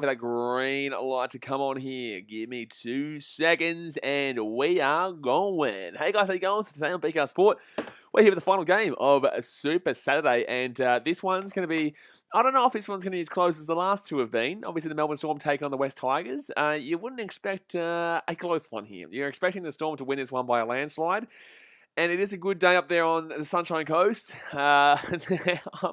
for that green light to come on here. Give me 2 seconds and we are going. Hey guys, how you going? So today on BKR Sport, we're here with the final game of Super Saturday, and this one's going to be, I don't know if this one's going to be as close as the last two have been. Obviously, the Melbourne Storm taking on the West Tigers. You wouldn't expect a close one here. You're expecting the Storm to win this one by a landslide. And it is a good day up there on the Sunshine Coast. I'm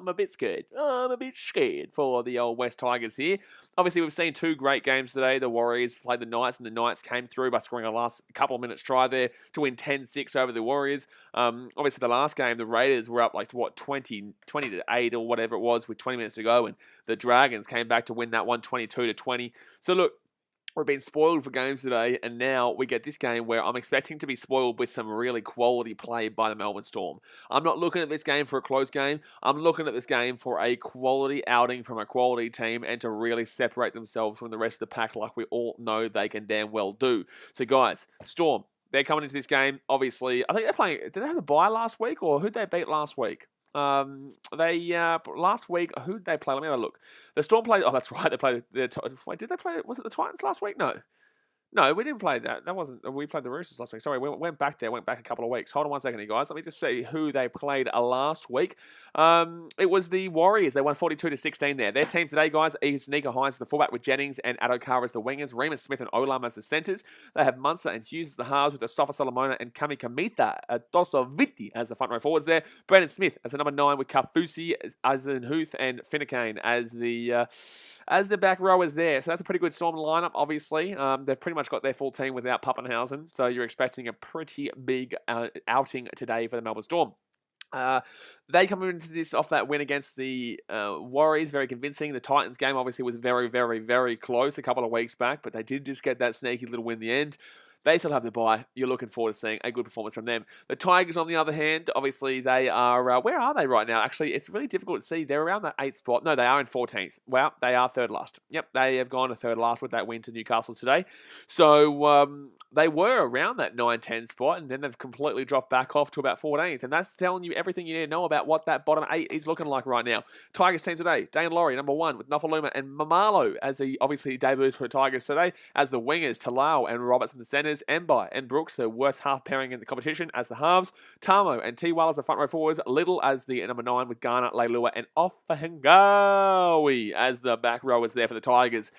a bit scared. I'm a bit scared for the old West Tigers here. Obviously, we've seen two great games today. The Warriors played the Knights, and the Knights came through by scoring a last couple of minutes try there to win 10-6 over the Warriors. Obviously, the last game, the Raiders were up 20 to 8 or whatever it was with 20 minutes to go, and the Dragons came back to win that one 22-20. So look, we've been spoiled for games today, and now we get this game where I'm expecting to be spoiled with some really quality play by the Melbourne Storm. I'm not looking at this game for a close game. I'm looking at this game for a quality outing from a quality team and to really separate themselves from the rest of the pack like we all know they can damn well do. So guys, Storm, they're coming into this game. Obviously, I think they're playing, did they have a bye last week, or who'd they beat last week? Last week, who did they play? Let me have a look. The Storm played, oh, that's right, they played, wait, did they play, was it the Titans last week? No, we didn't play that. That wasn't, we played the Roosters last week. Sorry, we went back a couple of weeks. Hold on one second here, guys. Let me just see who they played last week. It was the Warriors. They won 42-16 there. Their team today, guys, is Nico Hines, the fullback, with Jennings and Adokar as the wingers, Remus Smith and Olam as the centres. They have Munster and Hughes as the halves, with Asafa Solomona and Kami Kamita Dosoviti as the front row forwards there. Brandon Smith as the number 9, with Kafusi, Azenhuth and Finnecane as the back rowers there. So that's a pretty good Storm lineup, obviously. They've pretty much got their full team without Pappenhausen, so you're expecting a pretty big outing today for the Melbourne Storm. They come into this off that win against the Warriors, very convincing. The Titans game obviously was very, very, very close a couple of weeks back, but they did just get that sneaky little win in the end. They still have the bye. You're looking forward to seeing a good performance from them. The Tigers, on the other hand, obviously they are... where are they right now? Actually, it's really difficult to see. They're around that 8th spot. No, they are in 14th. Wow, they are 3rd last. Yep, they have gone to 3rd last with that win to Newcastle today. So they were around that 9-10 spot, and then they've completely dropped back off to about 14th. And that's telling you everything you need to know about what that bottom 8 is looking like right now. Tigers team today, Dane Laurie, number 1, with Nofaluma and Mamalo as he obviously debuts for the Tigers today. As the wingers, Talau and Roberts in the centres, Mbai and Brooks, the worst half pairing in the competition, as the halves. Tamo and T-Wall as the front row forwards. Little as the number 9, with Garner, Leilua and Offahengawi as the back rowers there for the Tigers.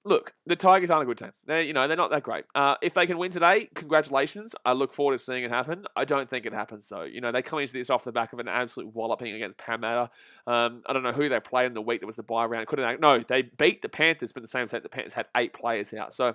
Look, the Tigers aren't a good team. They're not that great. If they can win today, congratulations. I look forward to seeing it happen. I don't think it happens, though. They come into this off the back of an absolute walloping against Parramatta. I don't know who they played in the week that was the bye round. No, they beat the Panthers, but in the same set, the Panthers had 8 players out. So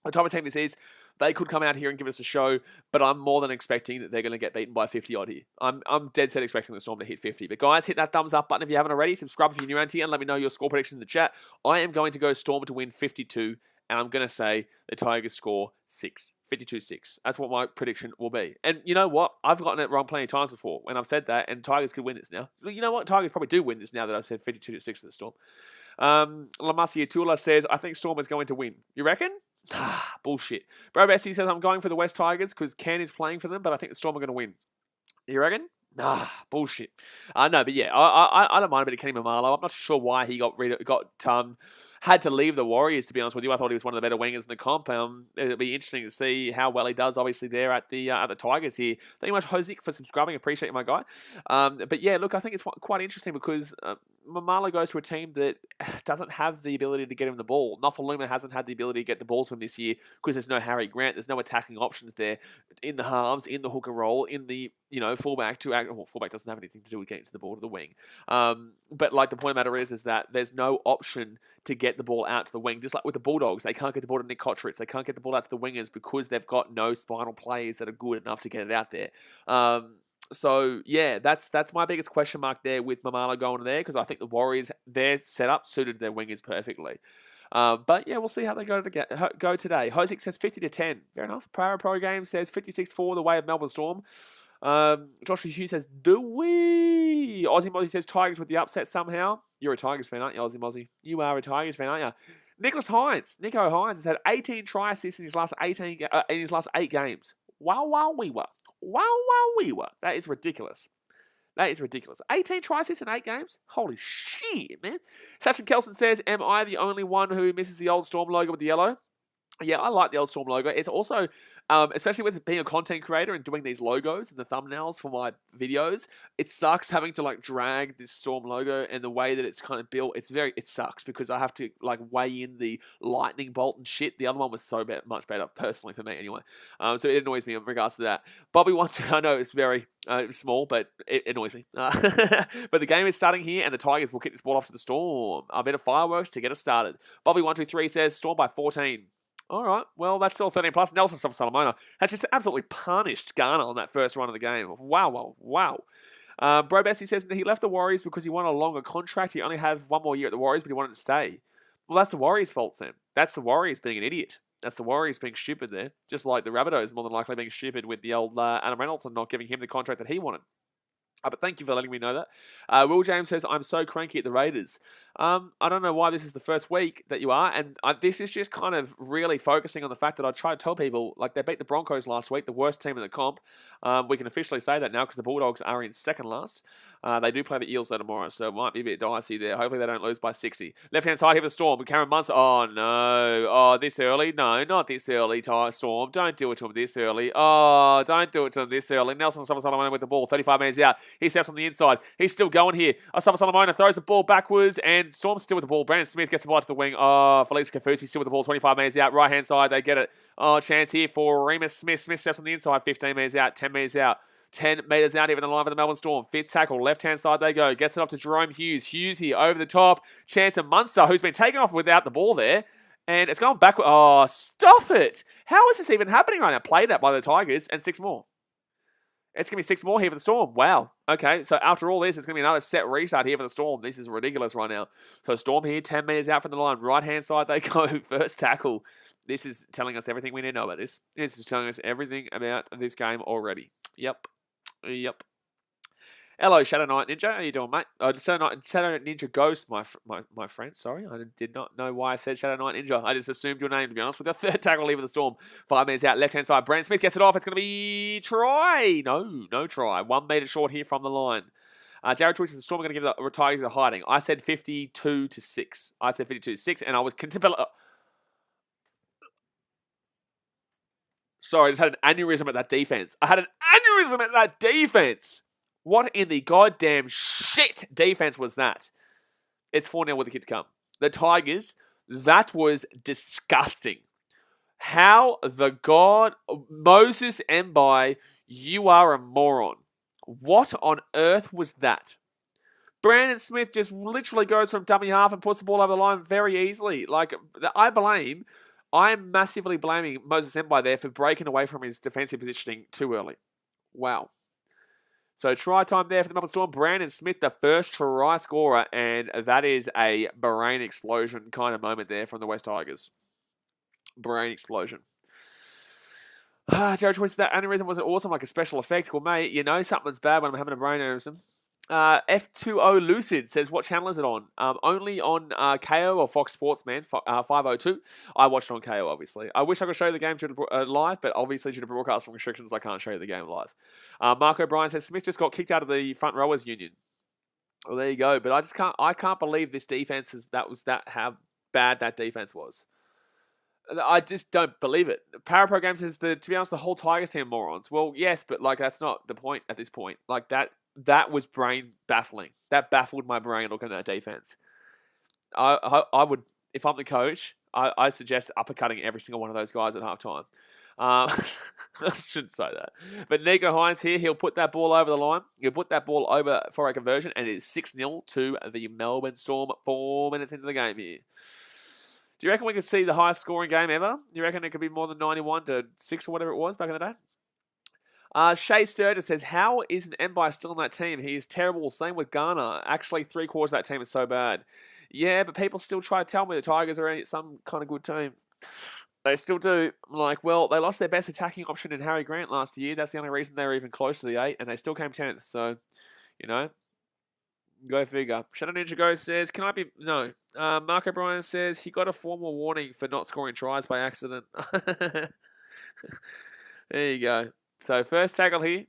the type of team this is, they could come out here and give us a show, but I'm more than expecting that they're going to get beaten by 50 odd here. I'm dead set expecting the Storm to hit 50. But guys, hit that thumbs up button if you haven't already. Subscribe if you're new around here and let me know your score prediction in the chat. I am going to go Storm to win 52, and I'm going to say the Tigers score 52-6. That's what my prediction will be. And you know what? I've gotten it wrong plenty of times before when I've said that, and Tigers could win this now. You know what? Tigers probably do win this now that I've said 52-6 to the Storm. Lamasia Tula says, I think Storm is going to win. You reckon? Bullshit. Bro Bessie says, I'm going for the West Tigers because Ken is playing for them, but I think the Storm are going to win. You reckon? Bullshit. No, but yeah, I don't mind a bit of Kenny Mamalo. I'm not sure why he had to leave the Warriors, to be honest with you. I thought he was one of the better wingers in the comp. It'll be interesting to see how well he does, obviously, there at the Tigers here. Thank you much, Hozik, for subscribing. Appreciate you, my guy. But yeah, look, I think it's quite interesting because Mamalo goes to a team that doesn't have the ability to get him the ball. Nofaluma hasn't had the ability to get the ball to him this year because there's no Harry Grant. There's no attacking options there in the halves, in the hooker role, in the fullback to act. Well, fullback doesn't have anything to do with getting to the ball to the wing. But like the point of the matter is that there's no option to get the ball out to the wing. Just like with the Bulldogs, they can't get the ball to Nick Kottritz. They can't get the ball out to the wingers because they've got no spinal players that are good enough to get it out there. So yeah, that's my biggest question mark there with Mamalo going there, because I think the Warriors, their setup suited their wingers perfectly. But yeah, we'll see how they go today. Hosick says 50-10. Fair enough. Pro Game says 56-4 the way of Melbourne Storm. Joshua Hughes says, do we? Aussie Mozzie says Tigers with the upset somehow. You're a Tigers fan, aren't you, Aussie Mozzie? You are a Tigers fan, aren't you? Nico Hines has had 18 try assists in his last 8 games. Wow, wee-wah. That is ridiculous. That is ridiculous. 18 tries in 8 games? Holy shit, man. Sachin Kelson says, am I the only one who misses the old Storm logo with the yellow? Yeah, I like the old Storm logo. It's also, especially with being a content creator and doing these logos and the thumbnails for my videos, it sucks having to like drag this Storm logo and the way that it's kind of built. It sucks because I have to like weigh in the lightning bolt and shit. The other one was so much better, personally for me anyway. So it annoys me in regards to that. Bobby wants to, I know it's very small, but it annoys me. But the game is starting here and the Tigers will kick this ball off to the Storm. A bit of fireworks to get us started. Bobby123 says, Storm by 14. All right, well, that's still 13 plus. Nelson Salamona has just absolutely punished Garner on that first run of the game. Wow. Bro Bessie says that he left the Warriors because he wanted a longer contract. He only had one more year at the Warriors, but he wanted to stay. Well, that's the Warriors' fault, Sam. That's the Warriors being an idiot. That's the Warriors being stupid there. Just like the Rabbitohs more than likely being stupid with the old Adam Reynolds and not giving him the contract that he wanted. But thank you for letting me know that. Will James says, I'm so cranky at the Raiders. I don't know why this is the first week that you are, and this is just kind of really focusing on the fact that I try to tell people, like, they beat the Broncos last week, the worst team in the comp. We can officially say that now because the Bulldogs are in second last. They do play the Eels though tomorrow, so it might be a bit dicey there. Hopefully they don't lose by 60. Left-hand side here for the Storm. Cameron Munster. Oh, no. Oh, this early? No, not this early, Storm. Don't do it to him this early. Oh, don't do it to him this early. Nelson Solomona with the ball. 35 minutes out. He steps on the inside. He's still going here. Solomona throws the ball backwards, and Storm's still with the ball. Brandon Smith gets the ball to the wing. Oh, Felix Kafusi still with the ball. 25 minutes out. Right-hand side, they get it. Oh, chance here for Remus Smith. Smith steps on the inside. 15 minutes out. 10 minutes out. 10 metres out, even the line for the Melbourne Storm. Fifth tackle, left-hand side they go. Gets it off to Jerome Hughes. Hughes here over the top. Chance of Munster, who's been taken off without the ball there. And it's going backward. Oh, stop it. How is this even happening right now? Played out by the Tigers and 6 more. It's going to be 6 more here for the Storm. Wow. Okay, so after all this, it's going to be another set restart here for the Storm. This is ridiculous right now. So Storm here, 10 metres out from the line. Right-hand side they go. First tackle. This is telling us everything we need to know about this. This is telling us everything about this game already. Yep. Hello, Shadow Knight Ninja. How you doing, mate? Shadow Knight Ninja Ghost, my friend. Sorry, I did not know why I said Shadow Knight Ninja. I just assumed your name, to be honest. With the third tackle leave of the Storm. 5 minutes out, left-hand side. Brandon Smith gets it off. It's going to be try. No try. 1 metre short here from the line. Jared Twix says the Storm are going to give the Tigers a hiding. I said 52-6. I said 52-6, and I was Sorry, I just had an aneurysm at that defense. What in the goddamn shit defense was that? It's 4-0 with the kid to come. The Tigers, that was disgusting. How the God... Moses Mbai, you are a moron. What on earth was that? Brandon Smith just literally goes from dummy half and puts the ball over the line very easily. Like, I'm massively blaming Moses Mbai there for breaking away from his defensive positioning too early. Wow. So try time there for the Melbourne Storm. Brandon Smith, the first try scorer, and that is a brain explosion kind of moment there from the West Tigers. Brain explosion. Jared Twist, that aneurysm wasn't awesome, like a special effect. Well, mate, you know something's bad when I'm having a brain aneurysm. F2O Lucid says, what channel is it on? Only on KO or Fox Sports, man. 502. I watched it on KO, obviously. I wish I could show you the game live, but obviously due to broadcasting restrictions, I can't show you the game live. Mark O'Brien says, Smith just got kicked out of the front rowers union. Well, there you go. But I can't believe this defense how bad that defense was. I just don't believe it. Parapro Game says, to be honest, the whole Tigers team are morons. Well, yes, but like that's not the point at this point. Like that was brain baffling. That baffled my brain looking at that defense. I would, if I'm the coach, I suggest uppercutting every single one of those guys at halftime. I shouldn't say that. But Nico Hines here, he'll put that ball over the line. He'll put that ball over for a conversion, and it is 6-0 to the Melbourne Storm 4 minutes into the game here. Do you reckon we could see the highest scoring game ever? You reckon it could be more than 91-6 or whatever it was back in the day? Shay Sturgis says, how isn't Mbai still on that team? He is terrible. Same with Garner. Actually, 3/4 of that team is so bad. Yeah, but people still try to tell me the Tigers are some kind of good team. They still do. I'm like, well, they lost their best attacking option in Harry Grant last year. That's the only reason they were even close to the 8, and they still came 10th. So, you know, go figure. Shadow Ninja Go says, can I be... No. Mark O'Brien says, he got a formal warning for not scoring tries by accident. There you go. So, first tackle here.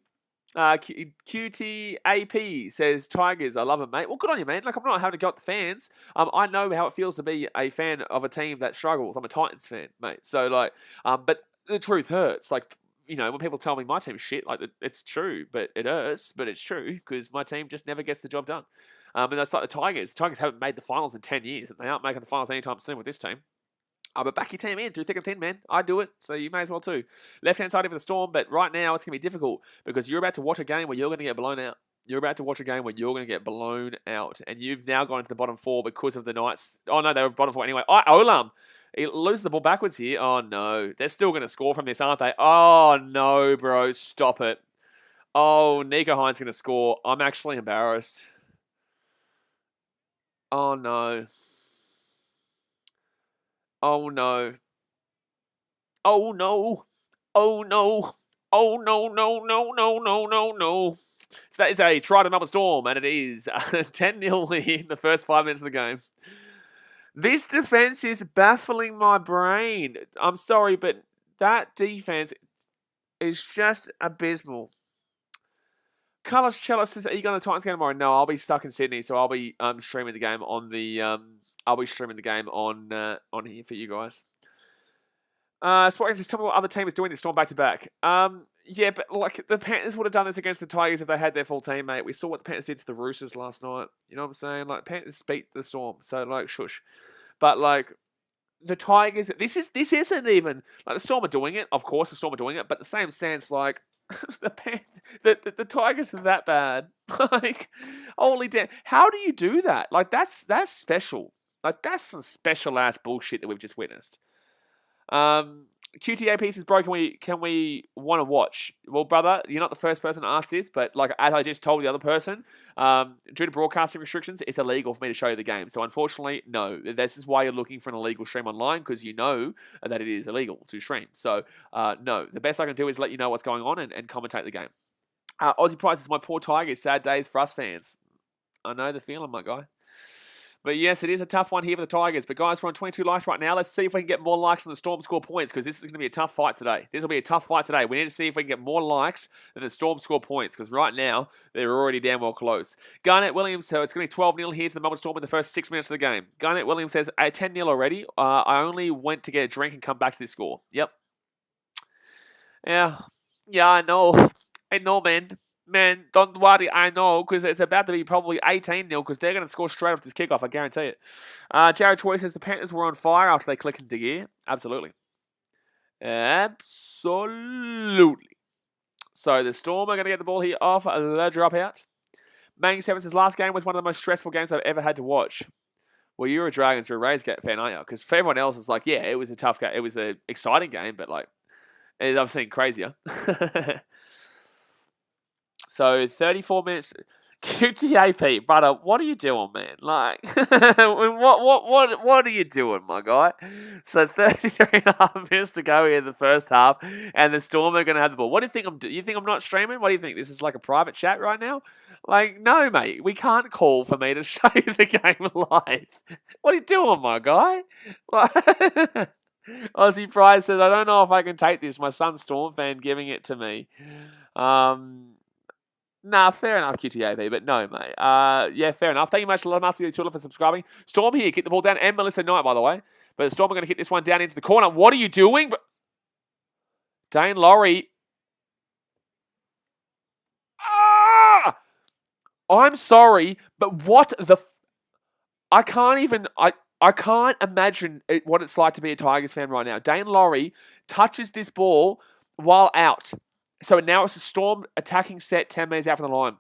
QTAP says, Tigers, I love it, mate. Well, good on you, man. Like, I'm not having to go at the fans. I know how it feels to be a fan of a team that struggles. I'm a Titans fan, mate. So, like, but the truth hurts. Like, you know, when people tell me my team's shit, like, it's true, but it hurts, but it's true because my team just never gets the job done. And that's like the Tigers. The Tigers haven't made the finals in 10 years, and they aren't making the finals anytime soon with this team. But back your team in through thick and thin, man. I do it, so you may as well too. Left-hand side of the Storm, but right now it's going to be difficult because you're about to watch a game where you're going to get blown out. You're about to watch a game where you're going to get blown out, and you've now gone into the bottom four because of the Knights. Oh, no, they were bottom four anyway. Oh, Olam. He loses the ball backwards here. Oh, no. They're still going to score from this, aren't they? Oh, no, bro. Stop it. Oh, Nico Hines going to score. I'm actually embarrassed. Oh, no. Oh, no. Oh, no. Oh, no. Oh, no, no, no, no, no, no, no. So that is a try to Melbourne Storm, and it is 10-0 in the first 5 minutes of the game. This defense is baffling my brain. I'm sorry, but that defense is just abysmal. Carlos Cello says, "Are you going to the Titans game tomorrow?" No, I'll be stuck in Sydney, so I'll be streaming the game on the on here for you guys. Sport, just tell me what other team is doing this Storm back to back. Yeah, but like the Panthers would have done this against the Tigers if they had their full team, mate. We saw what the Panthers did to the Roosters last night. You know what I'm saying? Like Panthers beat the Storm, so like shush. But like the Tigers, this isn't even like the Storm are doing it. Of course, the Storm are doing it, but the same sense, like the Tigers are that bad. Like, holy damn! How do you do that? Like that's special. Like that's some special ass bullshit that we've just witnessed. QTA piece is broken. Can we want to watch? Well, brother, you're not the first person to ask this, but like as I just told the other person, due to broadcasting restrictions, it's illegal for me to show you the game. So unfortunately, no. This is why you're looking for an illegal stream online because you know that it is illegal to stream. So no, the best I can do is let you know what's going on and commentate the game. Aussie Prices, my poor Tigers, sad days for us fans. I know the feeling, my guy. But yes, it is a tough one here for the Tigers. But guys, we're on 22 likes right now. Let's see if we can get more likes than the Storm score points because this is going to be a tough fight today. This will be a tough fight today. We need to see if we can get more likes than the Storm score points because right now, they're already damn well close. Garnett Williams, so it's going to be 12-0 here to the Melbourne Storm in the first 6 minutes of the game. Garnett Williams says, 10-0 already. I only went to get a drink and come back to this score. Yep. Yeah, I know. I know, man. Man, don't worry, I know, because it's about to be probably 18-0, because they're going to score straight off this kickoff, I guarantee it. Jared Troy says the Panthers were on fire after they clicked into gear. Absolutely. Absolutely. So the Storm are going to get the ball here off the dropout. Mang 7 says last game was one of the most stressful games I've ever had to watch. Well, you're a Dragons or a Rays fan, aren't you? Because for everyone else, it's like, yeah, it was a tough game. It was an exciting game, but like, I've seen crazier. So 34 minutes. QTAP, brother, what are you doing, man? Like, what are you doing, my guy? So 33.5 minutes to go here in the first half, and the Storm are going to have the ball. What do you think I'm doing? You think I'm not streaming? What do you think? This is like a private chat right now? Like, no, mate. We can't call for me to show you the game live. What are you doing, my guy? Like, Aussie Prize says, I don't know if I can take this. My son's Storm fan giving it to me. Nah, fair enough, QTAP, but no, mate. Yeah, fair enough. Thank you much, Lamassi Tula, for subscribing. Storm here, get the ball down, and Melissa Knight, by the way. But the Storm are going to hit this one down into the corner. What are you doing? Dane Laurie. Ah! I'm sorry, but what the... I can't even... I can't imagine what it's like to be a Tigers fan right now. Dane Laurie touches this ball while out. So now it's a Storm attacking set 10 metres out from the line.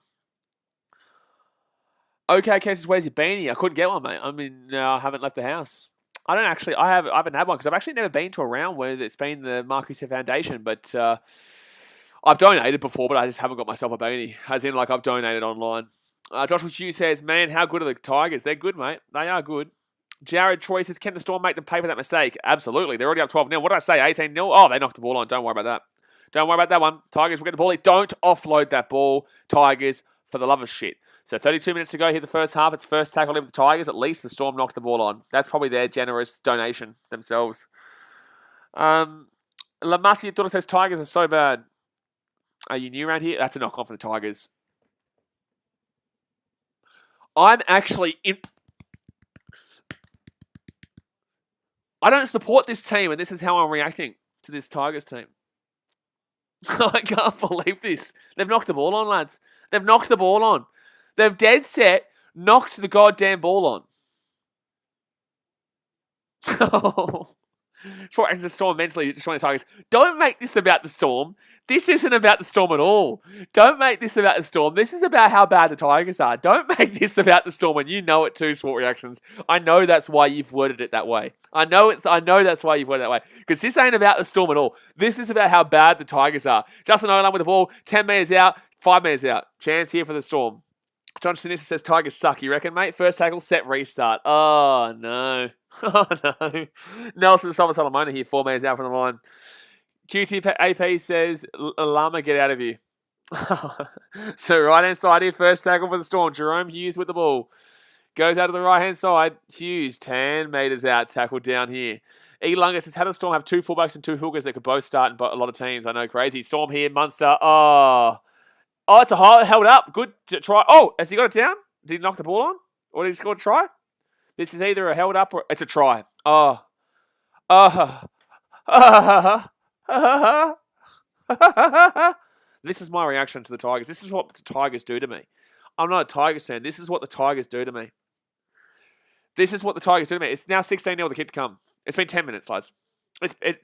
Okay, Cases, where's your beanie? I couldn't get one, mate. I mean, no, I haven't left the house. I haven't had one because I've actually never been to a round where it's been the Marcus Foundation, but I've donated before, but I just haven't got myself a beanie. As in, like, I've donated online. Joshua Chu says, man, how good are the Tigers? They're good, mate. They are good. Jared Troy says, can the Storm make them pay for that mistake? Absolutely. They're already up 12-0. What did I say? 18-0? Oh, they knocked the ball on. Don't worry about that. Don't worry about that one. Tigers will get the ball. Don't offload that ball, Tigers, for the love of shit. So 32 minutes to go here the first half. It's first tackle of the Tigers. At least the Storm knocked the ball on. That's probably their generous donation themselves. Lamassi Dutta says Tigers are so bad. Are you new around here? That's a knock-on for the Tigers. I'm actually in... I don't support this team, and this is how I'm reacting to this Tigers team. I can't believe this. They've knocked the ball on, lads. They've knocked the ball on. They've dead set knocked the goddamn ball on. It's what the Storm mentally destroying the Tigers. Don't make this about the Storm. This isn't about the Storm at all. Don't make this about the Storm. This is about how bad the Tigers are. Don't make this about the Storm when you know it too, Sport Reactions. I know that's why you've worded it that way. I know that's why you've worded it that way. Because this ain't about the Storm at all. This is about how bad the Tigers are. Justin Olam with the ball, 10 metres out, 5 metres out. Chance here for the Storm. John Sinisa says Tigers suck, you reckon, mate? First tackle, set, restart. Oh, no. Oh, no. Nelson Solomona here, 4 metres out from the line. QTAP says, Lama, get out of here. So, right-hand side here, first tackle for the Storm. Jerome Hughes with the ball. Goes out to the right-hand side. Hughes, 10 metres out, tackle down here. E. Lunga says, how does Storm have 2 fullbacks and 2 hookers that could both start in a lot of teams? I know, crazy. Storm here, Munster. Oh, it's a held up. Good try. Oh, has he got it down? Did he knock the ball on? Or did he score a try? This is either a held up or it's a try. This is my reaction to the Tigers. This is what the Tigers do to me. I'm not a Tigers fan. This is what the Tigers do to me. This is what the Tigers do to me. It's now 16-0 with the kick to come. It's been 10 minutes, lads.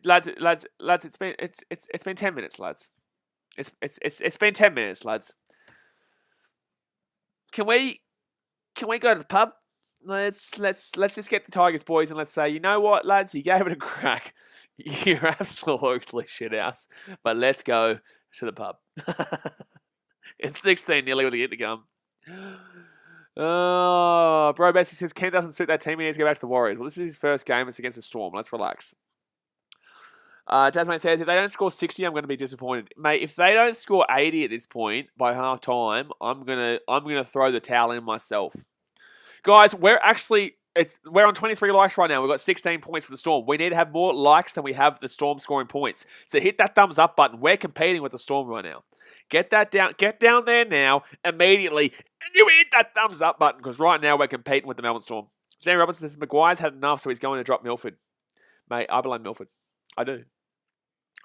Lads, it's been 10 minutes, lads. It's been 10 minutes, lads. Can we go to the pub? Let's just get the Tigers boys and let's say, you know what, lads, you gave it a crack. You're absolutely shit house. But let's go to the pub. It's 16 nearly with the hit to come. Oh, Bro Bessie says Ken doesn't suit that team. He needs to go back to the Warriors. Well, this is his first game. It's against the Storm. Let's relax. Tasmane says, if they don't score 60, I'm going to be disappointed. Mate, if they don't score 80 at this point by half time, I'm gonna throw the towel in myself. Guys, we're on 23 likes right now. We've got 16 points for the Storm. We need to have more likes than we have the Storm scoring points. So hit that thumbs up button. We're competing with the Storm right now. Get down there now, immediately, and you hit that thumbs up button because right now we're competing with the Melbourne Storm. Jamie Robertson says Maguire's had enough, so he's going to drop Milford. Mate, I blame Milford. I do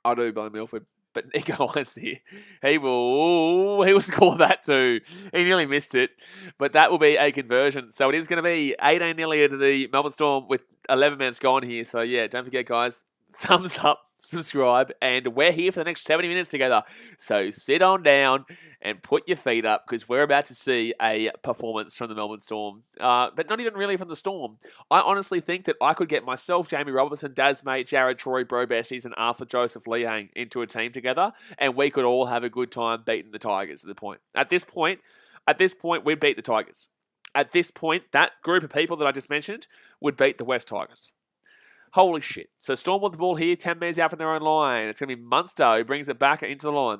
blame Milford. But Nico Hines here, he will score that too. He nearly missed it, but that will be a conversion. So it is going to be 18 nearly to the Melbourne Storm with 11 minutes gone here. So yeah, don't forget, guys, thumbs up, subscribe, and we're here for the next 70 minutes together. So sit on down and put your feet up because we're about to see a performance from the Melbourne Storm. But not even really from the Storm. I honestly think that I could get myself, Jamie Robertson, Daz Mate, Jared Troy, Bro Besties, and Arthur Joseph Lehang into a team together, and we could all have a good time beating the Tigers at the point. At this point, we'd beat the Tigers. At this point, that group of people that I just mentioned would beat the West Tigers. Holy shit. So Storm with the ball here, 10 metres out from their own line. It's going to be Munster who brings it back into the line.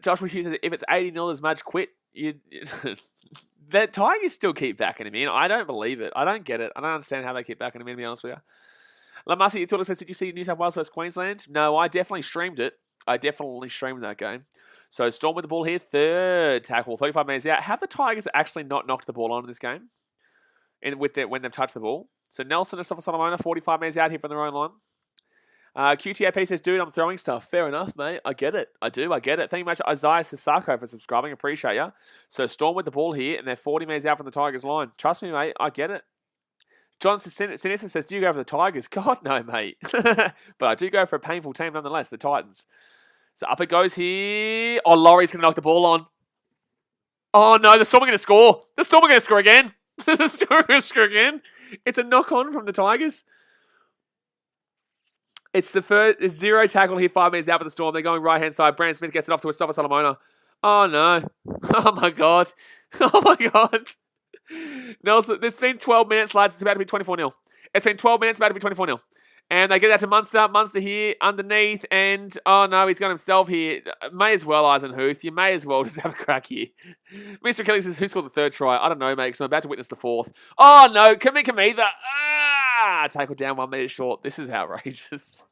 Joshua Hughes says, if it's 80-0, does Madge quit? The Tigers still keep backing him in. I don't believe it. I don't get it. I don't understand how they keep backing him in, to be honest with you. Lamasi Iturla says, did you see New South Wales vs Queensland? No, I definitely streamed it. I definitely streamed that game. So Storm with the ball here, third tackle, 35 metres out. Have the Tigers actually not knocked the ball on in this game? When they've touched the ball? So Nelson and Solomona, 45 metres out here from their own line. QTAP says, dude, I'm throwing stuff. Fair enough, mate. I get it. I do. I get it. Thank you much, Isaiah Sasako, for subscribing. Appreciate you. So Storm with the ball here, and they're 40 metres out from the Tigers' line. Trust me, mate. I get it. John Sinisa says, do you go for the Tigers? God, no, mate. But I do go for a painful team nonetheless, the Titans. So up it goes here. Oh, Laurie's going to knock the ball on. Oh, no. The Storm are going to score. The Storm are going to score again. The Storm are going to score again. It's a knock-on from the Tigers. It's the first zero tackle here, 5 metres out for the Storm. They're going right-hand side. Brand Smith gets it off to a Sofa Solomona. Oh, no. Oh, my God. Oh, my God. Nelson, it's been 12 minutes, lads. It's about to be 24-0. It's been 12 minutes, about to be 24-0. And they get that to Munster. Munster here underneath. And, oh, no, he's got himself here. May as well, Eisenhuth. You may as well just have a crack here. Mr. Kelly says, who scored the third try? I don't know, mate, because I'm about to witness the fourth. Oh, no. Kamika. Tackle down 1 minute short. This is outrageous.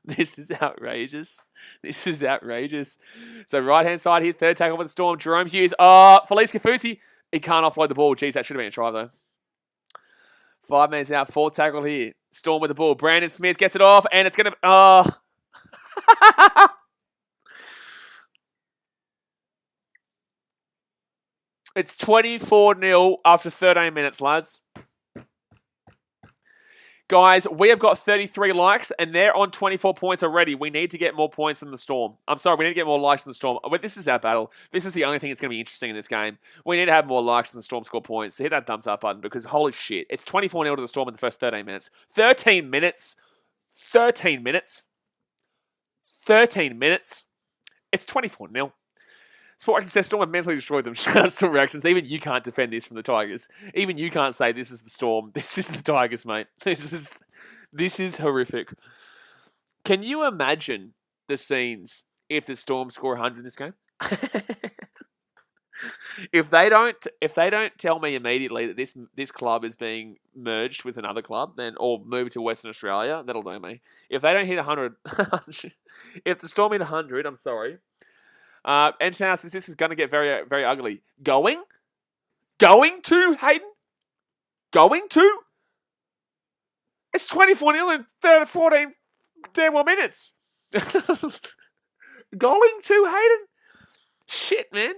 This is outrageous. This is outrageous. So right-hand side here, third tackle for the Storm. Jerome Hughes. Felice Kafusi. He can't offload the ball. Jeez, that should have been a try, though. 5 minutes out. Fourth tackle here. Storm with the ball. Brandon Smith gets it off, and it's going to... It's 24-0 after 13 minutes, lads. Guys, we have got 33 likes, and they're on 24 points already. We need to get more points than the Storm. I'm sorry, we need to get more likes than the Storm. But this is our battle. This is the only thing that's going to be interesting in this game. We need to have more likes than the Storm score points. So hit that thumbs up button, because holy shit, it's 24-0 to the Storm in the first 13 minutes. 13 minutes. 13 minutes. 13 minutes. It's 24-0. Sport actually says Storm have mentally destroyed them. Still reactions. Even you can't defend this from the Tigers. Even you can't say this is the Storm. This is the Tigers, mate. This is horrific. Can you imagine the scenes if the Storm score 100 in this game? If they don't tell me immediately that this club is being merged with another club, then or moved to Western Australia, that'll do me. If they don't hit 100, if the Storm hit 100, I'm sorry. And now says this is going to get very, very ugly. Going to, Hayden? Going to? It's 24-0 in 14 damn well minutes. Going to, Hayden? Shit, man.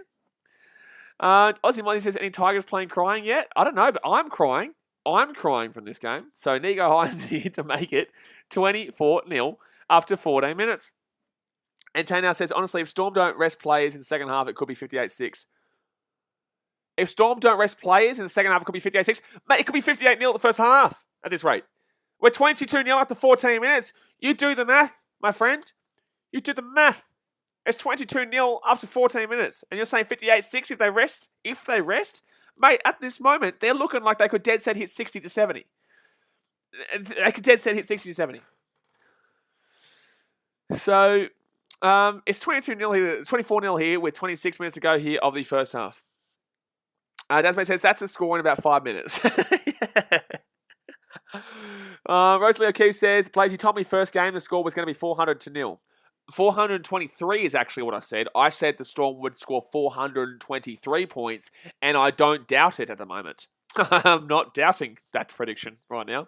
Aussie Money says, any Tigers playing crying yet? I don't know, but I'm crying. I'm crying from this game. So Nico Hines here to make it 24-0 after 14 minutes. And Tay now says, honestly, if Storm don't rest players in the second half, it could be 58-6. If Storm don't rest players in the second half, it could be 58-6. Mate, it could be 58-0 at the first half at this rate. We're 22-0 after 14 minutes. You do the math, my friend. You do the math. It's 22-0 after 14 minutes. And you're saying 58-6 if they rest? If they rest? Mate, at this moment, they're looking like they could dead set hit 60-70. They could dead set hit 60-70. So... it's 22-0 here, 24-0 here with 26 minutes to go here of the first half. Dasmate says that's a score in about 5 minutes. Rosalie O'Keefe says, Blaze, you told me first game the score was going to be 400-0. 423 is actually what I said. I said the Storm would score 423 points, and I don't doubt it at the moment. I'm not doubting that prediction right now.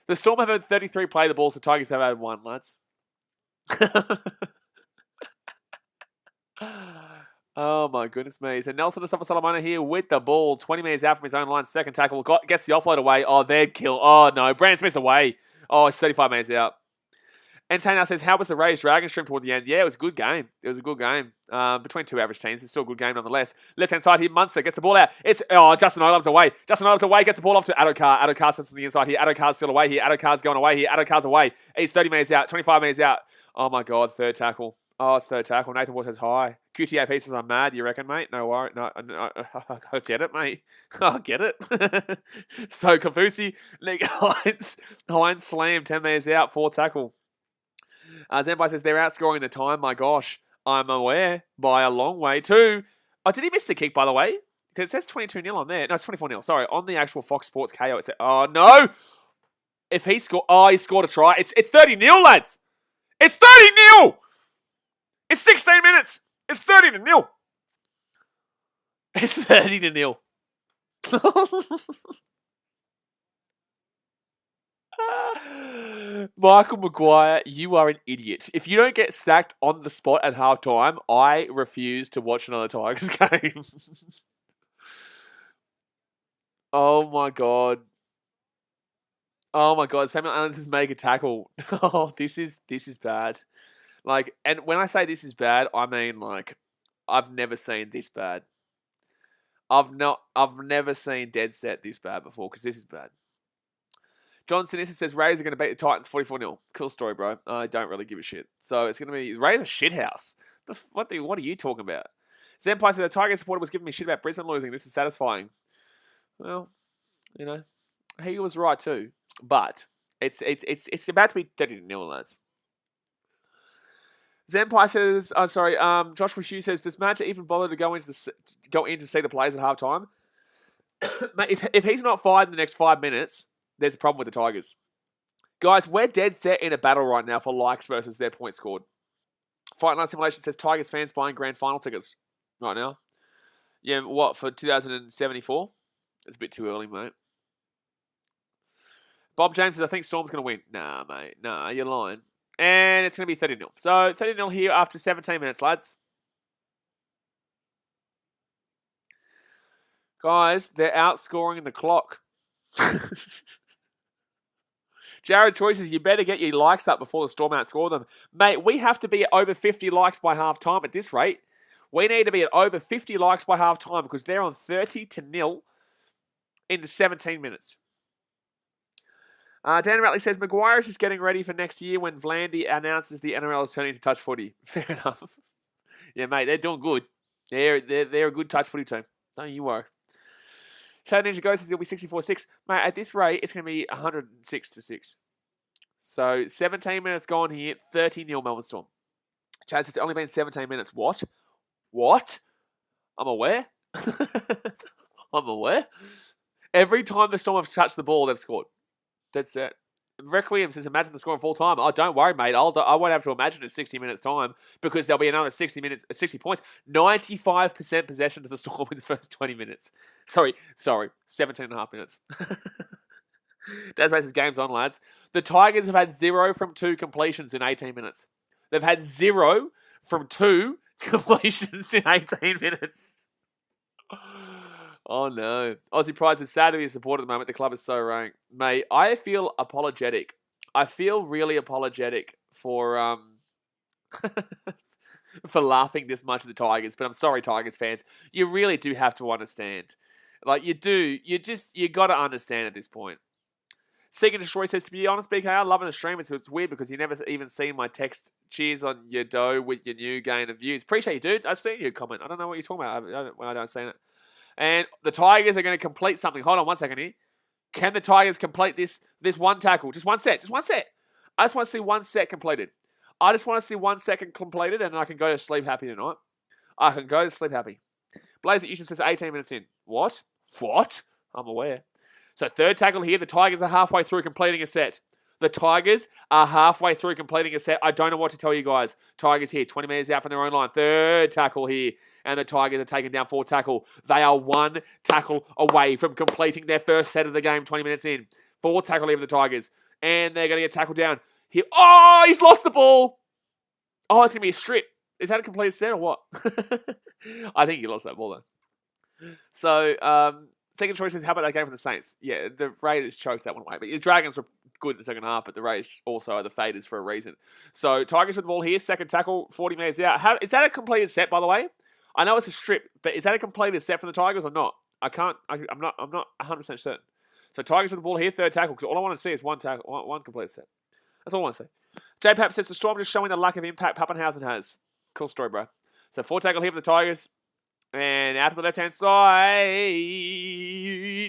The Storm have had 33 play the balls, the Tigers have had 1, lads. Oh my goodness me. So Nelson Asafa-Solomona here with the ball. 20 meters out from his own line. Second tackle. Gets the offload away. Oh, they'd kill. Oh no. Brand Smith's away. Oh, it's 35 meters out. And Tana says, how was the Rays Dragon stream toward the end? Yeah, it was a good game. It was a good game. Between two average teams. It's still a good game nonetheless. Left-hand side here, Munster gets the ball out. It's, Justin Olam's away. Justin Olam's away, gets the ball off to Adokar. Adokar sits on the inside here. Adokar's still away here. Adokar's going away here. Adokar's away. He's 30 meters out, 25 meters out. Oh my God, third tackle. Oh, it's third tackle. Nathan Ward says hi. QTA pieces are mad, you reckon, mate? No worry. No, I get it, mate. I get it. So, Kafusi, Nick Hines slam, 10 meters out, 4 tackle. Zenpai says they're outscoring the time. My gosh, I'm aware by a long way too. Oh, did he miss the kick, by the way? Because it says 22-0 on there. No, it's 24-0. Sorry, on the actual Fox Sports KO, it said, oh, no. If he scored, he scored a try. It's 30-0, lads. It's 30-0. It's 16 minutes. It's 30-0. It's 30-0. Michael Maguire, you are an idiot. If you don't get sacked on the spot at halftime, I refuse to watch another Tigers game. Oh my God. Oh my God. Samuel Allen's his mega tackle. Oh, this is bad. Like, and when I say this is bad, I mean like I've never seen this bad. I've never seen dead set this bad before because this is bad. John Sinisa says Rays are going to beat the Titans 44-0. Cool story, bro. I don't really give a shit. So it's going to be Rays a shithouse. What are you talking about? Zenpai said the Tiger supporter was giving me shit about Brisbane losing. This is satisfying. Well, you know, he was right too. But it's about to be 30-0, lads. Zenpai says, Josh Wishu says, does Matt even bother to go in to see the plays at halftime? Mate, if he's not fired in the next 5 minutes, there's a problem with the Tigers. Guys, we're dead set in a battle right now for likes versus their points scored. Fight Night Simulation says Tigers fans buying grand final tickets right now. Yeah, what, for 2074? It's a bit too early, mate. Bob James says, I think Storm's going to win. Nah, mate. Nah, you're lying. And it's going to be 30-0. So 30-0 here after 17 minutes, lads. Guys, they're outscoring the clock. Jared Troy says, you better get your likes up before the Storm outscore them. Mate, we have to be at over 50 likes by half time at this rate. We need to be at over 50 likes by half time because they're on 30-0 in the 17 minutes. Dan Ratley says, Maguire's is getting ready for next year when Vlandy announces the NRL is turning to touch footy. Fair enough. Yeah, mate, they're doing good. They're a good touch footy team. Don't you worry. Shadow Ninja Ghost says it'll be 64-6. Mate, at this rate, it's going to be 106-6. So, 17 minutes gone here, 30-0 Melbourne Storm. Chad says it's only been 17 minutes. What? What? I'm aware. I'm aware. Every time the Storm have touched the ball, they've scored. That's it. Requiem says, imagine the score in full time. Oh, don't worry, mate. I won't have to imagine it 60 minutes time because there'll be another 60 points. 95% possession to the Storm in the first 20 minutes. Sorry. 17 and a half minutes. Desmond says, game's on, lads. The Tigers have had 0 from 2 completions in 18 minutes. They've had 0 from 2 completions in 18 minutes. Oh, no. Aussie Prize is sad to be a supporter at the moment. The club is so ranked. Mate, I feel apologetic. I feel really apologetic for for laughing this much at the Tigers. But I'm sorry, Tigers fans. You really do have to understand. Like, you do. You got to understand at this point. Seek and Destroy says, to be honest, BK, I'm loving the stream. It's weird because you never even seen my text. Cheers on your dough with your new gain of views. Appreciate you, dude. I see your comment. I don't know what you're talking about when I don't see it. And the Tigers are going to complete something. Hold on 1 second here. Can the Tigers complete this one tackle? Just one set. Just one set. I just want to see one set completed. I just want to see 1 second completed and I can go to sleep happy tonight. I can go to sleep happy. Blaze Usually says 18 minutes in. What? I'm aware. So third tackle here. The Tigers are halfway through completing a set. The Tigers are halfway through completing a set. I don't know what to tell you guys. Tigers here, 20 metres out from their own line. Third tackle here. And the Tigers are taking down 4 tackle. They are 1 tackle away from completing their first set of the game 20 minutes in. 4 tackle here for the Tigers. And they're going to get tackled down. Here. Oh, he's lost the ball. Oh, it's going to be a strip. Is that a completed set or what? I think he lost that ball though. So, second choice is, how about that game from the Saints? Yeah, the Raiders choked that one away. But the Dragons were good in the second half, but the Raiders also are the faders for a reason. So, Tigers with the ball here. Second tackle, 40 metres out. Is that a completed set, by the way? I know it's a strip, but is that a completed set from the Tigers or not? I'm not 100% certain. So, Tigers with the ball here. Third tackle, because all I want to see is one tackle, one completed set. That's all I want to see. J-Pap says, the Storm just showing the lack of impact Pappenhausen has. Cool story, bro. So, 4 tackle here for the Tigers. And out to the left-hand side.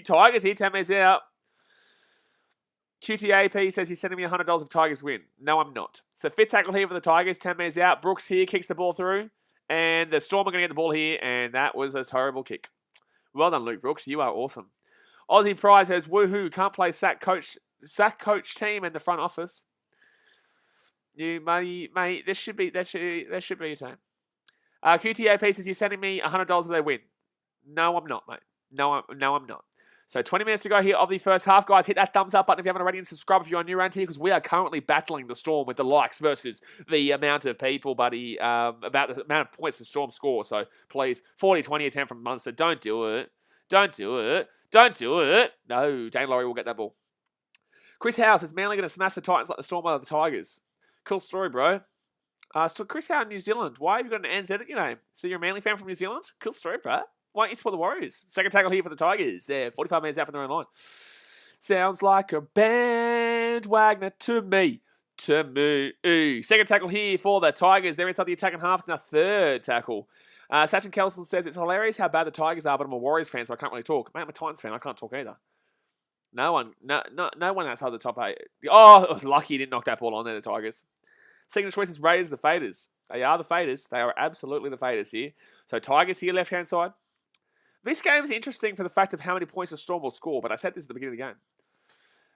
Tigers here, 10 metres out. QTAP says he's sending me $100 if Tigers win. No, I'm not. So, fifth tackle here for the Tigers, 10 metres out. Brooks here kicks the ball through. And the Storm are going to get the ball here. And that was a terrible kick. Well done, Luke Brooks. You are awesome. Aussie Prize says, woohoo, can't play sack coach team in the front office. You, mate, this should be your team. QTAP says, you're sending me $100 if they win. No, I'm not, mate. No, I'm not. So 20 minutes to go here of the first half. Guys, hit that thumbs up button if you haven't already and subscribe if you're new around here because we are currently battling the Storm with the likes versus the amount of people, buddy, about the amount of points the Storm score. So please, 40-20 attempt from Munster. Don't do it. Don't do it. Don't do it. No, Dane Laurie will get that ball. Chris Howe says, Manly going to smash the Titans like the Storm are the Tigers. Cool story, bro. So Chris Howe in New Zealand. Why have you got an NZ at your name? So you're a Manly fan from New Zealand? Cool story, bro. Why don't you support the Warriors? Second tackle here for the Tigers. They're 45 minutes out from their own line. Sounds like a bandwagoner to me. Second tackle here for the Tigers. They're inside the attacking half. Now third tackle. Sachin Kelson says, it's hilarious how bad the Tigers are, but I'm a Warriors fan, so I can't really talk. Mate, I'm a Titans fan. I can't talk either. No one outside the top 8. Oh, lucky he didn't knock that ball on there, the Tigers. Second choice is Raiders, the faders. They are the faders. They are absolutely the faders here. So Tigers here, left-hand side. This game is interesting for the fact of how many points the Storm will score, but I said this at the beginning of the game.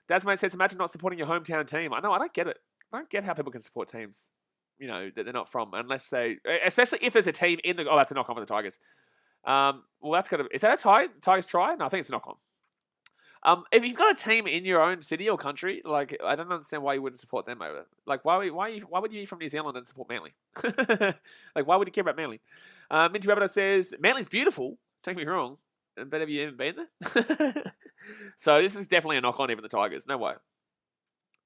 Dasmate says, imagine not supporting your hometown team. I know, I don't get it. I don't get how people can support teams, you know, that they're not from, unless they, especially if there's a team in the, oh, that's a knock-on for the Tigers. Well, that's got to, is that a Tigers try? No, I think it's a knock-on. If you've got a team in your own city or country, like, I don't understand why you wouldn't support them over. Like, why would you be from New Zealand and support Manly? Like, why would you care about Manly? Minty Rabbito says, Manly's beautiful. Don't get me wrong. But have you even been there? So this is definitely a knock on even the Tigers. No way.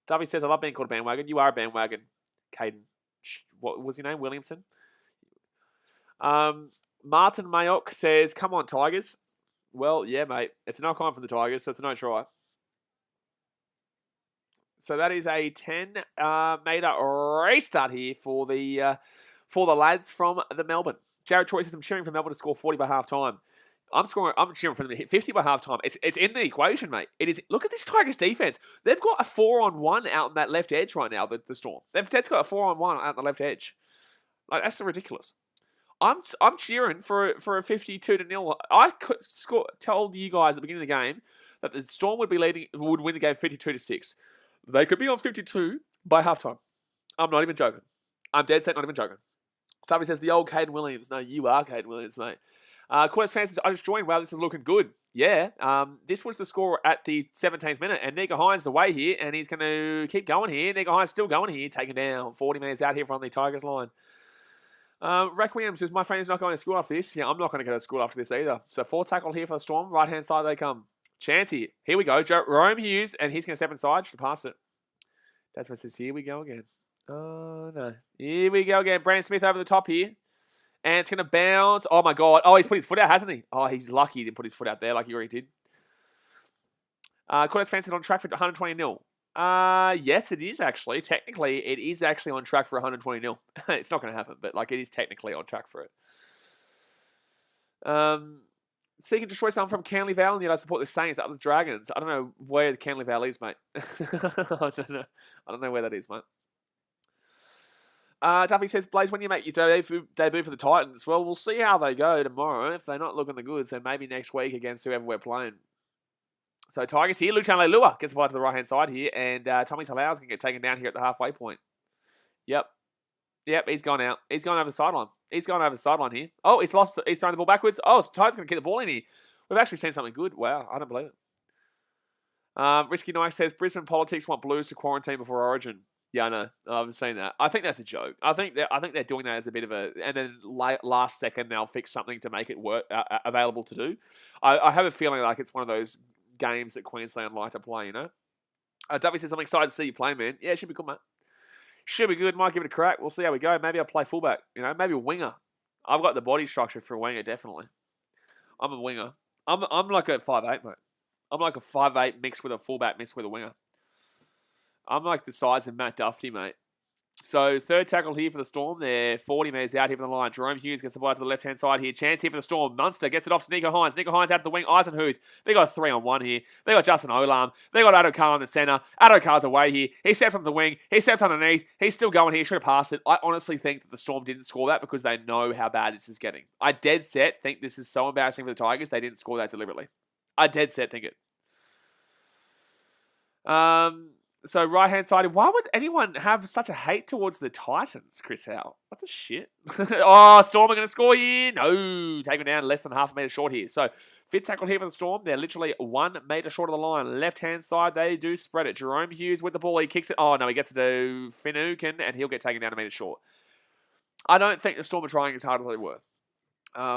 Dubby says, I love being called a bandwagon. You are a bandwagon, Caden. What was your name? Williamson? Martin Mayock says, come on, Tigers. Well, yeah, mate. It's a knock-on for the Tigers, so it's a no try. So that is a 10-metre restart here for the lads from the Melbourne. Jared Troy says, I'm cheering for Melbourne to score 40 by half-time. I'm cheering for them to hit 50 by half-time. It's in the equation, mate. It is. Look at this Tigers defense. They've got a 4-on-1 out on that left edge right now, the Storm. They've got a 4-on-1 out on the left edge. Like, that's ridiculous. I'm cheering for a 52-0. I told you guys at the beginning of the game that the Storm would win the game 52-6. They could be on 52 by halftime. I'm not even joking. I'm dead set, not even joking. Somebody says the old Caden Williams. No, you are Caden Williams, mate. Cordes fan says, I just joined. Wow, this is looking good. Yeah, this was the score at the 17th minute, and Nico Hines away here, and he's going to keep going here. Nico Hines still going here, taken down. 40 minutes out here from the Tigers line. Requiem says, my friend is not going to school after this. Yeah, I'm not going to go to school after this either. So 4 tackle here for the Storm. Right-hand side they come. Chance here. Here we go. Jerome Hughes, and he's going to step inside. Should pass it. That's what says, here we go again. Oh, no. Here we go again. Brandon Smith over the top here. And it's going to bounce. Oh, my God. Oh, he's put his foot out, hasn't he? Oh, he's lucky he didn't put his foot out there like he already did. Cordes Fancy's on track for 120-0. Yes, it is actually. Technically, it is actually on track for 120-0. It's not going to happen, but like it is technically on track for it. Seeking to destroy someone from Canley Vale, and yet I support the Saints up the Dragons. I don't know where the Canley Vale is, mate. I don't know. I don't know where that is, mate. Duffy says, Blaze, when you make your debut for the Titans, well, we'll see how they go tomorrow. If they're not looking the goods, then maybe next week against whoever we're playing. So Tigers here. Lucian Leilua gets applied to the right-hand side here. And Tommy Talau's going to get taken down here at the halfway point. Yep, he's gone out. He's gone over the sideline. He's gone over the sideline here. Oh, he's throwing the ball backwards. Oh, Tigers going to kick the ball in here. We've actually seen something good. Wow, I don't believe it. Risky Nike says, Brisbane politics want Blues to quarantine before Origin. Yeah, I know. I've seen that. I think that's a joke. I think they're doing that as a bit of a, and then last second they'll fix something to make it work available to do. I have a feeling like it's one of those games that Queensland like to play. You know. Duffy says, I'm excited to see you play, man. Yeah, it should be good, mate. Should be good. Might give it a crack. We'll see how we go. Maybe I'll play fullback. You know, maybe a winger. I've got the body structure for a winger, definitely. I'm a winger. I'm like a 5'8", mate. I'm like a 5'8" mixed with a fullback mixed with a winger. I'm like the size of Matt Duffy, mate. So, third tackle here for the Storm. They're 40 metres out here from the line. Jerome Hughes gets the ball to the left-hand side here. Chance here for the Storm. Munster gets it off to Nico Hines. Nico Hines out to the wing. Eisenhuth. They got a 3-on-1 here. They got Justin Olam. They got Addo-Carr in the centre. Addo-Carr's away here. He stepped from the wing. He stepped underneath. He's still going here. Should have passed it. I honestly think that the Storm didn't score that because they know how bad this is getting. I dead set think this is so embarrassing for the Tigers. They didn't score that deliberately. I dead set think it. So right-hand side, why would anyone have such a hate towards the Titans, Chris Howe? What the shit? Oh, Storm are going to score here. No, taken down less than half a metre short here. So fifth tackle here for the Storm. They're literally 1 metre short of the line. Left-hand side, they do spread it. Jerome Hughes with the ball. He kicks it. Oh, no, he gets it to Finucane, and he'll get taken down a metre short. I don't think the Storm are trying as hard as they were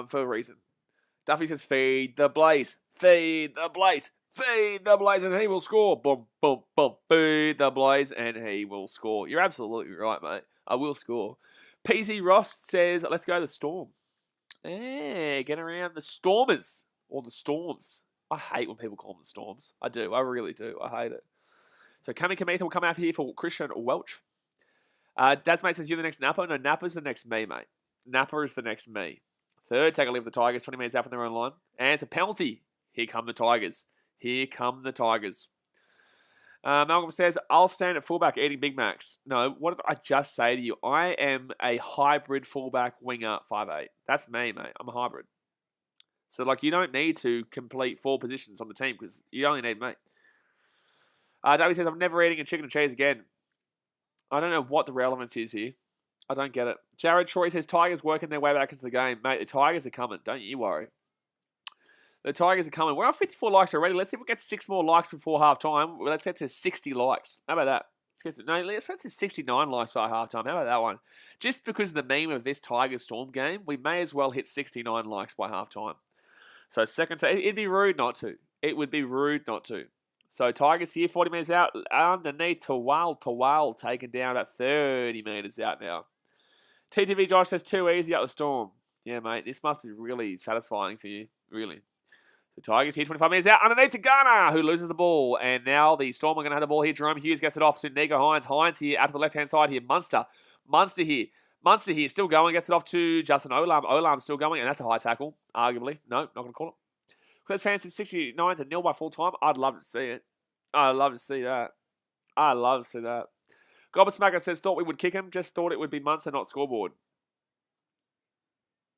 for a reason. Duffy says, feed the Blaze. Feed the Blaze. Feed the Blaze and he will score. Boom, boom, boom. Feed the Blaze and he will score. You're absolutely right, mate. I will score. PZ Ross says, let's go to the Storm. Get around the Stormers. Or the Storms. I hate when people call them the Storms. I do. I really do. I hate it. So Kami Kamitha will come out here for Christian Welch. Dasmate says, you're the next Napa. No, Napa's the next me, mate. Napa is the next me. Third tackle leave the Tigers. 20 minutes out from their own line. And it's a penalty. Here come the Tigers. Here come the Tigers. Malcolm says, I'll stand at fullback eating Big Macs. No, what did I just say to you? I am a hybrid fullback winger 5'8". That's me, mate. I'm a hybrid. So, like, you don't need to complete 4 positions on the team because you only need me. Davey says, I'm never eating a chicken and cheese again. I don't know what the relevance is here. I don't get it. Jared Troy says, Tigers working their way back into the game. Mate, the Tigers are coming. Don't you worry. The Tigers are coming. We're on 54 likes already. Let's see if we get 6 more likes before half time. Let's get to 60 likes. How about that? Let's get to 69 likes by half time. How about that one? Just because of the meme of this Tigers Storm game, we may as well hit 69 likes by half time. So it'd be rude not to. It would be rude not to. So Tigers here, 40 metres out. Underneath Tawal taken down at 30 metres out now. TTV Josh says, too easy up the Storm. Yeah, mate, this must be really satisfying for you. Really. The Tigers here, 25 metres out, underneath to Ghana, who loses the ball. And now the Storm are going to have the ball here. Jerome Hughes gets it off to Nico Hines. Hines here out to the left-hand side here. Munster here, still going. Gets it off to Justin Olam. Olam still going, and that's a high tackle, arguably. No, not going to call it. Quest fans is 69-0 by full time. I'd love to see it. I'd love to see that. Gobbersmacker says, thought we would kick him. Just thought it would be Munster, not scoreboard.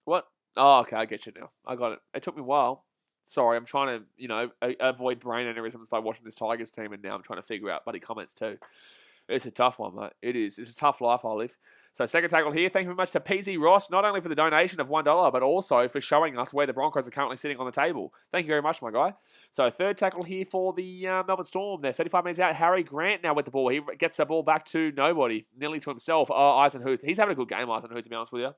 What? Oh, okay, I get you now. I got it. It took me a while. Sorry, I'm trying to, avoid brain aneurysms by watching this Tigers team, and now I'm trying to figure out buddy comments too. It's a tough one, mate. It is. It's a tough life I live. So second tackle here. Thank you very much to PZ Ross, not only for the donation of $1, but also for showing us where the Broncos are currently sitting on the table. Thank you very much, my guy. So third tackle here for the Melbourne Storm. They're 35 minutes out. Harry Grant now with the ball. He gets the ball back to nobody, nearly to himself. Eisenhuth. He's having a good game, Eisenhuth, to be honest with you.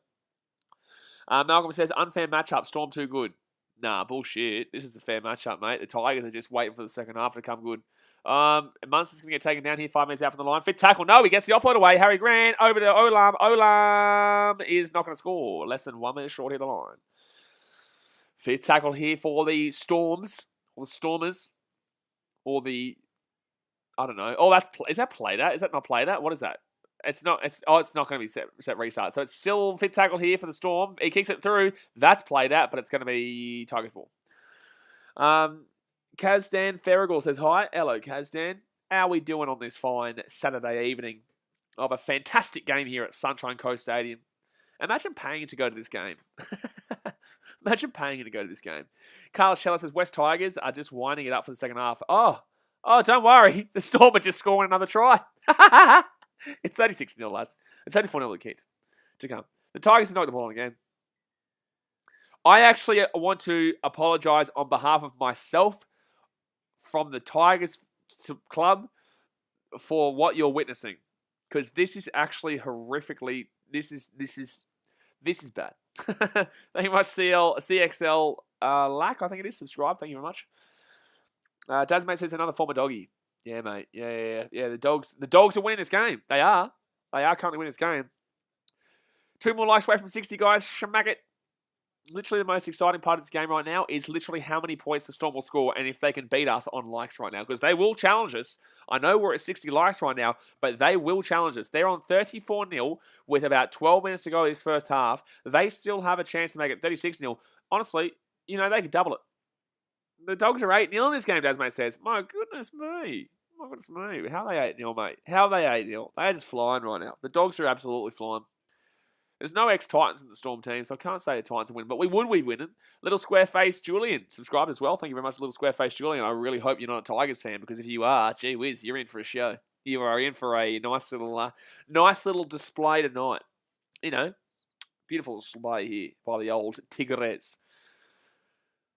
Malcolm says, unfair matchup. Storm too good. Nah, bullshit. This is a fair matchup, mate. The Tigers are just waiting for the second half to come good. Munster's going to get taken down here 5 minutes out from the line. Fit tackle. No, he gets the offload away. Harry Grant over to Olam. Olam is not going to score. Less than 1 minute short here the line. Fit tackle here for the Storms. Or the Stormers. Or the... I don't know. Oh, is that played at? Is that not played at? What is that? It's not going to be set restart. So it's still fit tackle here for the Storm. He kicks it through. That's played at, but it's going to be Tigers ball. Kazdan Ferrigal says, hi. Hello, Kazdan. How are we doing on this fine Saturday evening of a fantastic game here at Sunshine Coast Stadium? Imagine paying to go to this game. Imagine paying to go to this game. Carl Scheller says, West Tigers are just winding it up for the second half. Oh, don't worry. The Storm are just scoring another try. It's 36-0, lads. It's 34-0 the kid to come. The Tigers have knocked the ball on again. I actually want to apologise on behalf of myself from the Tigers club for what you're witnessing, because this is actually horrifically. This is bad. Thank you very much, CXL Lack. I think it is. Subscribe. Thank you very much. Dasmate says another former doggy. Yeah, mate. Yeah. The dogs are winning this game. They are currently winning this game. 2 more likes away from 60, guys. Shamack it. Literally the most exciting part of this game right now is literally how many points the Storm will score and if they can beat us on likes right now, because they will challenge us. I know we're at 60 likes right now, but they will challenge us. They're on 34-0 with about 12 minutes to go this first half. They still have a chance to make it 36-0. Honestly, they could double it. The Dogs are 8-0 in this game, Dasmate says. My goodness me. How are they 8-0, mate? How are they 8-0? They are just flying right now. The Dogs are absolutely flying. There's no ex-Titans in the Storm team, so I can't say the Titans will win. But we would win. Little Square Face Julian subscribed as well. Thank you very much, Little Square Face Julian. I really hope you're not a Tigers fan, because if you are, gee whiz, you're in for a show. You are in for a nice little display tonight. Beautiful display here by the old Tigres.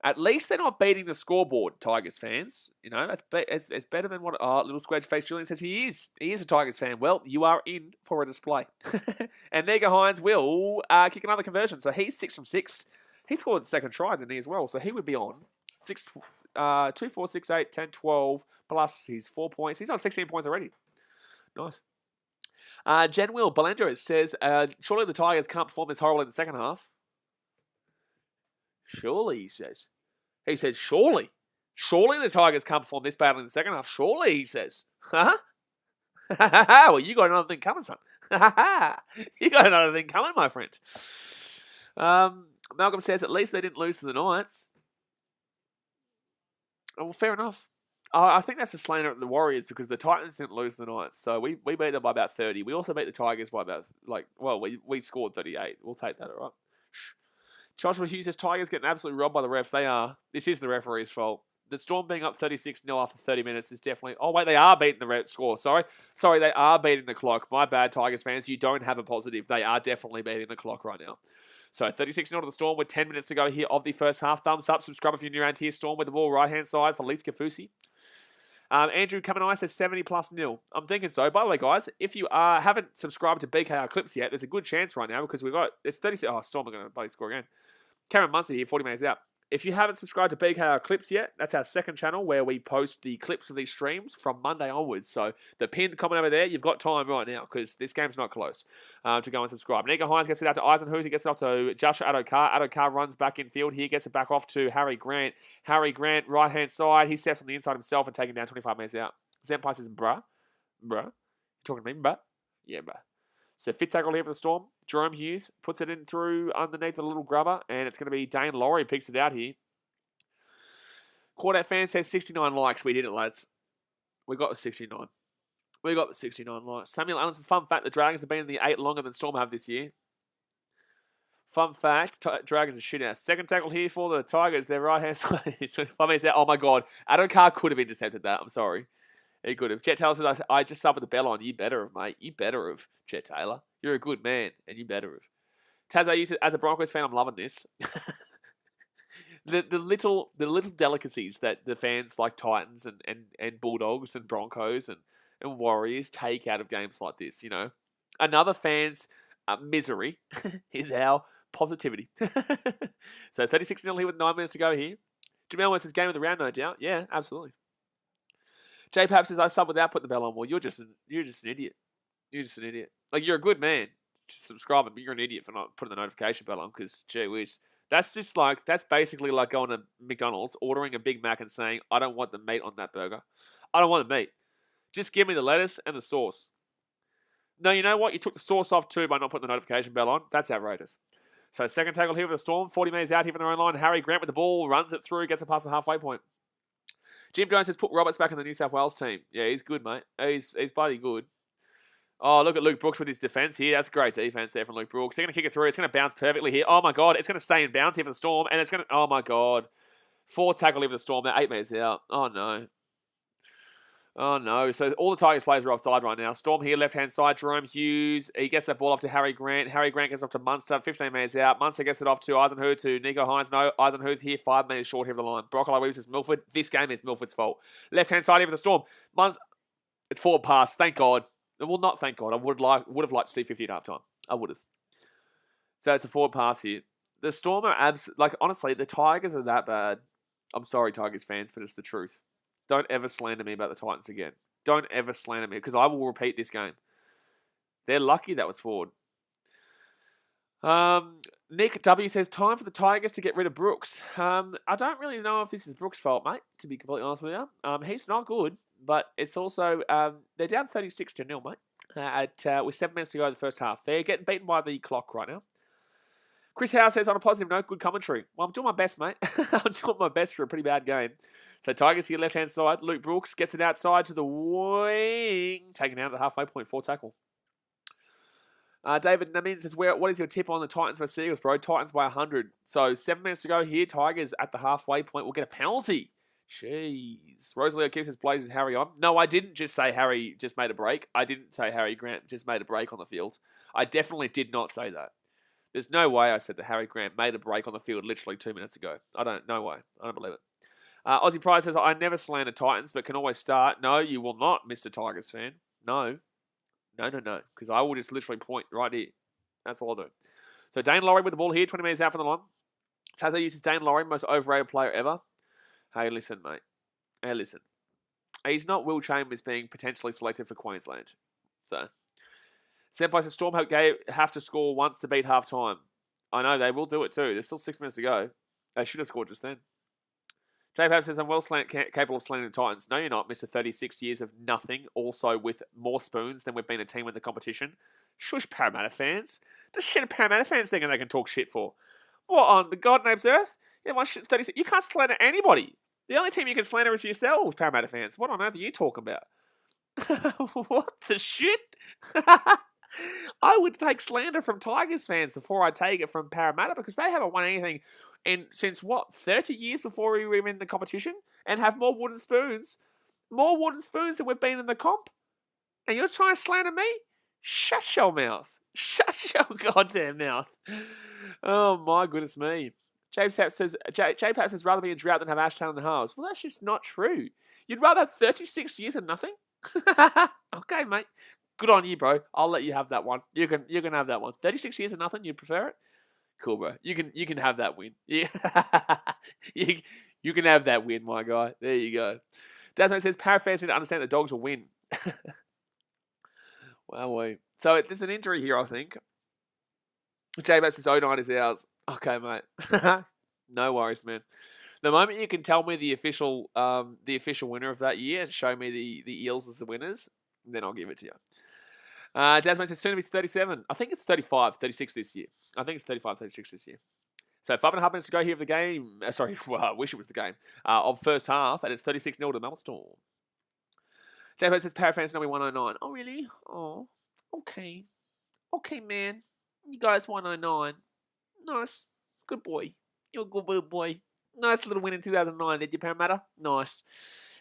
At least they're not beating the scoreboard, Tigers fans. It's better than what Little Square Face Julian says he is. He is a Tigers fan. Well, you are in for a display. And Nega Hines will kick another conversion. So he's 6 from 6. He scored the second try, didn't he, as well? So he would be on 2, 4, 6, 8, 10, 12, plus his 4 points. He's on 16 points already. Nice. Jen Will Belendro says, surely the Tigers can't perform this horrible in the second half. Surely, he says. He says, surely. Surely the Tigers can't perform this badly in the second half. Surely, he says. Huh? Well, you got another thing coming, son. You got another thing coming, my friend. Malcolm says, at least they didn't lose to the Knights. Oh, well, fair enough. I think that's a slander at the Warriors, because the Titans didn't lose to the Knights. So we beat them by about 30. We also beat the Tigers by about, we scored 38. We'll take that, all right? Joshua Hughes says, Tigers getting absolutely robbed by the refs. They are. This is the referee's fault. The Storm being up 36-0 after 30 minutes is definitely... Oh, wait, they are beating the red score. Sorry, they are beating the clock. My bad, Tigers fans. You don't have a positive. They are definitely beating the clock right now. So 36-0 to the Storm with 10 minutes to go here of the first half. Thumbs up, subscribe if you're new around here. Storm with the ball right-hand side for Lise Kafusi. Andrew Kamenai says 70+0. I'm thinking so. By the way, guys, if you haven't subscribed to BKR Clips yet, there's a good chance right now because we've got... It's 36... Oh, Storm are going to bloody score again. Cameron Munster here, 40 minutes out. If you haven't subscribed to BKR Clips yet, that's our second channel where we post the clips of these streams from Monday onwards. So the pinned comment over there, you've got time right now because this game's not close to go and subscribe. Nico Hines gets it out to Eisenhuth. He gets it off to Joshua Adokar. Adokar runs back in field. He gets it back off to Harry Grant. Harry Grant, right-hand side. He steps on the inside himself and taking down 25 minutes out. Zempai says, bruh. You talking to me, bruh? Yeah, bruh. So fit tackle here for the Storm. Jerome Hughes puts it in through underneath the little grubber, and it's going to be Dane Laurie picks it out here. Quartet fan says 69 likes. We did it, lads. We got the 69. We got the 69 likes. Samuel Allen says, fun fact, the Dragons have been in the 8 longer than Storm have this year. Fun fact, Dragons are shit out. Second tackle here for the Tigers. Their right-hand side. 25 minutes out. Oh, my God. Adokar could have intercepted that. I'm sorry. He could have. Chet Taylor says, I just suffered the bell on. You better have, mate. You better have, Chet Taylor. You're a good man, and you better have. Tazo, you said, as a Broncos fan, I'm loving this. the little delicacies that the fans like Titans and Bulldogs and Broncos and Warriors take out of games like this, you know. Another fan's misery is our positivity. So 36-0 here with 9 minutes to go here. Jamel says, game of the round, no doubt. Yeah, absolutely. J Pap says, I sub without putting the bell on. Well, you're just an idiot. You're just an idiot. Like, you're a good man. Just subscribe, but you're an idiot for not putting the notification bell on because, gee whiz. That's basically like going to McDonald's, ordering a Big Mac and saying, I don't want the meat on that burger. I don't want the meat. Just give me the lettuce and the sauce. No, you know what? You took the sauce off too by not putting the notification bell on. That's outrageous. So second tackle here with the Storm. 40 metres out here from their own line. Harry Grant with the ball, runs it through, gets it past the halfway point. Jim Jones has put Roberts back in the New South Wales team. Yeah, he's good, mate. He's bloody good. Oh, look at Luke Brooks with his defence here. That's great defence there from Luke Brooks. They're going to kick it through. It's going to bounce perfectly here. Oh, my God. It's going to stay in bounce here for the Storm. And it's going to... Oh, my God. 4 tackle here for the Storm. They're 8 metres out. Oh, no. Oh, no. So all the Tigers players are offside right now. Storm here, left-hand side. Jerome Hughes. He gets that ball off to Harry Grant. Harry Grant gets it off to Munster. 15 metres out. Munster gets it off to Eisenhuth, to Nico Hines. No, Eisenhuth here, 5 metres short here of the line. Broccoli Weaves is Milford. This game is Milford's fault. Left-hand side here for the Storm. It's forward pass. Thank God. Well, not thank God. I would have liked to see 50 at halftime. I would have. So it's a forward pass here. The Storm are honestly, the Tigers are that bad. I'm sorry, Tigers fans, but it's the truth. Don't ever slander me about the Titans again. Don't ever slander me, because I will repeat this game. They're lucky that was forward. Nick W says, time for the Tigers to get rid of Brooks. I don't really know if this is Brooks' fault, mate, to be completely honest with you. He's not good, but it's also, they're down 36-0, mate, with 7 minutes to go in the first half. They're getting beaten by the clock right now. Chris Howe says, on a positive note, good commentary. Well, I'm doing my best, mate. I'm doing my best for a pretty bad game. So Tigers here, left-hand side. Luke Brooks gets it outside to the wing. Taken out at the halfway point, 4 tackle. David Namin says, what is your tip on the Titans versus Eagles, bro? Titans by 100. So 7 minutes to go here. Tigers at the halfway point will get a penalty. Jeez. Rosalie O'Keefe says, Blazers Harry on. No, I didn't just say Harry just made a break. I didn't say Harry Grant just made a break on the field. I definitely did not say that. There's no way I said that Harry Grant made a break on the field literally 2 minutes ago. No way. I don't believe it. Aussie Pride says, I never slander Titans, but can always start. No, you will not, Mr. Tigers fan. No. No. Because I will just literally point right here. That's all I'll do. So Dane Laurie with the ball here, 20 metres out from the line. Tazo uses Dane Laurie, most overrated player ever. Hey, listen, mate. Hey, listen. He's not Will Chambers being potentially selected for Queensland. So, Senpai says, Storm have to score once to beat half-time. I know, they will do it too. There's still 6 minutes to go. They should have scored just then. J-Pap says, I'm capable of slandering the Titans. No, you're not, Mr. 36 years of nothing, also with more spoons than we've been a team in the competition. Shush, Parramatta fans. The shit of Parramatta fans thinking they can talk shit for. What on the God name's earth? Yeah, my shit 36. You can't slander anybody. The only team you can slander is yourselves, Parramatta fans. What on earth are you talking about? What the shit? I would take slander from Tigers fans before I take it from Parramatta because they haven't won anything since 30 years before we were in the competition? and have more wooden spoons than we've been in the comp. And you're trying to slander me? Shut your mouth. Shut your goddamn mouth. Oh, my goodness me. J-Pap says, rather be in drought than have Ashtown in the halves. Well, that's just not true. You'd rather have 36 years of nothing? Okay, mate. Good on you, bro. I'll let you have that one. You can have that one. 36 years of nothing, you'd prefer it? Cool, bro. You can have that win. Yeah. you can have that win, my guy. There you go. Dasmate says, Para fans need to understand the Dogs will win. Wow, so there's an injury here, I think. J-Bat says 09 is ours. Okay, mate. No worries, man. The moment you can tell me the official winner of that year, show me the Eels as the winners, then I'll give it to you. Dasmate says soon to be 37. I think it's 35, 36 this year. I think it's 35, 36 this year. So 5.5 minutes to go here of the game. I wish it was the game. Of first half, and it's 36-0 to Melbourne Storm. J-Pat says, Para fans know we 109. Oh, really? Oh, okay. Okay, man. You guys 109. Nice. Good boy. You're a good boy. Nice little win in 2009, did you, Parramatta? Nice.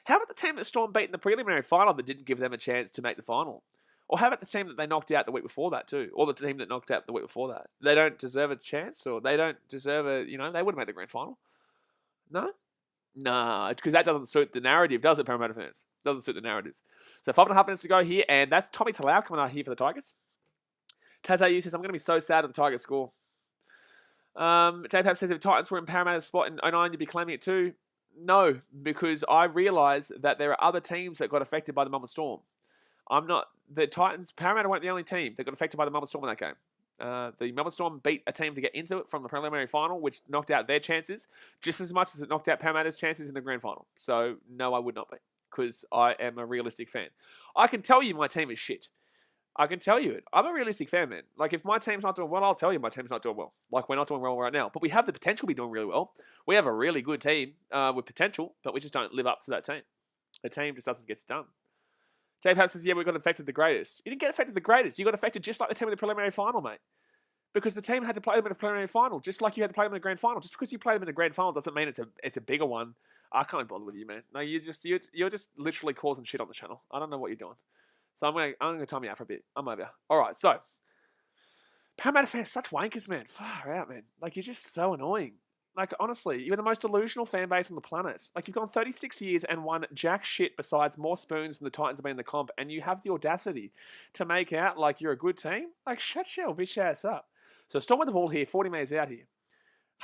How about the team that Storm beat in the preliminary final that didn't give them a chance to make the final? Or how about the team that they knocked out the week before that too? Or the team that knocked out the week before that? They don't deserve a chance, or they don't deserve they would have made the grand final. No? Nah, because that doesn't suit the narrative, does it, Parramatta fans? Doesn't suit the narrative. So 5.5 minutes to go here, and that's Tommy Talau coming out here for the Tigers. Tatayu says, I'm going to be so sad at the Tigers score. J-Pap says, if Titans were in Parramatta's spot in 09, you'd be claiming it too. No, because I realise that there are other teams that got affected by the Melbourne Storm. The Titans, Parramatta weren't the only team that got affected by the Melbourne Storm in that game. The Melbourne Storm beat a team to get into it from the preliminary final, which knocked out their chances just as much as it knocked out Parramatta's chances in the grand final. So, no, I would not be, because I am a realistic fan. I can tell you my team is shit. I can tell you it. I'm a realistic fan, man. Like, if my team's not doing well, I'll tell you my team's not doing well. Like, we're not doing well right now. But we have the potential to be doing really well. We have a really good team with potential, but we just don't live up to that team. The team just doesn't get it done. J-Pap says, yeah, we got affected the greatest. You didn't get affected the greatest. You got affected just like the team in the preliminary final, mate. Because the team had to play them in a preliminary final, just like you had to play them in the grand final. Just because you play them in the grand final doesn't mean it's a bigger one. I can't bother with you, man. No, you're just literally causing shit on the channel. I don't know what you're doing. So I'm gonna time you out for a bit. I'm over. All right, so Parramatta fans, such wankers, man. Far out, man. Like, you're just so annoying. Like, honestly, you're the most delusional fan base on the planet. Like, you've gone 36 years and won jack shit besides more spoons than the Titans have been in the comp, and you have the audacity to make out like you're a good team? Like, shut your bitch ass up. So Storm with the ball here, 40 metres out here.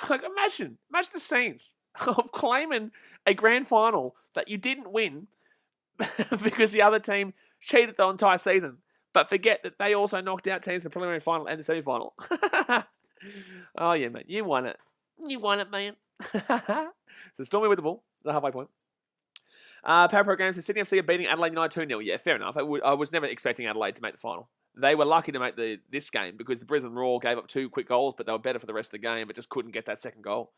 Like, imagine the scenes of claiming a grand final that you didn't win because the other team cheated the entire season, but forget that they also knocked out teams in the preliminary final and the semi-final. Oh, yeah, man. You won it. You won it, man. So Stormy with the ball, the halfway point. Power Programs says Sydney FC are beating Adelaide United 2-0. Yeah, fair enough. I was never expecting Adelaide to make the final. They were lucky to make this game because the Brisbane Roar gave up 2 quick goals, but they were better for the rest of the game, but just couldn't get that second goal.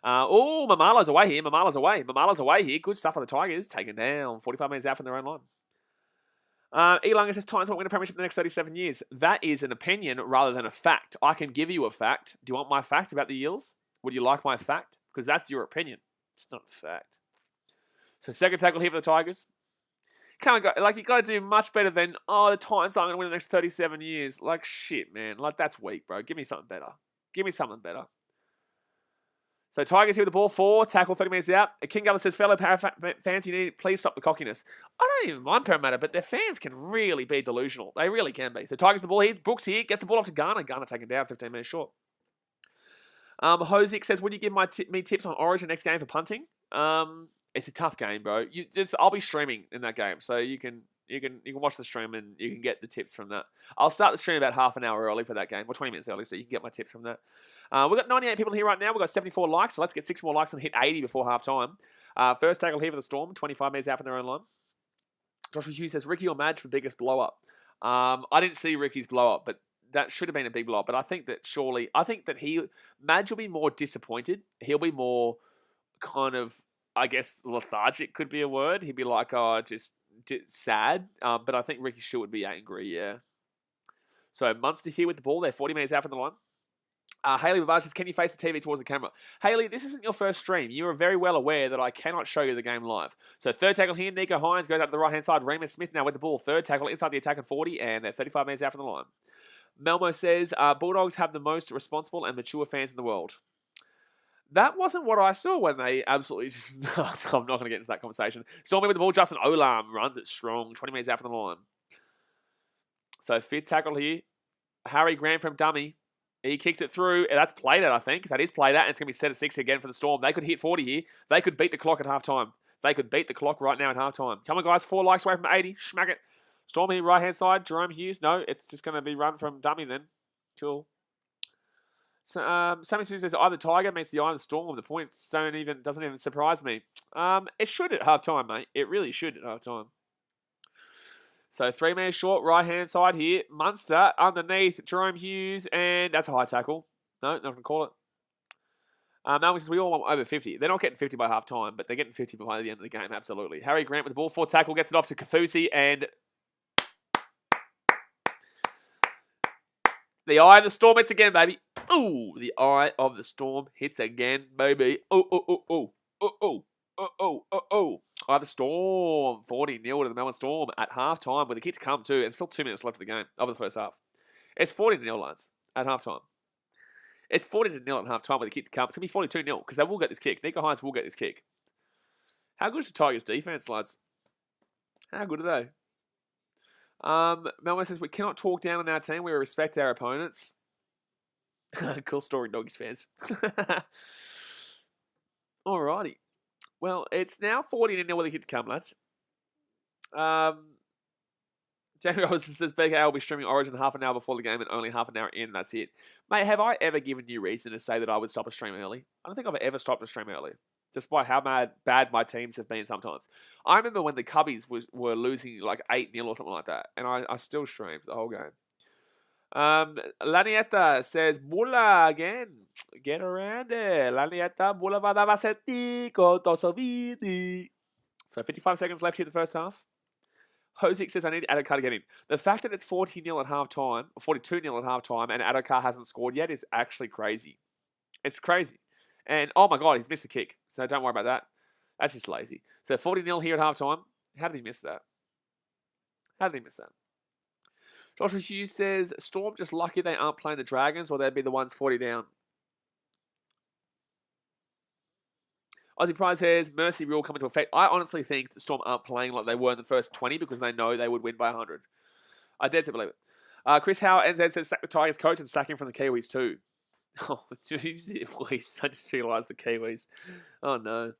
Mamala's away here. Mamala's away here. Good stuff for the Tigers. Taken down. 45 minutes out from their own line. Elanga says Titans won't win a premiership in the next 37 years. That is an opinion rather than a fact. I can give you a fact. Do you want my fact about the Eels? Would you like my fact? Because that's your opinion. It's not a fact. So second tackle here for the Tigers. Can't go, like, you got to do much better than, the Titans aren't going to win the next 37 years. Like, shit, man. Like, that's weak, bro. Give me something better. Give me something better. So Tigers here with the ball, 4, tackle 30 metres out. King Governor says, fellow fans, please stop the cockiness. I don't even mind Parramatta, but their fans can really be delusional. They really can be. So Tigers the ball here. Brooks here, gets the ball off to Garner. Garner taken down, 15 minutes short. Hosick says, would you give me tips on Origin next game for punting? It's a tough game, bro. I'll be streaming in that game, so you can watch the stream and you can get the tips from that. I'll start the stream about half an hour early for that game, or 20 minutes early, so you can get my tips from that. We've got 98 people here right now. We've got 74 likes, so let's get 6 more likes and hit 80 before half time. First tackle here for the Storm, 25 minutes out from their own line. Joshua Hughes says, Ricky or Madge for biggest blow-up? I didn't see Ricky's blow-up, but that should have been a big blow-up. But I think that Madge will be more disappointed. He'll be more kind of, I guess, lethargic could be a word. He'd be like, just sad. But I think Ricky Shaw would be angry, yeah. So Munster here with the ball. They're 40 minutes out from the line. Haley Babbage says, can you face the TV towards the camera? Haley, this isn't your first stream. You are very well aware that I cannot show you the game live. So third tackle here, Nico Hines goes out to the right-hand side. Remus Smith now with the ball. Third tackle inside the attack at 40, and they're 35 minutes out from the line. Melmo says, Bulldogs have the most responsible and mature fans in the world. That wasn't what I saw when they absolutely just... I'm not going to get into that conversation. Stormy with the ball. Justin Olam runs it strong. 20 minutes out from the line. So fifth tackle here. Harry Grant from dummy. He kicks it through. That's played out, I think. That is played out. And it's going to be set at 6 again for the Storm. They could hit 40 here. They could beat the clock at halftime. They could beat the clock right now at halftime. Come on, guys. 4 likes away from 80. Schmack it. Storm here, right-hand side. Jerome Hughes. No, it's just going to be run from dummy then. Cool. So, Sammy says either Tiger meets the eye of the Storm. The points doesn't even surprise me. It should at halftime, mate. It really should at halftime. So 3 minutes short, right-hand side here. Munster underneath Jerome Hughes, and that's a high tackle. No, not going to call it. Malcolm says we all want over 50. They're not getting 50 by half-time, but they're getting 50 by the end of the game, absolutely. Harry Grant with the ball, 4th tackle, gets it off to Kafusi, and the eye of the Storm hits again, baby. Ooh, the eye of the Storm hits again, baby. Oh. Eye of the Storm, 40-0 to the Melbourne Storm at halftime with a kick to come too, and still 2 minutes left of the game, of the first half. It's 40-0, lads, at halftime. It's 40-0 at halftime with a kick to come. It's going to be 42-0 because they will get this kick. Nico Hines will get this kick. How good is the Tigers' defense, lads? How good are they? Melbourne says, we cannot talk down on our team. We respect our opponents. Cool story, Doggies fans. Alrighty. Well, it's now 40-0 with a kick to come, lads. Jamie Robinson says, BKR will be streaming Origin half an hour before the game and only half an hour in. That's it. Mate, have I ever given you reason to say that I would stop a stream early? I don't think I've ever stopped a stream early, despite how bad my teams have been sometimes. I remember when the Cubbies were losing like 8-0 or something like that, and I still streamed the whole game. Lanietta says, Mula again. Get around there. Lanietta, Mula va da Vassetico, Tosovidi. So 55 seconds left here in the first half. Hosick says, I need Adokar to get in. The fact that it's 40-0 at halftime, or 42-0 at halftime, and Adokar hasn't scored yet is actually crazy. It's crazy. And, oh my God, he's missed the kick. So don't worry about that. That's just lazy. So 40-0 here at halftime. How did he miss that? How did he miss that? Joshua Hughes says, Storm just lucky they aren't playing the Dragons or they'd be the ones 40 down. Aussie Pride says, Mercy rule come into effect. I honestly think the Storm aren't playing like they were in the first 20 because they know they would win by 100. I dare to believe it. Chris Howe NZ says, sack the Tigers coach and sack him from the Kiwis too. Oh, jeez, I just realised the Kiwis. Oh, no.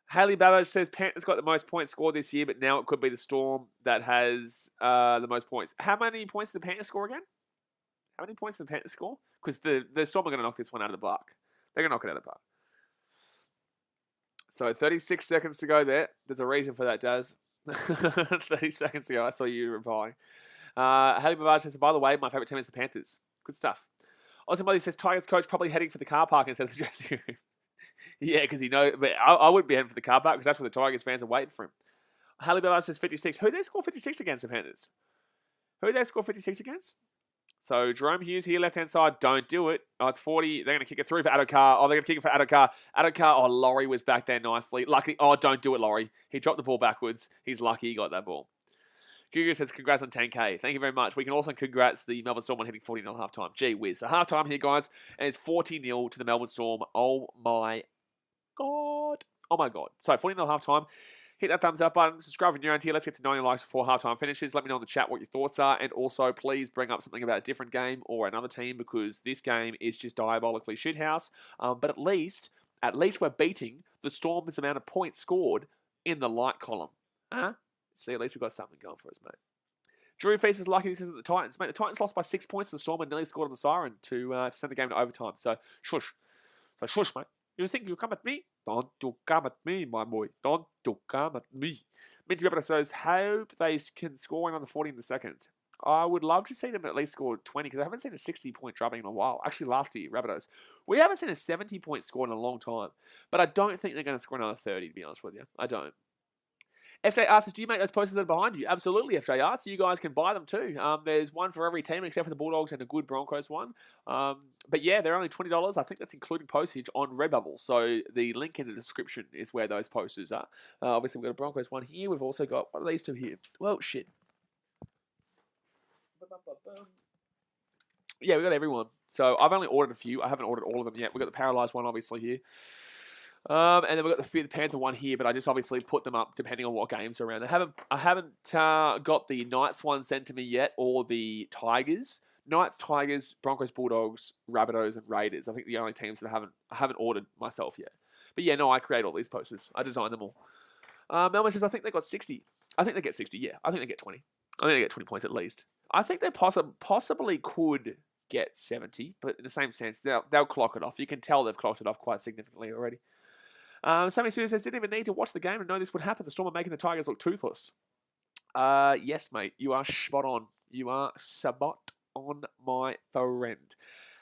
Haley Babbage says, Panthers got the most points scored this year, but now it could be the Storm that has the most points. How many points did the Panthers score again? How many points did the Panthers score? Because the Storm are going to knock this one out of the park. They're going to knock it out of the park. So 36 seconds to go there. There's a reason for that, Daz. 30 seconds to go. I saw you replying. Haley Babbage says, by the way, my favourite team is the Panthers. Good stuff. Austin Buddy says, Tigers coach probably heading for the car park instead of the dressing room. Yeah, because but I wouldn't be heading for the car park because that's where the Tigers fans are waiting for him. Haley Babbage says 56. Who did they score 56 against the Panthers? Who did they score 56 against? So Jerome Hughes here, left-hand side. Don't do it. Oh, it's 40. They're going to kick it through for Adokar. Oh, they're going to kick it for Adokar. Adokar. Oh, Laurie was back there nicely. Lucky. Oh, don't do it, Laurie. He dropped the ball backwards. He's lucky he got that ball. Gugu says, congrats on 10K. Thank you very much. We can also congrats the Melbourne Storm on hitting 40-0 halftime. Gee whiz. So halftime here, guys, and it's 40-0 to the Melbourne Storm. Oh, my God. Oh, my God. So 40-0 halftime. Hit that thumbs up button. Subscribe if you're around here. Let's get to 90 likes before halftime finishes. Let me know in the chat what your thoughts are. And also, please bring up something about a different game or another team because this game is just diabolically shithouse. But at least we're beating the Storm's amount of points scored in the like column. Huh? See, at least we've got something going for us, mate. Drew Feast is lucky this isn't the Titans. Mate, the Titans lost by 6 points to the Storm and nearly scored on the siren to send the game to overtime. So, shush. So, shush, mate. You think you'll come at me? Don't you come at me, my boy. Don't you come at me. Minty Rabbitohs hope they can score on the 40 in the second. I would love to see them at least score 20 because I haven't seen a 60-point drubbing in a while. Actually, last year, Rabbitohs. We haven't seen a 70-point score in a long time. But I don't think they're going to score another 30, to be honest with you. I don't. FJ asks, do you make those posters that are behind you? Absolutely, FJ asks. You guys can buy them too. There's one for every team except for the Bulldogs and a good Broncos one. But yeah, they're only $20. I think that's including postage on Redbubble. So the link in the description is where those posters are. Obviously, we've got a Broncos one here. We've also got, what are these two here? Well, shit. Yeah, we got everyone. So I've only ordered a few. I haven't ordered all of them yet. We've got the Paralysed one, obviously, here. And then we've got the Panther one here, but I just obviously put them up depending on what games are around. I haven't got the Knights one sent to me yet, or the Tigers. Knights, Tigers, Broncos, Bulldogs, Rabbitohs, and Raiders. I think the only teams that I haven't ordered myself yet. But yeah, no, I create all these posters. I design them all. Melbourne says, I think they got 60. I think they get 60, yeah. I think they get 20. I think they get 20 points at least. I think they possibly could get 70, but in the same sense, they'll clock it off. You can tell they've clocked it off quite significantly already. Sammy Sue says, didn't even need to watch the game and know this would happen. The Storm are making the Tigers look toothless. Yes, mate. You are spot on. You are spot on, my friend.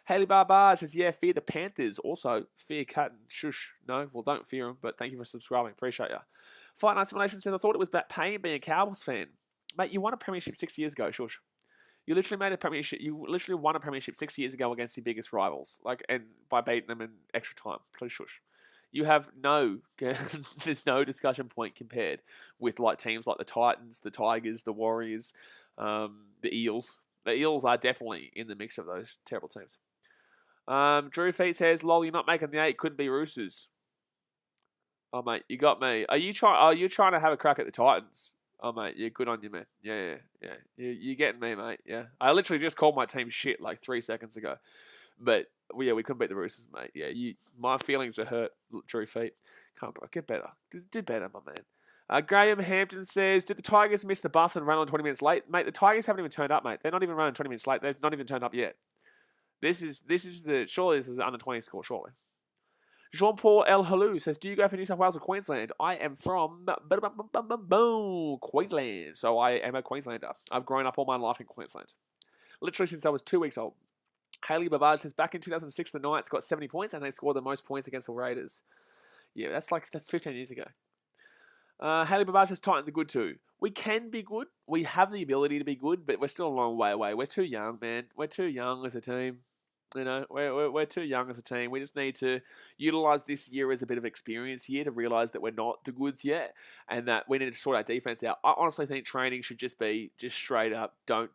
Haley Barbar says, yeah, fear the Panthers. Also, fear Cut and Shush. No, well, don't fear them, but thank you for subscribing. Appreciate you. Fight Night Simulation says, I thought it was about pain being a Cowboys fan. Mate, you won a premiership 6 years ago, Shush. You literally made a premiership. You literally won a premiership 6 years ago against your biggest rivals, and by beating them in extra time. Please shush. You have there's no discussion point compared with like teams like the Titans, the Tigers, the Warriors, the Eels. The Eels are definitely in the mix of those terrible teams. Drew Feet says, "Lol, you're not making the 8. Couldn't be Roosters." Oh mate, you got me. Are you trying to have a crack at the Titans? Oh mate, yeah, good on you, man. Yeah. You're getting me, mate. Yeah, I literally just called my team shit like 3 seconds ago, but yeah, we couldn't beat the Roosters, mate. Yeah, my feelings are hurt. Drew Feet, come on, get better. Did better, my man. Graham Hampton says, did the Tigers miss the bus and run on 20 minutes late, mate? The Tigers haven't even turned up, mate. They're not even running 20 minutes late. They've not even turned up yet. Surely this is the under 20 score, surely. Jean-Paul El Halou says, do you go for New South Wales or Queensland? I am from Queensland, so I am a Queenslander. I've grown up all my life in Queensland. Literally since I was 2 weeks old. Haley Babard says, back in 2006, the Knights got 70 points and they scored the most points against the Raiders. Yeah, that's 15 years ago. Haley Babard says, Titans are good too. We can be good. We have the ability to be good, but we're still a long way away. We're too young, man. We're too young as a team. You know, we're too young as a team. We just need to utilise this year as a bit of experience year to realise that we're not the goods yet and that we need to sort our defence out. I honestly think training should just be straight up, don't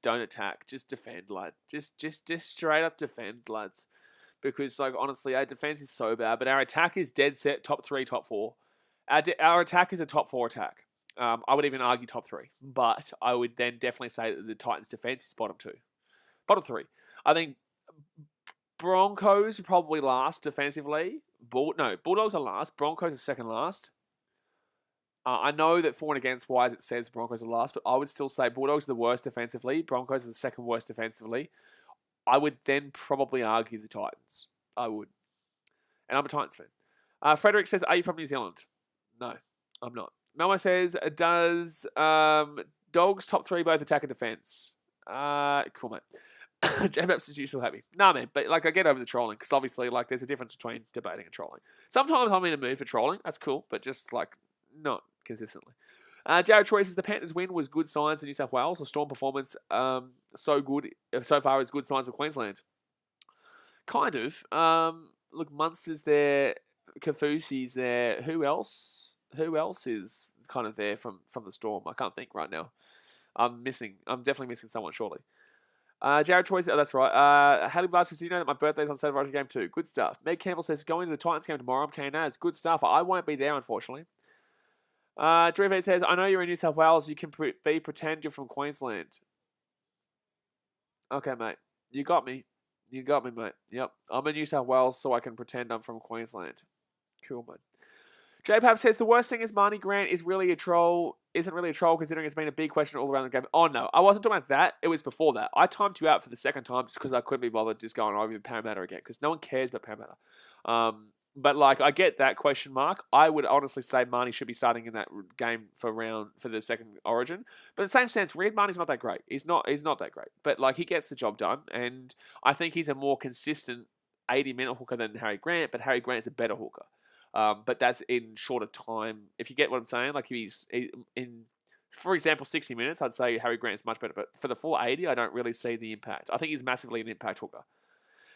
attack, just defend, lad. Just straight up defend, lads. Because, like, honestly, our defence is so bad, but our attack is dead set, top 3, top 4. Our attack is a top 4 attack. I would even argue top 3. But I would then definitely say that the Titans' defence is bottom 2. Bottom 3. I think Broncos are probably last defensively. Bulldogs are last. Broncos are second last. I know that for and against wise it says Broncos are last, but I would still say Bulldogs are the worst defensively. Broncos are the second worst defensively. I would then probably argue the Titans. I would. And I'm a Titans fan. Frederick says, are you from New Zealand? No, I'm not. Melmo says, does Dogs top 3 both attack and defence? Cool, mate. J-Maps says, you still happy? Nah, man, but like I get over the trolling because obviously like there's a difference between debating and trolling. Sometimes I'm in a mood for trolling. That's cool, but just like not consistently. Jared Troy says the Panthers win was good signs in New South Wales. The Storm performance so far is good signs of Queensland. Kind of. Look, Munster's there, Kafusi's there. Who else is kind of there from the Storm? I can't think right now. I'm definitely missing someone shortly. Jared Troy says, oh, that's right. Haley Barr says, you know that my birthday's on Saturday game too. Good stuff. Meg Campbell says, going to the Titans game tomorrow. I'm keen as. Good stuff. I won't be there, unfortunately. Drew Vett says, I know you're in New South Wales. You can pretend you're from Queensland. Okay, mate. You got me. You got me, mate. Yep. I'm in New South Wales, so I can pretend I'm from Queensland. Cool, mate. J-Pap says, the worst thing is Marnie Grant isn't really a troll considering it's been a big question all around the game. Oh, no. I wasn't talking about that. It was before that. I timed you out for the second time just because I couldn't be bothered just going over Parramatta again because no one cares about Parramatta. But, like, I get that question mark. I would honestly say Marnie should be starting in that game for the second Origin. But in the same sense, Reid Marnie's not that great. He's not that great. But, like, he gets the job done. And I think he's a more consistent 80-minute hooker than Harry Grant, but Harry Grant's a better hooker. But that's in shorter time. If you get what I'm saying, like for example, 60 minutes, I'd say Harry Grant's much better. But for the full 80, I don't really see the impact. I think he's massively an impact hooker.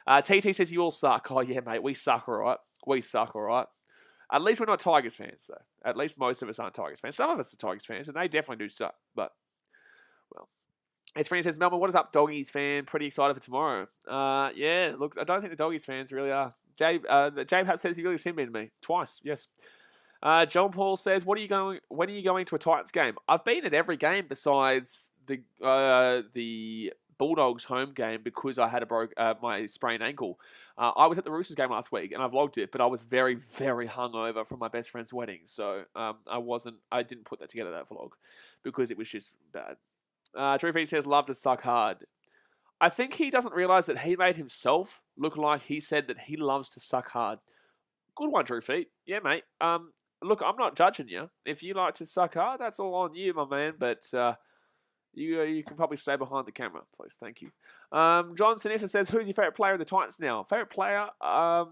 TT says you all suck. Oh yeah, mate, we suck, all right. We suck, all right. At least we're not Tigers fans, though. At least most of us aren't Tigers fans. Some of us are Tigers fans, and they definitely do suck. But, well. His friend says, Melbourne, what is up, Doggies fan? Pretty excited for tomorrow. Yeah, look, I don't think the Doggies fans really are. Jabe Happ says he really sent me to me. Twice, yes. John Paul says, when are you going to a Titans game? I've been at every game besides the Bulldogs home game because I had my sprained ankle. I was at the Roosters game last week and I vlogged it, but I was very, very hungover from my best friend's wedding. So I didn't put that together, that vlog, because it was just bad. Drew V says, love to suck hard. I think he doesn't realise that he made himself look like he said that he loves to suck hard. Good one, Drew Feet. Yeah, mate. Look, I'm not judging you. If you like to suck hard, that's all on you, my man. But you can probably stay behind the camera, please. Thank you. John Sinisa says, who's your favourite player of the Titans now? Favourite player? I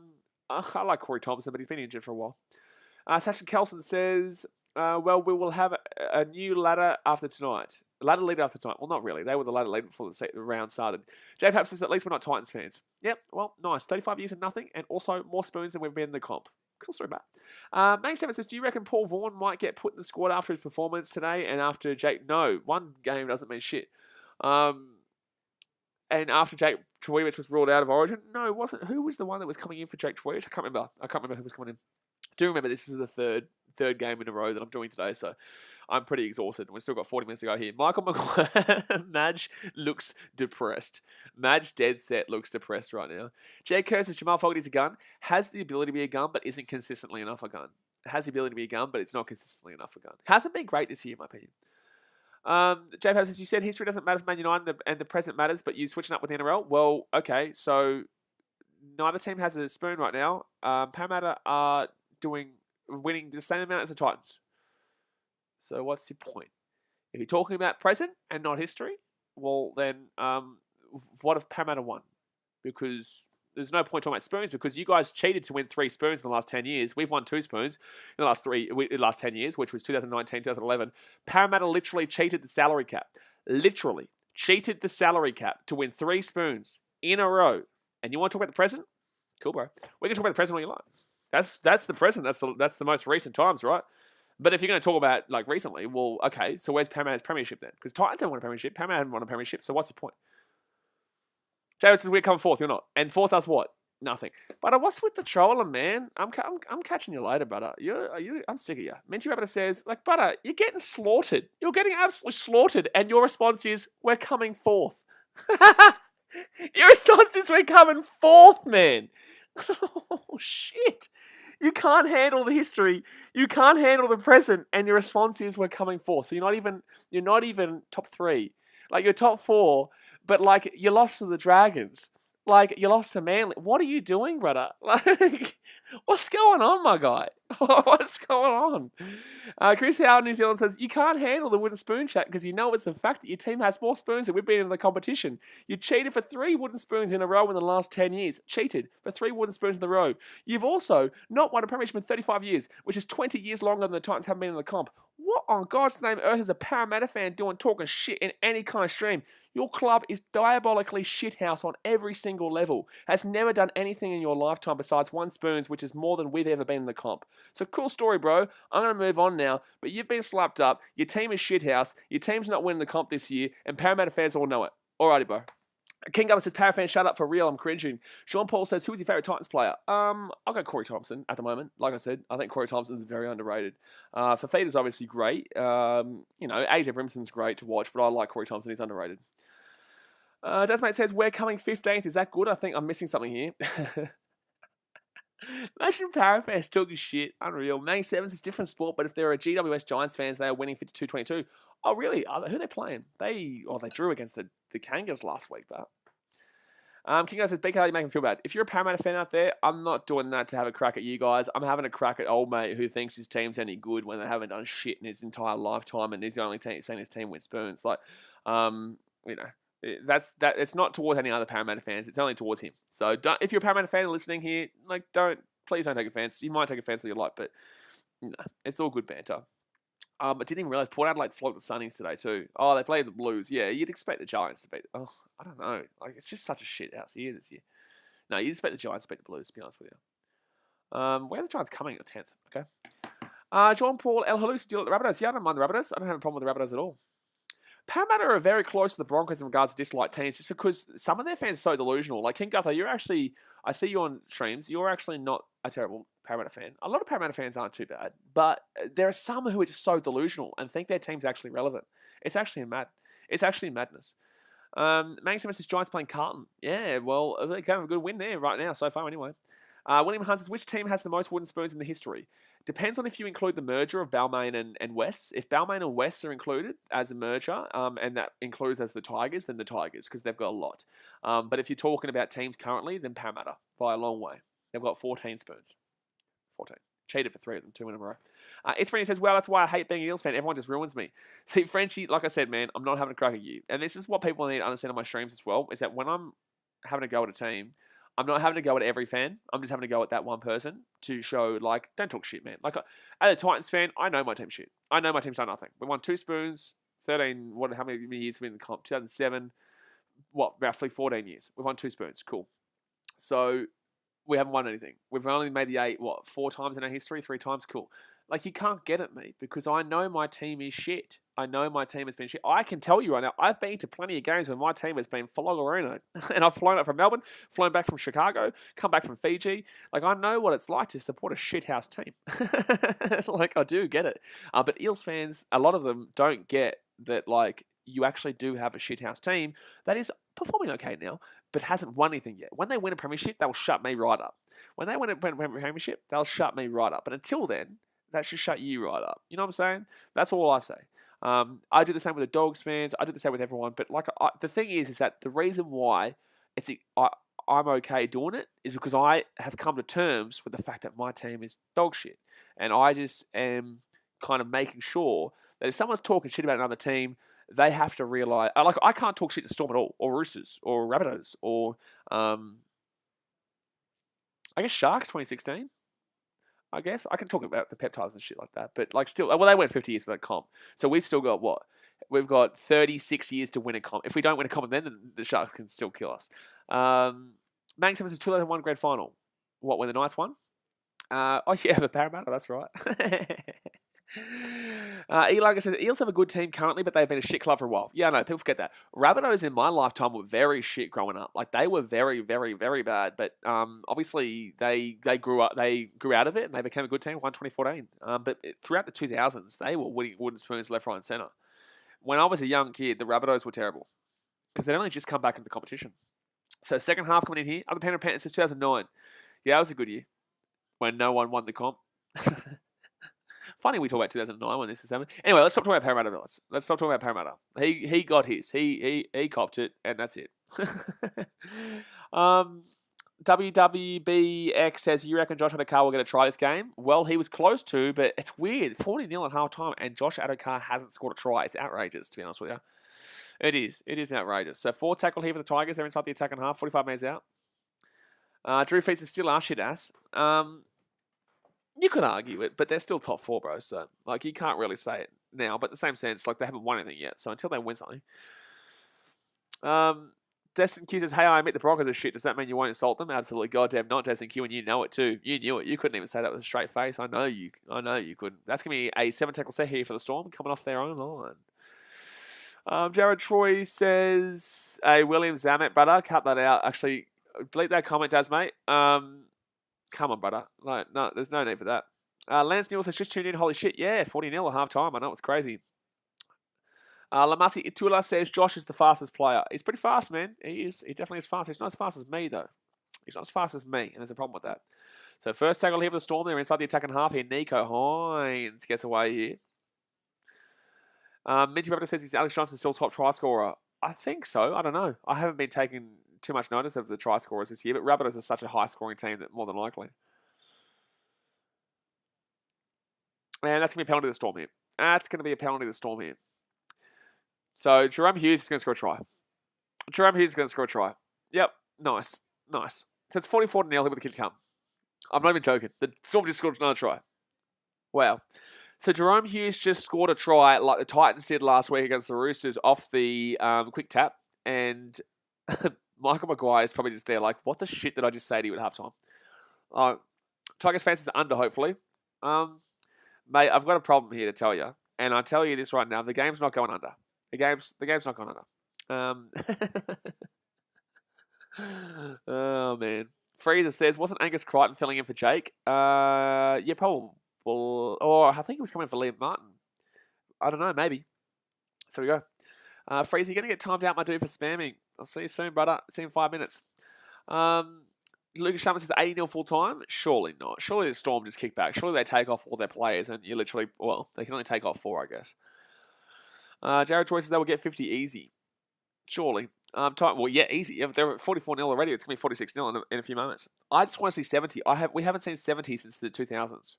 like Corey Thompson, but he's been injured for a while. Sasha Kelson says, well, we will have a new ladder after tonight. Ladder leader after tonight. Well, not really. They were the ladder leader before the round started. J Pap says, at least we're not Titans fans. Yep, well, nice. 35 years of nothing, and also more spoons than we've been in the comp. Cool story, Matt. Mang 7 says, do you reckon Paul Vaughan might get put in the squad after his performance today and after Jake? No, one game doesn't mean shit. And after Jake Trbojevic was ruled out of Origin? No, it wasn't. Who was the one that was coming in for Jake Trbojevic? I can't remember who was coming in. Do remember this is the third game in a row that I'm doing today, so I'm pretty exhausted. We've still got 40 minutes to go here. Michael McGuire, Madge looks depressed. Madge dead set looks depressed right now. Jay Kerr says Jamal Fogarty's a gun, has the ability to be a gun, but isn't consistently enough a gun. Has the ability to be a gun, but it's not consistently enough a gun. Hasn't been great this year, in my opinion. Jay Pap says, you said history doesn't matter for Man United and the present matters, but you switching up with the NRL? Well, okay, so neither team has a spoon right now. Parramatta are winning the same amount as the Titans. So what's your point? If you're talking about present and not history, well then, what if Parramatta won? Because there's no point talking about spoons because you guys cheated to win 3 spoons in the last 10 years. We've won 2 spoons in the last 10 years, which was 2019, 2011. Parramatta literally cheated the salary cap. Literally cheated the salary cap to win 3 spoons in a row. And you want to talk about the present? Cool, bro. We can talk about the present all you like. That's the present. That's the most recent times, right? But if you're going to talk about like recently, well, okay, so where's Parramatta's premiership then? Because Titans haven't won a premiership, Parramatta haven't won a premiership, so what's the point? Jared says we're coming 4th, you're not. And 4th us what? Nothing. But what's with the trolling, man? I'm catching you later, brother. I'm sick of you. Minty Rabbit says, like, brother, you're getting slaughtered. You're getting absolutely slaughtered, and your response is, we're coming 4th. Your response is, we're coming 4th, man. Oh, shit. You can't handle the history. You can't handle the present, and your response is, we're coming 4th. So you're not even top 3. Like, you're top 4, but, like, you lost to the Dragons. Like, you lost to Manly. What are you doing, brother? Like, what's going on, my guy? What's going on? Chris Howard, New Zealand says, you can't handle the wooden spoon chat because you know it's a fact that your team has more spoons than we've been in the competition. You cheated for 3 wooden spoons in a row in the last 10 years. Cheated for 3 wooden spoons in a row. You've also not won a premiership in 35 years, which is 20 years longer than the Titans haven't been in the comp. What on God's name earth is a Parramatta fan doing talking shit in any kind of stream? Your club is diabolically shithouse on every single level. Has never done anything in your lifetime besides 1 spoons, which is more than we've ever been in the comp. So cool story, bro. I'm going to move on now, but you've been slapped up. Your team is shithouse. Your team's not winning the comp this year, and Parramatta fans all know it. Alrighty, bro. King Governor says, Para fans, shut up for real, I'm cringing. Sean Paul says, who's your favourite Titans player? I'll go Corey Thompson at the moment. Like I said, I think Corey Thompson's very underrated. Fafita's obviously great. AJ Brimson's great to watch, but I like Corey Thompson. He's underrated. Desmate says, we're coming 15th. Is that good? I think I'm missing something here. Imagine Para fans talking shit. Unreal. Mang Sevens is different sport, but if they're a GWS Giants fans, they are winning 52-22. Oh, really? Who are they playing? They drew against the Kangas last week, but... King says, BK, you make me feel bad. If you're a Parramatta fan out there, I'm not doing that to have a crack at you guys. I'm having a crack at old mate who thinks his team's any good when they haven't done shit in his entire lifetime and he's the only team seen his team win spoons. Like, it's not towards any other Parramatta fans. It's only towards him. So if you're a Parramatta fan listening here, like, don't please don't take offence. You might take offence if you like, but no, it's all good banter. I didn't even realise Port Adelaide flogged the Sunnies today too. Oh, they played the Blues. Yeah, you'd expect the Giants to beat. Oh, I don't know. Like, it's just such a shit house year this year. No, you'd expect the Giants to beat the Blues, to be honest with you. Where are the Giants coming at 10th? Okay. John Paul El Halus, do you like the Rabbitohs? Yeah, I don't mind the Rabbitohs. I don't have a problem with the Rabbitohs at all. Parramatta are very close to the Broncos in regards to dislike teams, just because some of their fans are so delusional. Like King Gutho, I see you on streams, you're actually not a terrible Parramatta fan. A lot of Parramatta fans aren't too bad, but there are some who are just so delusional and think their team's actually relevant. It's actually madness. Manning says Giants playing Carlton. Yeah, well, they have a good win there right now, so far anyway. William Hunt says, which team has the most wooden spoons in the history? Depends on if you include the merger of Balmain and Wests. If Balmain and Wests are included as a merger, and that includes as the Tigers, then the Tigers, because they've got a lot. But if you're talking about teams currently, then Parramatta, by a long way. They've got 14 spoons. 14. Cheated for 3 of them, 2 in a row. It's Frenchie says, well, that's why I hate being an Eels fan. Everyone just ruins me. See, Frenchie, like I said, man, I'm not having a crack at you. And this is what people need to understand on my streams as well, is that when I'm having a go at a team, I'm not having to go at every fan. I'm just having to go at that one person to show, like, don't talk shit, man. Like, as a Titans fan, I know my team shit. I know my team's done nothing. We won 2 spoons, 13, how many years have we been in the comp? 2007, roughly 14 years. We've won 2 spoons. Cool. So, we haven't won anything. We've only made the 8, 4 times in our history? 3 times? Cool. Like, you can't get at me because I know my team is shit. I know my team has been shit. I can tell you right now, I've been to plenty of games where my team has been Floggerino. And I've flown up from Melbourne, flown back from Chicago, come back from Fiji. Like, I know what it's like to support a shithouse team. Like, I do get it. But Eels fans, a lot of them don't get that, like, you actually do have a shithouse team that is performing okay now, but hasn't won anything yet. When they win a premiership, they'll shut me right up. When they win a premiership, they'll shut me right up. But until then, that should shut you right up. You know what I'm saying? That's all I say. I do the same with the Dogs fans. I do the same with everyone. But like, the thing is that the reason why I'm okay doing it is because I have come to terms with the fact that my team is dog shit. And I just am kind of making sure that if someone's talking shit about another team, they have to realise, like, I can't talk shit to Storm at all, or Roosters, or Rabbitohs, or I guess Sharks 2016. I guess I can talk about the peptides and shit like that, but like still, well, they went 50 years for that comp, so we've still got what? We've got 36 years to win a comp. If we don't win a comp, then the Sharks can still kill us. Manx versus 2001 grand final. What, when the Knights won? Oh yeah, the Parramatta. That's right. Elaga says, Eels have a good team currently, but they've been a shit club for a while. Yeah, no, people forget that. Rabbitohs in my lifetime were very shit growing up. Like, they were very, very, very bad. But obviously, they grew out of it, and they became a good team, won 2014. But throughout the 2000s, they were winning wooden spoons left, right, and centre. When I was a young kid, the Rabbitohs were terrible because they'd only just come back into the competition. So second half coming in here, other Penrith Panthers since 2009. Yeah, that was a good year when no one won the comp. Funny we talk about 2009 when this is happening. Anyway, let's stop talking about Parramatta. Let's stop talking about Parramatta. He got his. He copped it, and that's it. WWBX says, you reckon Josh Adokar will get a try this game? Well, he was close to, but it's weird. 40-0 at half time, and Josh Adokar hasn't scored a try. It's outrageous, to be honest with you. It is. It is outrageous. So 4 tackle here for the Tigers. They're inside the attack and half. 45 minutes out. Drew Feats is still our shit ass. You could argue it, but they're still top 4, bro. So, like, you can't really say it now. But in the same sense, like, they haven't won anything yet. So until they win something. Destin Q says, hey, I admit the Broncos are shit. Does that mean you won't insult them? Absolutely goddamn not, Destin Q, and you know it too. You knew it. You couldn't even say that with a straight face. I know you couldn't. That's going to be a 7 tackle set here for the Storm, coming off their own line. Jared Troy says, hey, William Zamet, brother, cut that out. Actually, delete that comment, Daz, mate. Come on, brother. No, there's no need for that. Lance Newell says, just tuned in. Holy shit, yeah, 40-0 at half time. I know, it's crazy. Lamasi Itula says, Josh is the fastest player. He's pretty fast, man. He is. He definitely is fast. He's not as fast as me, though. He's not as fast as me, and there's a problem with that. So first tackle here for the Storm. They're inside the attacking half here. Nico Hines gets away here. Minty Rabbit says, is Alex Johnson still top try scorer? I think so. I don't know. I haven't been taking too much notice of the try scorers this year, but Rabbitohs is such a high-scoring team that more than likely. And that's going to be a penalty to the Storm here. That's going to be a penalty to the Storm here. So Jerome Hughes is going to score a try. Jerome Hughes is going to score a try. Yep. Nice. So it's 44-0 here with the kick come. I'm not even joking. The Storm just scored another try. Wow. So Jerome Hughes just scored a try like the Titans did last week against the Roosters off the quick tap. And Michael Maguire is probably just there like, what the shit did I just say to you at halftime? Tigers fans is under, hopefully. Mate, I've got a problem here to tell you. And I tell you this right now, the game's not going under. The game's not going under. Oh, man. Freezer says, wasn't Angus Crichton filling in for Jake? Yeah, probably. Or I think he was coming for Liam Martin. I don't know, maybe. So we go. Freezer, you're going to get timed out, my dude, for spamming. I'll see you soon, brother. See you in 5 minutes. Lucas Sharman says 80-0 full time. Surely not. Surely the Storm just kick back. Surely they take off all their players and you literally, well, they can only take off 4, I guess. Jared Troy says they will get 50 easy. Surely. Well, yeah, easy. If they're at 44-0 already, it's going to be 46-0 in a few moments. I just want to see 70. We haven't seen 70 since the 2000s.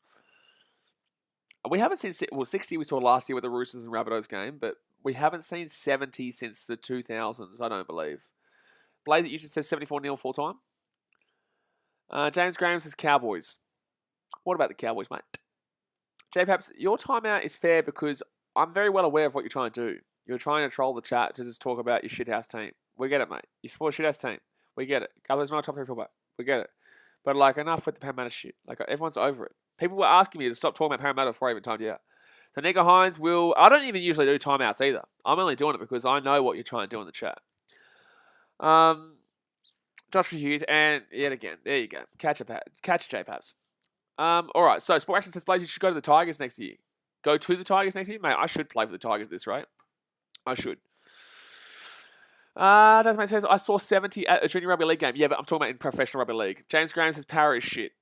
We haven't seen, 60 we saw last year with the Roosters and Rabbitohs game, but we haven't seen 70 since the 2000s, I don't believe. Blaze it usually says 74-0 full time. James Graham says Cowboys. What about the Cowboys, mate? Jay, perhaps your timeout is fair because I'm very well aware of what you're trying to do. You're trying to troll the chat to just talk about your shithouse team. We get it, mate. You support a shithouse team. We get it. Cowboys are not top 3 fullback. We get it. But, like, enough with the Parramatta shit. Like, everyone's over it. People were asking me to stop talking about Parramatta before I even timed you out. So, Nico Hines will... I don't even usually do timeouts either. I'm only doing it because I know what you're trying to do in the chat. Joshua Hughes, and yet again, there you go. Catch a J-Paps. All right, so Sport Action says, Blaze, you should go to the Tigers next year. Go to the Tigers next year? Mate, I should play for the Tigers at this rate. I should. Desmond says, I saw 70 at a junior rugby league game. Yeah, but I'm talking about in professional rugby league. James Graham says, Power is shit.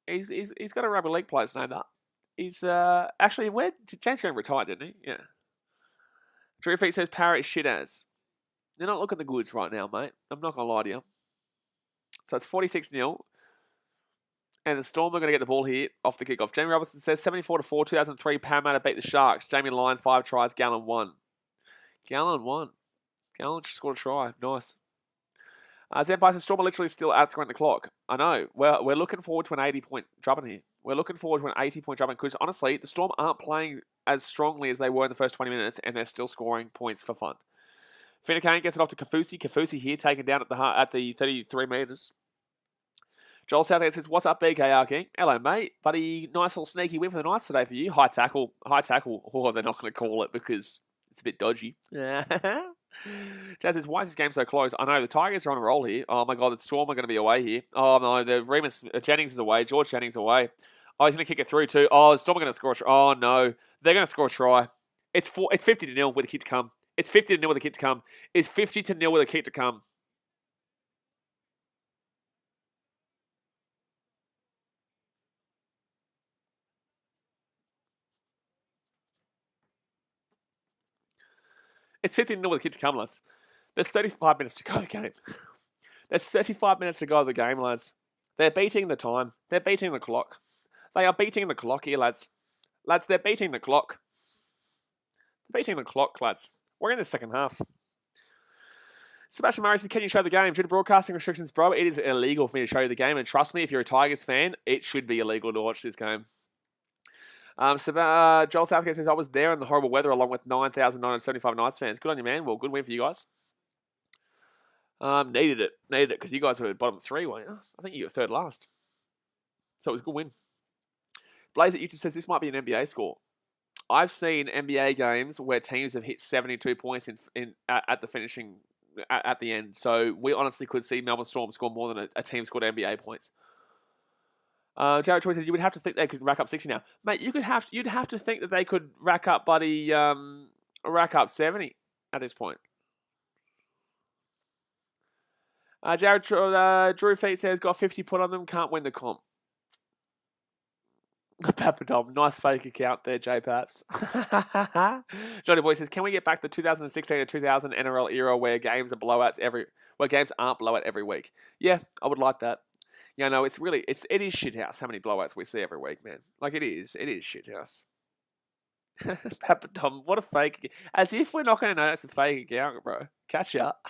He's got a rugby league player's name up. He's, actually, where did James Graham retire, didn't he? Yeah. Drew Feet says, Power is shit as. They're not looking the goods right now, mate. I'm not going to lie to you. So it's 46-0. And the Storm are going to get the ball here off the kickoff. Jamie Robertson says 74-4, 2003, Parramatta beat the Sharks. Jamie Lyon, 5 tries, Gallen 1. Gallen just scored a try. Nice. Zenpai says Storm are literally still outscoring the clock. I know. We're looking forward to an 80-point drubbing here. We're looking forward to an 80-point drubbing because, honestly, the Storm aren't playing as strongly as they were in the first 20 minutes and they're still scoring points for fun. Finnecane gets it off to Kafusi. Kafusi here, taken down at the 33 metres. Joel Southgate says, what's up, BKRmy? Hello, mate. Buddy, nice little sneaky win for the Knights today for you. High tackle. Oh, they're not going to call it because it's a bit dodgy. Jazz says, why is this game so close? I know, the Tigers are on a roll here. Oh, my God, the Storm are going to be away here. Oh, no, the Remus Jennings is away. George Jennings away. Oh, he's going to kick it through too. Oh, the Storm are going to score a try. Oh, no. They're going to score a try. It's 50-0 with a kick to come. It's 50-0 with a kick to come. It's 50-0 with a kick to come. It's 50-0 with a kick to come, lads. There's 35 minutes to go of the game. There's 35 minutes to go of the game, lads. They're beating the time. They're beating the clock. They are beating the clock here, lads. Lads, they're beating the clock. They're beating the clock, lads. We're in the second half. Sebastian Murray says, can you show the game? Due to broadcasting restrictions, bro, it is illegal for me to show you the game. And trust me, if you're a Tigers fan, it should be illegal to watch this game. Joel Southgate says, I was there in the horrible weather along with 9,975 Knights fans. Good on you, man. Well, good win for you guys. Needed it because you guys were bottom 3, weren't you? I think you were third last. So it was a good win. Blaze at YouTube says, this might be an NBA score. I've seen NBA games where teams have hit 72 points at the finishing at the end. So we honestly could see Melbourne Storm score more than a team scored NBA points. Jared Troy says you would have to think they could rack up 60 now, mate. You'd have to think that they could rack up 70 at this point. Drew Feet says got 50 put on them, can't win the comp. Papadom, nice fake account there, J-Paps. Johnny Boy says, can we get back the 2016 to 2000 NRL era where games aren't blowout every week? Yeah, I would like that. Yeah, no, it is shithouse how many blowouts we see every week, man. Like it is shithouse. Papadom, what a fake, as if we're not going to know that's a fake account, bro. Catch up.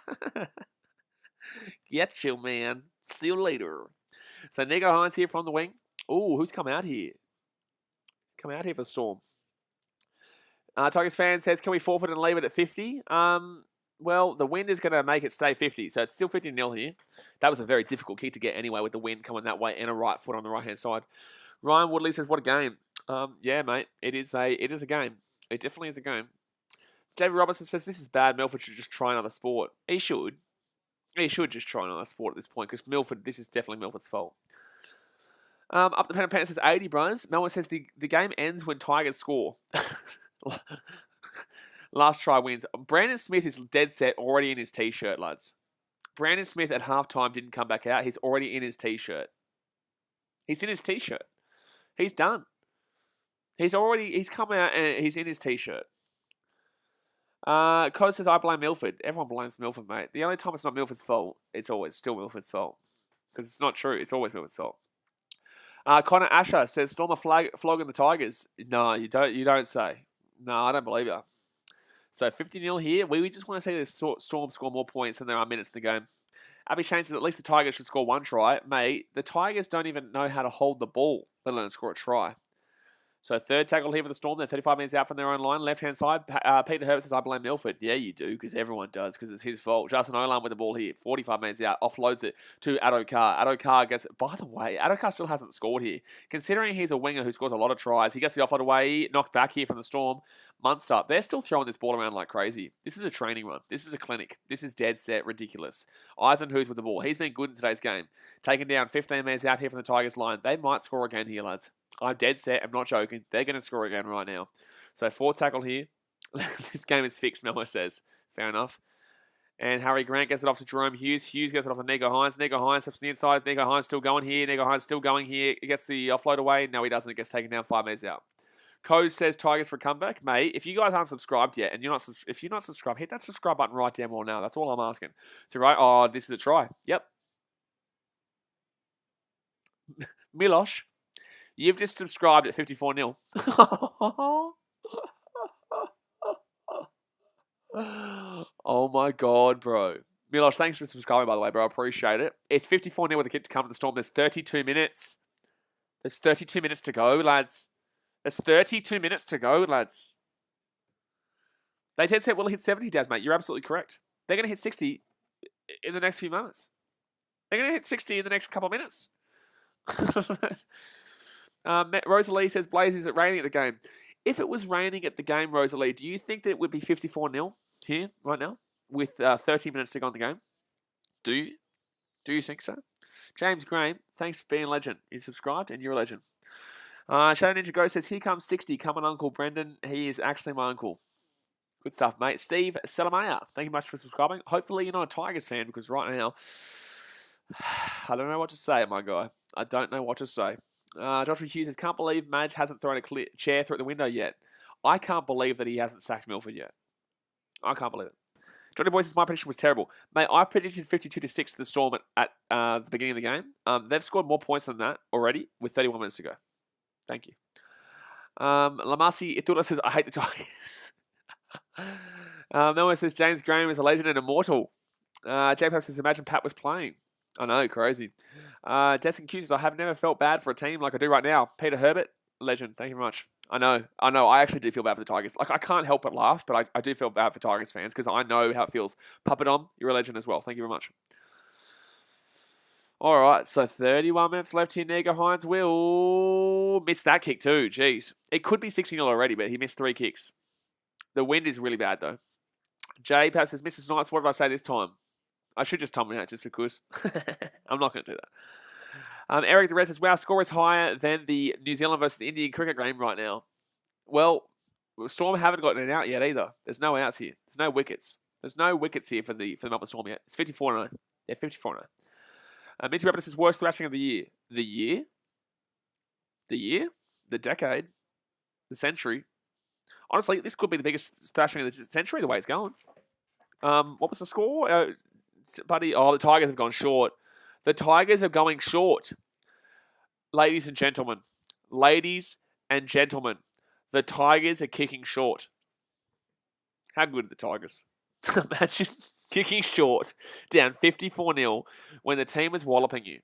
Get you, man. See you later. So Nico Hines here from the wing. Ooh, who's come out here? He's come out here for Storm. Tigers fan says, can we forfeit and leave it at 50? Well, the wind is going to make it stay 50, so it's still 50-0 here. That was a very difficult kick to get anyway with the wind coming that way and a right foot on the right-hand side. Ryan Woodley says, what a game. Yeah, mate, it is a game. It definitely is a game. David Robertson says, this is bad. Milford should just try another sport. He should. He should just try another sport at this point because Milford, this is definitely Milford's fault. Up the Pen and Pan says 80, bros. Melbourne says the game ends when Tigers score. Last try wins. Brandon Smith is dead set already in his t-shirt, lads. Brandon Smith at halftime didn't come back out. He's already in his t-shirt. He's in his t-shirt. He's done. He's come out and he's in his t-shirt. Code says, I blame Milford. Everyone blames Milford, mate. The only time it's not Milford's fault, it's always still Milford's fault. Because it's not true. It's always Milford's fault. Connor Asher says, Storm are flogging the Tigers. No, you don't say. No, I don't believe you. So 50-0 here. We just want to see the Storm score more points than there are minutes in the game. Abby Shane says, at least the Tigers should score one try. Mate, the Tigers don't even know how to hold the ball, let alone score a try. So third tackle here for the Storm. They're 35 minutes out from their own line. Left-hand side, Peter Herbert says, I blame Milford. Yeah, you do, because everyone does, because it's his fault. Justin Olam with the ball here. 45 minutes out. Offloads it to Adokar. Adokar gets it. By the way, Adokar still hasn't scored here. Considering he's a winger who scores a lot of tries, he gets the offload away, knocked back here from the Storm. Munster, they're still throwing this ball around like crazy. This is a training run. This is a clinic. This is dead set ridiculous. Eisenhuth with the ball. He's been good in today's game. Taken down 15 minutes out here from the Tigers line. They might score again here, lads. I'm dead set. I'm not joking. They're going to score again right now. So fourth tackle here. This game is fixed, Melmo says. Fair enough. And Harry Grant gets it off to Jerome Hughes. Hughes gets it off to Nico Hines. Nico Hines steps to the inside. Nico Hines still going here. Nico Hines still going here. He gets the offload away. No, he doesn't. It gets taken down 5 minutes out. Coase says Tigers for a comeback. Mate, if you guys aren't subscribed yet, and if you're not subscribed, hit that subscribe button right down more now. That's all I'm asking. So, right, oh, this is a try. Yep. Milosh, you've just subscribed at 54-0. Oh my God, bro. Milosh, thanks for subscribing, by the way, bro. I appreciate it. It's 54-0 with a kick to come to the Storm. There's 32 minutes. There's 32 minutes to go, lads. There's 32 minutes to go, lads. They said we'll hit 70, Daz, mate. You're absolutely correct. They're going to hit 60 in the next few moments. They're going to hit 60 in the next couple of minutes. Rosalie says, Blaze, is it raining at the game? If it was raining at the game, Rosalie, do you think that it would be 54-0 here right now with 30 minutes to go in the game? Do you? Do you think so? James Graham, thanks for being a legend. He's subscribed and you're a legend. Shadow Ninja Ghost says, here comes 60. Come on, Uncle Brendan. He is actually my uncle. Good stuff, mate. Steve Salamaya, thank you much for subscribing. Hopefully you're not a Tigers fan because right now, I don't know what to say, my guy. I don't know what to say. Joshua Hughes says, can't believe Madge hasn't thrown a chair through the window yet. I can't believe that he hasn't sacked Milford yet. I can't believe it. Johnny Boy says, my prediction was terrible. Mate, I predicted 52-6 to the Storm at the beginning of the game. They've scored more points than that already with 31 minutes to go. Thank you. Lamasi Itura says, I hate the Tigers. Melwin says, James Graham is a legend and immortal. J-Pap says, imagine Pat was playing. I know, crazy. Destin Q says, I have never felt bad for a team like I do right now. Peter Herbert, legend. Thank you very much. I know. I actually do feel bad for the Tigers. Like, I can't help but laugh, but I do feel bad for Tigers fans because I know how it feels. Puppet on, you're a legend as well. Thank you very much. All right, so 31 minutes left here. Nico Hines will miss that kick too. Jeez. It could be 16-0 already, but he missed 3 kicks. The wind is really bad, though. Jay perhaps says, Mrs. Knights, what did I say this time? I should just tumble out just because. I'm not going to do that. Eric the Red says, wow, score is higher than the New Zealand versus Indian cricket game right now. Well, Storm haven't gotten it out yet either. There's no outs here. There's no wickets. There's no wickets here for the Melbourne Storm yet. It's 54-0. Yeah, 54-0. Mitch Rabbit says, worst thrashing of the year. The year? The year? The decade? The century? Honestly, this could be the biggest thrashing of the century, the way it's going. What was the score? Buddy, the Tigers have gone short. The Tigers are going short. Ladies and gentlemen. Ladies and gentlemen. The Tigers are kicking short. How good are the Tigers? Imagine kicking short, down 54-0 when the team is walloping you.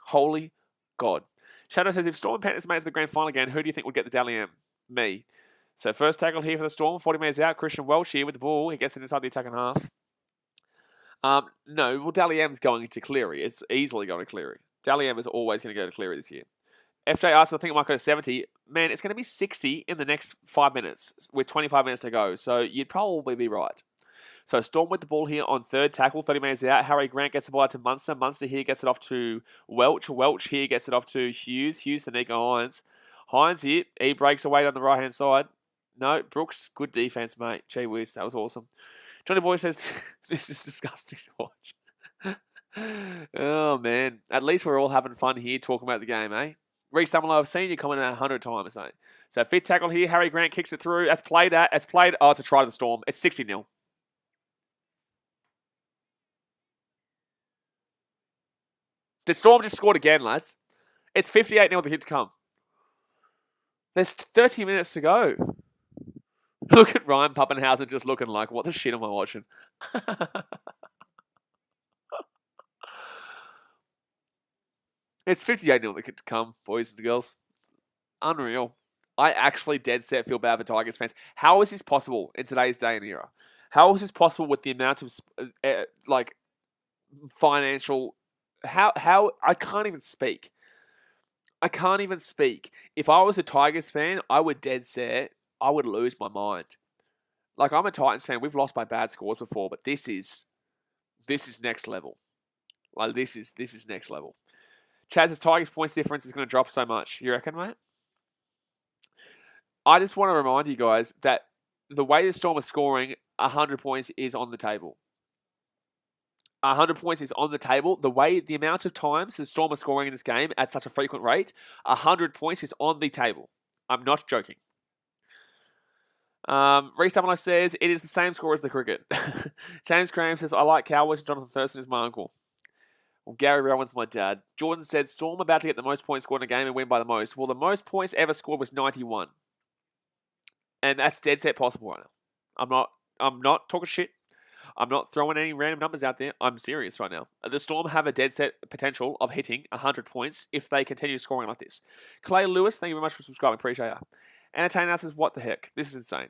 Holy God. Shadow says, if Storm and Panthers made it to the grand final again, who do you think would get the Dally M? Me. So first tackle here for the Storm. 40 metres out. Christian Welch here with the ball. He gets it inside the attacking half. No, well, Dally M's going to Cleary. It's easily going to Cleary. Dally M is always going to go to Cleary this year. FJ asks, I think it might go to 70. Man, it's going to be 60 in the next 5 minutes with 25 minutes to go. So you'd probably be right. So Storm with the ball here on third tackle, 30 metres out. Harry Grant gets the ball out to Munster. Munster here gets it off to Welch. Welch here gets it off to Hughes. Hughes to Nico Hines. Hines here, he breaks away on the right-hand side. No, Brooks, good defense, mate. Gee whiz, that was awesome. Johnny Boy says, this is disgusting to watch. Oh, man. At least we're all having fun here talking about the game, eh? Reece Summerlow, I've seen you comment 100 times, mate. So fifth tackle here. Harry Grant kicks it through. That's played at. It's played. Oh, it's a try to the Storm. It's 60-0. The Storm just scored again, lads. It's 58-0 with the hit to come. There's 30 minutes to go. Look at Ryan Pappenhausen just looking like, what the shit am I watching? It's 58-0 the hit to come, boys and girls. Unreal. I actually dead set feel bad for Tigers fans. How is this possible in today's day and era? How is this possible with the amount of financial? How I can't even speak. I can't even speak. If I was a Tigers fan, I would dead set. I would lose my mind. Like, I'm a Titans fan. We've lost by bad scores before, but this is next level. Like, this is next level. Chaz's Tigers points difference is going to drop so much. You reckon, mate? I just want to remind you guys that the way the Storm is scoring, 100 points is on the table. 100 points is on the table. The amount of times the Storm are scoring in this game at such a frequent rate, 100 points is on the table. I'm not joking. Reece Summerlow says, it is the same score as the cricket. James Graham says, I like Cowboys and Jonathan Thurston is my uncle. Well, Gary Rowan's my dad. Jordan said, Storm about to get the most points scored in a game and win by the most. Well, the most points ever scored was 91. And that's dead set possible right now. I'm not talking shit. I'm not throwing any random numbers out there. I'm serious right now. The Storm have a dead set potential of hitting 100 points if they continue scoring like this. Clay Lewis, thank you very much for subscribing. Appreciate it. Entertain us says, what the heck? This is insane.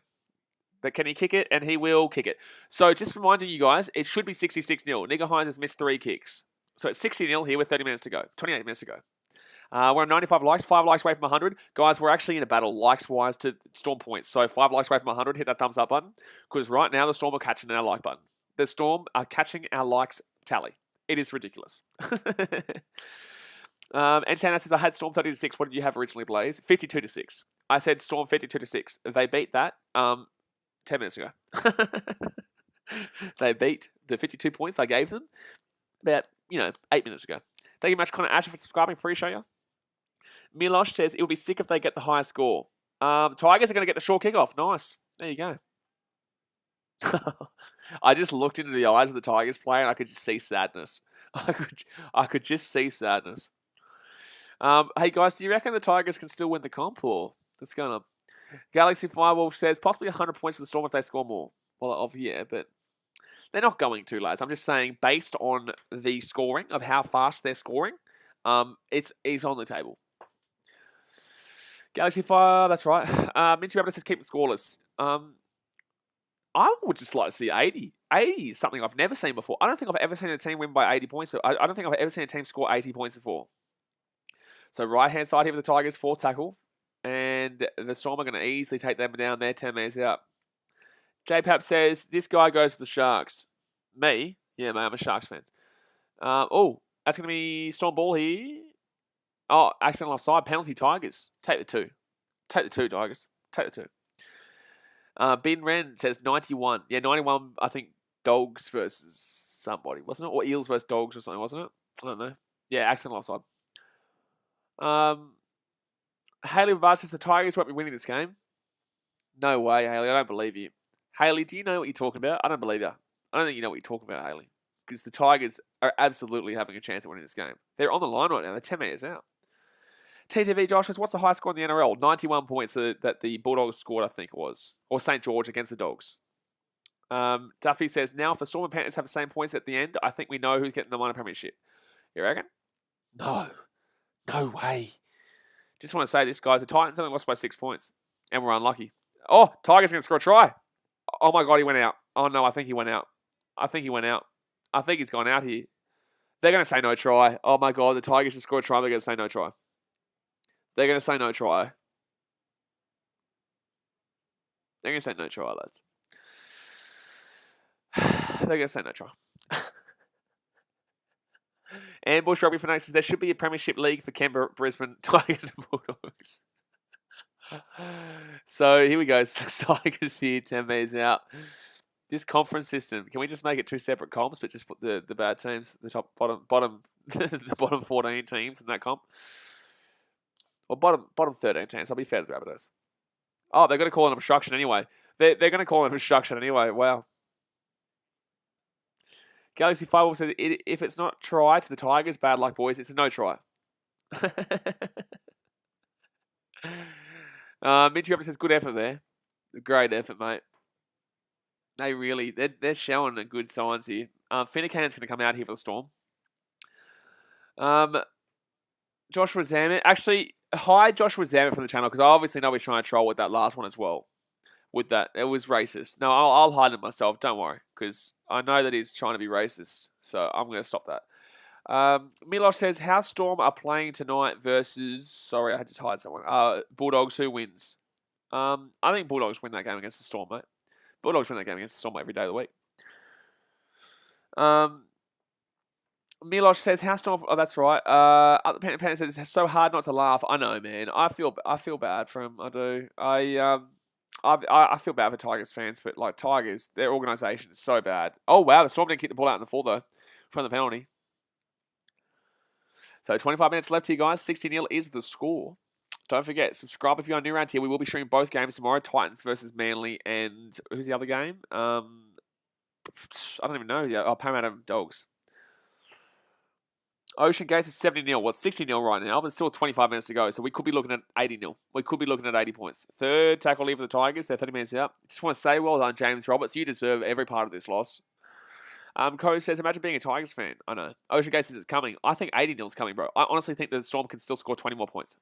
But can he kick it? And he will kick it. So just reminding you guys, it should be 66-0. Nico Hines has missed 3 kicks. So it's 60-0 here with 30 minutes to go. 28 minutes to go. We're on 95 likes, 5 likes away from 100. Guys, we're actually in a battle likes-wise to Storm points. So 5 likes away from 100. Hit that thumbs up button. Because right now the Storm are catching our like button. The Storm are catching our likes tally. It is ridiculous. And Shannon says, I had Storm 30-6. What did you have originally, Blaze? 52-6. I said Storm 52-6. They beat that 10 minutes ago. They beat the 52 points I gave them about, 8 minutes ago. Thank you very much, Connor Asher, for subscribing. Appreciate you. Milosh says, it will be sick if they get the higher score. The Tigers are going to get the short kickoff. Nice. There you go. I just looked into the eyes of the Tigers player and I could just see sadness. I could just see sadness. Hey guys, do you reckon the Tigers can still win the comp or what's going on? Galaxy Firewolf says possibly 100 points for the Storm if they score more. Well, yeah, but they're not going to, lads. I'm just saying based on the scoring of how fast they're scoring, it's on the table. Galaxy Fire, that's right. Minty Rabbit says keep it scoreless. I would just like to see 80. 80 is something I've never seen before. I don't think I've ever seen a team win by 80 points. I don't think I've ever seen a team score 80 points before. So right-hand side here for the Tigers, 4 tackle. And the Storm are going to easily take them down there, 10 metres out. J-Pap says, this guy goes for the Sharks. Me? Yeah, mate, I'm a Sharks fan. That's going to be Storm ball here. Oh, accidental offside, penalty Tigers. Take the 2. Take the 2, Tigers. Take the 2. Ben Wren says 91. Yeah, 91, I think, Dogs versus somebody, wasn't it? Or Eels versus Dogs or something, wasn't it? I don't know. Yeah, accidental offside. Haley Babar says the Tigers won't be winning this game. No way, Haley. I don't believe you. Haley, do you know what you're talking about? I don't believe you. I don't think you know what you're talking about, Haley. Because the Tigers are absolutely having a chance at winning this game. They're on the line right now. They're 10 metres out. TTV Josh says, what's the high score in the NRL? 91 points that the Bulldogs scored, I think it was. Or St. George against the Dogs. Duffy says, now if the Storm and Panthers have the same points at the end, I think we know who's getting the minor premiership. You reckon? No. No way. Just want to say this, guys. The Titans only lost by 6 points. And we're unlucky. Oh, Tigers going to score a try. Oh, my God, he went out. Oh, no, I think he went out. I think he's gone out here. They're going to say no try. Oh, my God, the Tigers just scored a try. They're going to say no try. They're going to say no try. They're going to say no try, lads. They're going to say no try. Ambush Rugby Fanatics says there should be a premiership league for Canberra, Brisbane, Tigers and Bulldogs. So here we go. Tigers here, 10 metres out. This conference system, can we just make it 2 separate comps, but just put the bad teams, the top bottom the bottom 14 teams in that comp? Or bottom 13 teams. I'll be fair to the Rabbitohs. Oh, they're going to call an obstruction anyway. They're going to call an obstruction anyway. Wow. Galaxy Fireball said, if it's not try to the Tigers, bad luck, boys. It's a no try. Minty Robert says, good effort there. Great effort, mate. They're showing a good signs here. Finnegan's going to come out here for the Storm. Joshua Zammit. Actually, hi Joshua Zammit from the channel, because I obviously know he's trying to troll with that last one as well. With that, it was racist. No, I'll hide it myself. Don't worry, because I know that he's trying to be racist. So I'm going to stop that. Milosh says, how Storm are playing tonight versus... Sorry, I had to hide someone. Bulldogs, who wins? I think Bulldogs win that game against the Storm, mate. Bulldogs win that game against the Storm every day of the week. Milosh says, how Storm... Oh, that's right. Panda says, it's so hard not to laugh. I know, man. I feel bad for him. I do. I feel bad for Tigers fans, but like Tigers, their organisation is so bad. Oh, wow. The Storm didn't kick the ball out in the full, though, from the penalty. So 25 minutes left here, guys. 60-0 is the score. Don't forget, subscribe if you're new around here. We will be streaming both games tomorrow. Titans versus Manly, and who's the other game? I don't even know. Yeah, Parramatta Dogs. Ocean Gates is 70-0. Well, it's 60-0 right now, but it's still 25 minutes to go. So we could be looking at 80-0. We could be looking at 80 points. Third tackle leave for the Tigers. They're 30 minutes out. Just want to say, well done, James Roberts. You deserve every part of this loss. Coach says, imagine being a Tigers fan. I know. Ocean Gate says it's coming. I think 80-0 is coming, bro. I honestly think that the Storm can still score 20 more points.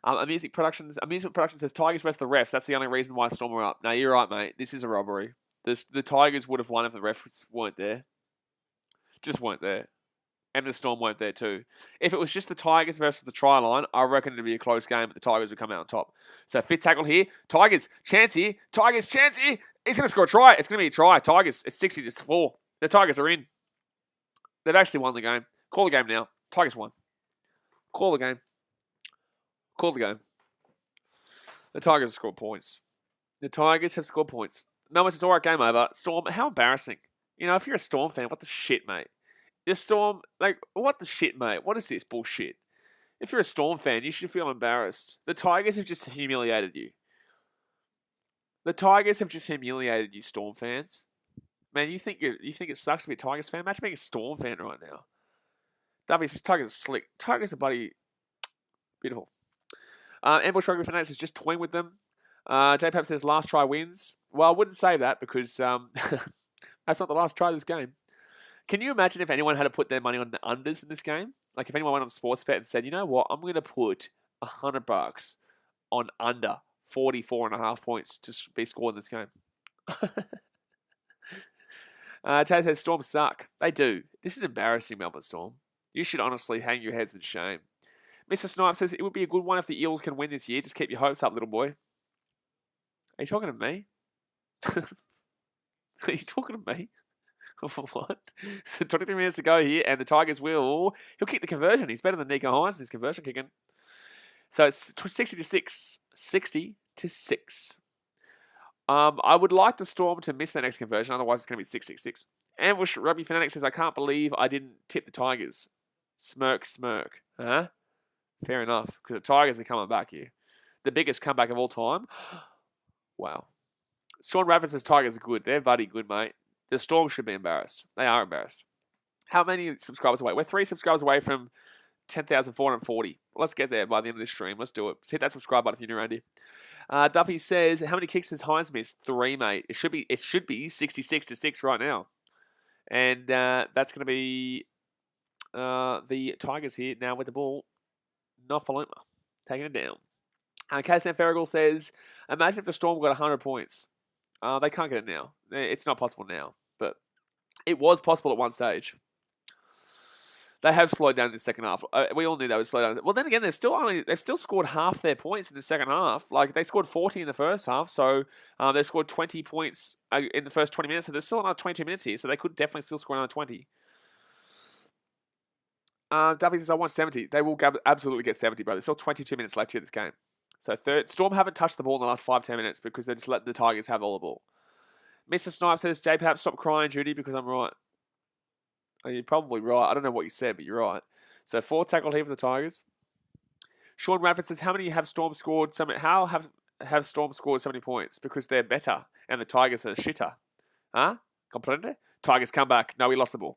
Amusement Production says Tigers versus the refs. That's the only reason why Storm are up. No, you're right, mate. This is a robbery. The Tigers would have won if the refs weren't there. Just weren't there. And the Storm weren't there too. If it was just the Tigers versus the try line, I reckon it'd be a close game, but the Tigers would come out on top. So fifth tackle here. Tigers, chance here. Tigers, chance here. He's going to score a try. It's going to be a try. Tigers, it's 60-4. The Tigers are in. They've actually won the game. Call the game now. Tigers won. Call the game. Call the game. The Tigers have scored points. The Tigers have scored points. Melbourne says, all right, game over. Storm, how embarrassing. You know, if you're a Storm fan, what the shit, mate? The Storm, like, what the shit, mate? What is this bullshit? If you're a Storm fan, you should feel embarrassed. The Tigers have just humiliated you. The Tigers have just humiliated you, Storm fans. Man, you think it sucks to be a Tigers fan? Imagine being a Storm fan right now. Duffy says Tigers are slick. Tigers are bloody beautiful. Ambush Rugby Fanatics says just toying with them. J-Pap says last try wins. Well, I wouldn't say that because that's not the last try of this game. Can you imagine if anyone had to put their money on the unders in this game? Like if anyone went on Sportsbet and said, you know what, I'm going to put $100 on under 44.5 points to be scored in this game. Chad says Storm suck. They do. This is embarrassing, Melbourne Storm. You should honestly hang your heads in shame. Mr. Snipe says it would be a good one if the Eels can win this year. Just keep your hopes up, little boy. Are you talking to me? Are you talking to me? What? So 23 minutes to go here, and the Tigers he'll kick the conversion. He's better than Nico Hines in his conversion kicking. So it's 60-6. 60-6. I would like the Storm to miss their next conversion, otherwise it's going to be 6-6-6. Ambush Rugby Fanatic says, I can't believe I didn't tip the Tigers. Smirk. Huh? Fair enough, because the Tigers are coming back here. The biggest comeback of all time. Wow. Sean Rabbit says Tigers are good. They're bloody good, mate. The Storm should be embarrassed. They are embarrassed. How many subscribers away? We're 3 subscribers away from 10,440. Let's get there by the end of this stream. Let's do it. Just hit that subscribe button if you're new around here. Duffy says, how many kicks has Hines missed? 3, mate. It should be 66-6 right now. And that's going to be the Tigers here now with the ball. Not Faluma. Taking it down. KSM Ferrigal says, imagine if the Storm got 100 points. They can't get it now. It's not possible now. But it was possible at one stage. They have slowed down in the second half. We all knew they would slow down. Well, then again, they've still scored half their points in the second half. Like, they scored 40 in the first half, so they scored 20 points in the first 20 minutes. So there's still another 22 minutes here, so they could definitely still score another 20. Duffy says, I want 70. They will absolutely get 70, bro. There's still 22 minutes left here in this game. So Storm haven't touched the ball in the last 5-10 minutes because they just let the Tigers have all the ball. Mr. Snipe says, JPAP, stop crying, Judy, because I'm right. Oh, you're probably right. I don't know what you said, but you're right. So 4 tackled here for the Tigers. Sean Radford says, how many have Storm scored? How have Storm scored so many points? Because they're better and the Tigers are shitter. Huh? Comprende? Tigers come back. No, we lost the ball.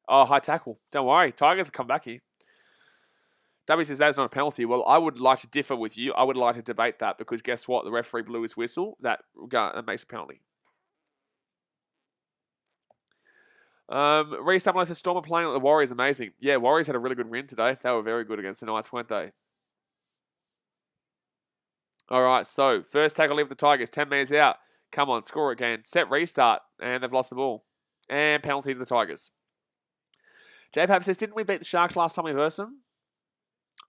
Oh, high tackle. Don't worry. Tigers will come back here. W says that is not a penalty. Well, I would like to differ with you. I would like to debate that because guess what? The referee blew his whistle. That makes a penalty. Reese Summerlin says Storm are playing like the Warriors. Amazing. Yeah, Warriors had a really good win today. They were very good against the Knights, weren't they? All right, so first tackle leave the Tigers. 10 metres out. Come on, score again. Set restart. And they've lost the ball. And penalty to the Tigers. J-Pap says, didn't we beat the Sharks last time we versed them?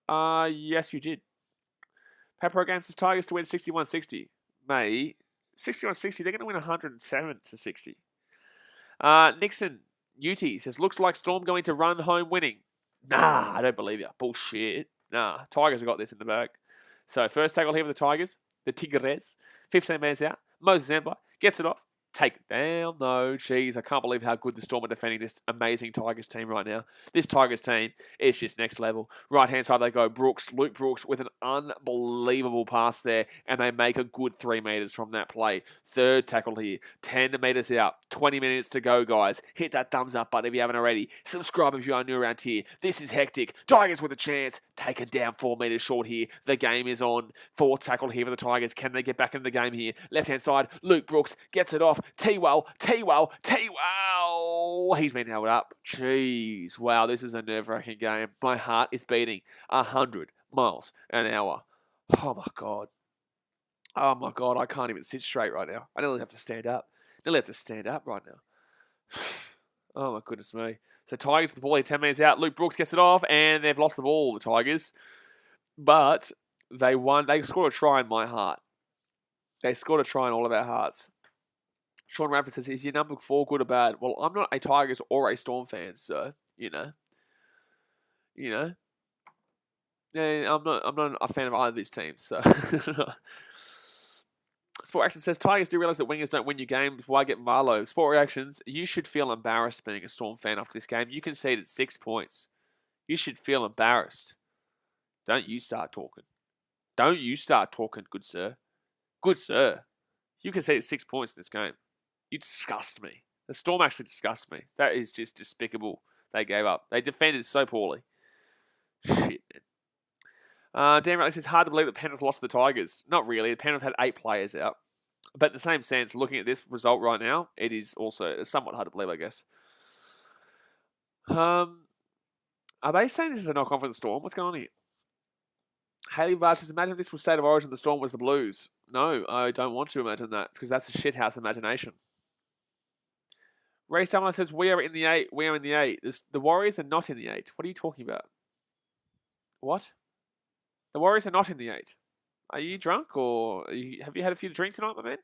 Yes, you did. Pepper Games says Tigers to win 61-60. May 61-60. They're going to win 107-60. Nixon Uti says, looks like Storm going to run home winning. Nah, I don't believe you. Bullshit. Nah, Tigers have got this in the bag. So first tackle here for the Tigers. The Tigres. 15 minutes out. Moses Empire gets it off. Take it down, though. Jeez, I can't believe how good the Storm are defending this amazing Tigers team right now. This Tigers team is just next level. Right-hand side, they go Luke Brooks with an unbelievable pass there, and they make a good 3 metres from that play. Third tackle here, 10 metres out, 20 minutes to go, guys. Hit that thumbs up button if you haven't already. Subscribe if you are new around here. This is hectic. Tigers with a chance. Taken down 4 metres short here. The game is on. Fourth tackle here for the Tigers. Can they get back into the game here? Left-hand side, Luke Brooks gets it off. T-Well. He's been held up. Jeez. Wow, this is a nerve-wracking game. My heart is beating 100 miles an hour. Oh, my God. Oh, my God. I can't even sit straight right now. I nearly have to stand up. Right now. Oh, my goodness me. So Tigers with the ball here, 10 minutes out. Luke Brooks gets it off, and they've lost the ball, the Tigers. But they won. They scored a try in my heart. They scored a try in all of our hearts. Sean Radford says, is your number 4 good or bad? Well, I'm not a Tigers or a Storm fan, so, you know. Yeah, I'm not a fan of either of these teams, so. Sport Reactions says, Tigers do realise that wingers don't win your games. Why get Marlowe? Sport Reactions, you should feel embarrassed being a Storm fan after this game. You conceded 6 points. You should feel embarrassed. Don't you start talking. Good sir. Good sir. You conceded 6 points in this game. You disgust me. The Storm actually disgusts me. That is just despicable. They gave up. They defended so poorly. Shit, man. Dan Riley says, hard to believe that Penrith lost to the Tigers. Not really. Penrith had 8 players out. But in the same sense, looking at this result right now, it is also somewhat hard to believe, I guess. Are they saying this is a knock-on for the Storm? What's going on here? Haley Barge says, imagine if this was State of Origin, the Storm was the Blues. No, I don't want to imagine that because that's a shithouse imagination. Ray Summerlin says, we are in the 8. We are in the 8. The Warriors are not in the 8. What are you talking about? What? The Warriors are not in the 8. Are you drunk or have you had a few to drink tonight, my man?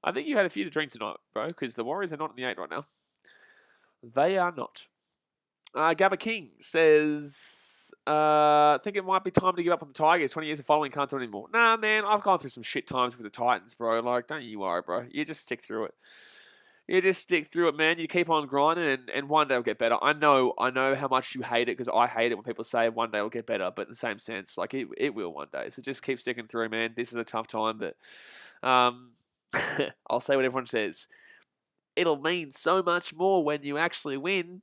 I think you had a few to drink tonight, bro, because the Warriors are not in the 8 right now. They are not. Gabba King says, I think it might be time to give up on the Tigers. 20 years of following, can't do it anymore. Nah, man, I've gone through some shit times with the Titans, bro. Like, don't you worry, bro. You just stick through it. You just stick through it, man. You keep on grinding, and one day it'll get better. I know how much you hate it, because I hate it when people say one day it'll get better, but in the same sense, like, it will one day. So just keep sticking through, man. This is a tough time, but I'll say what everyone says. It'll mean so much more when you actually win.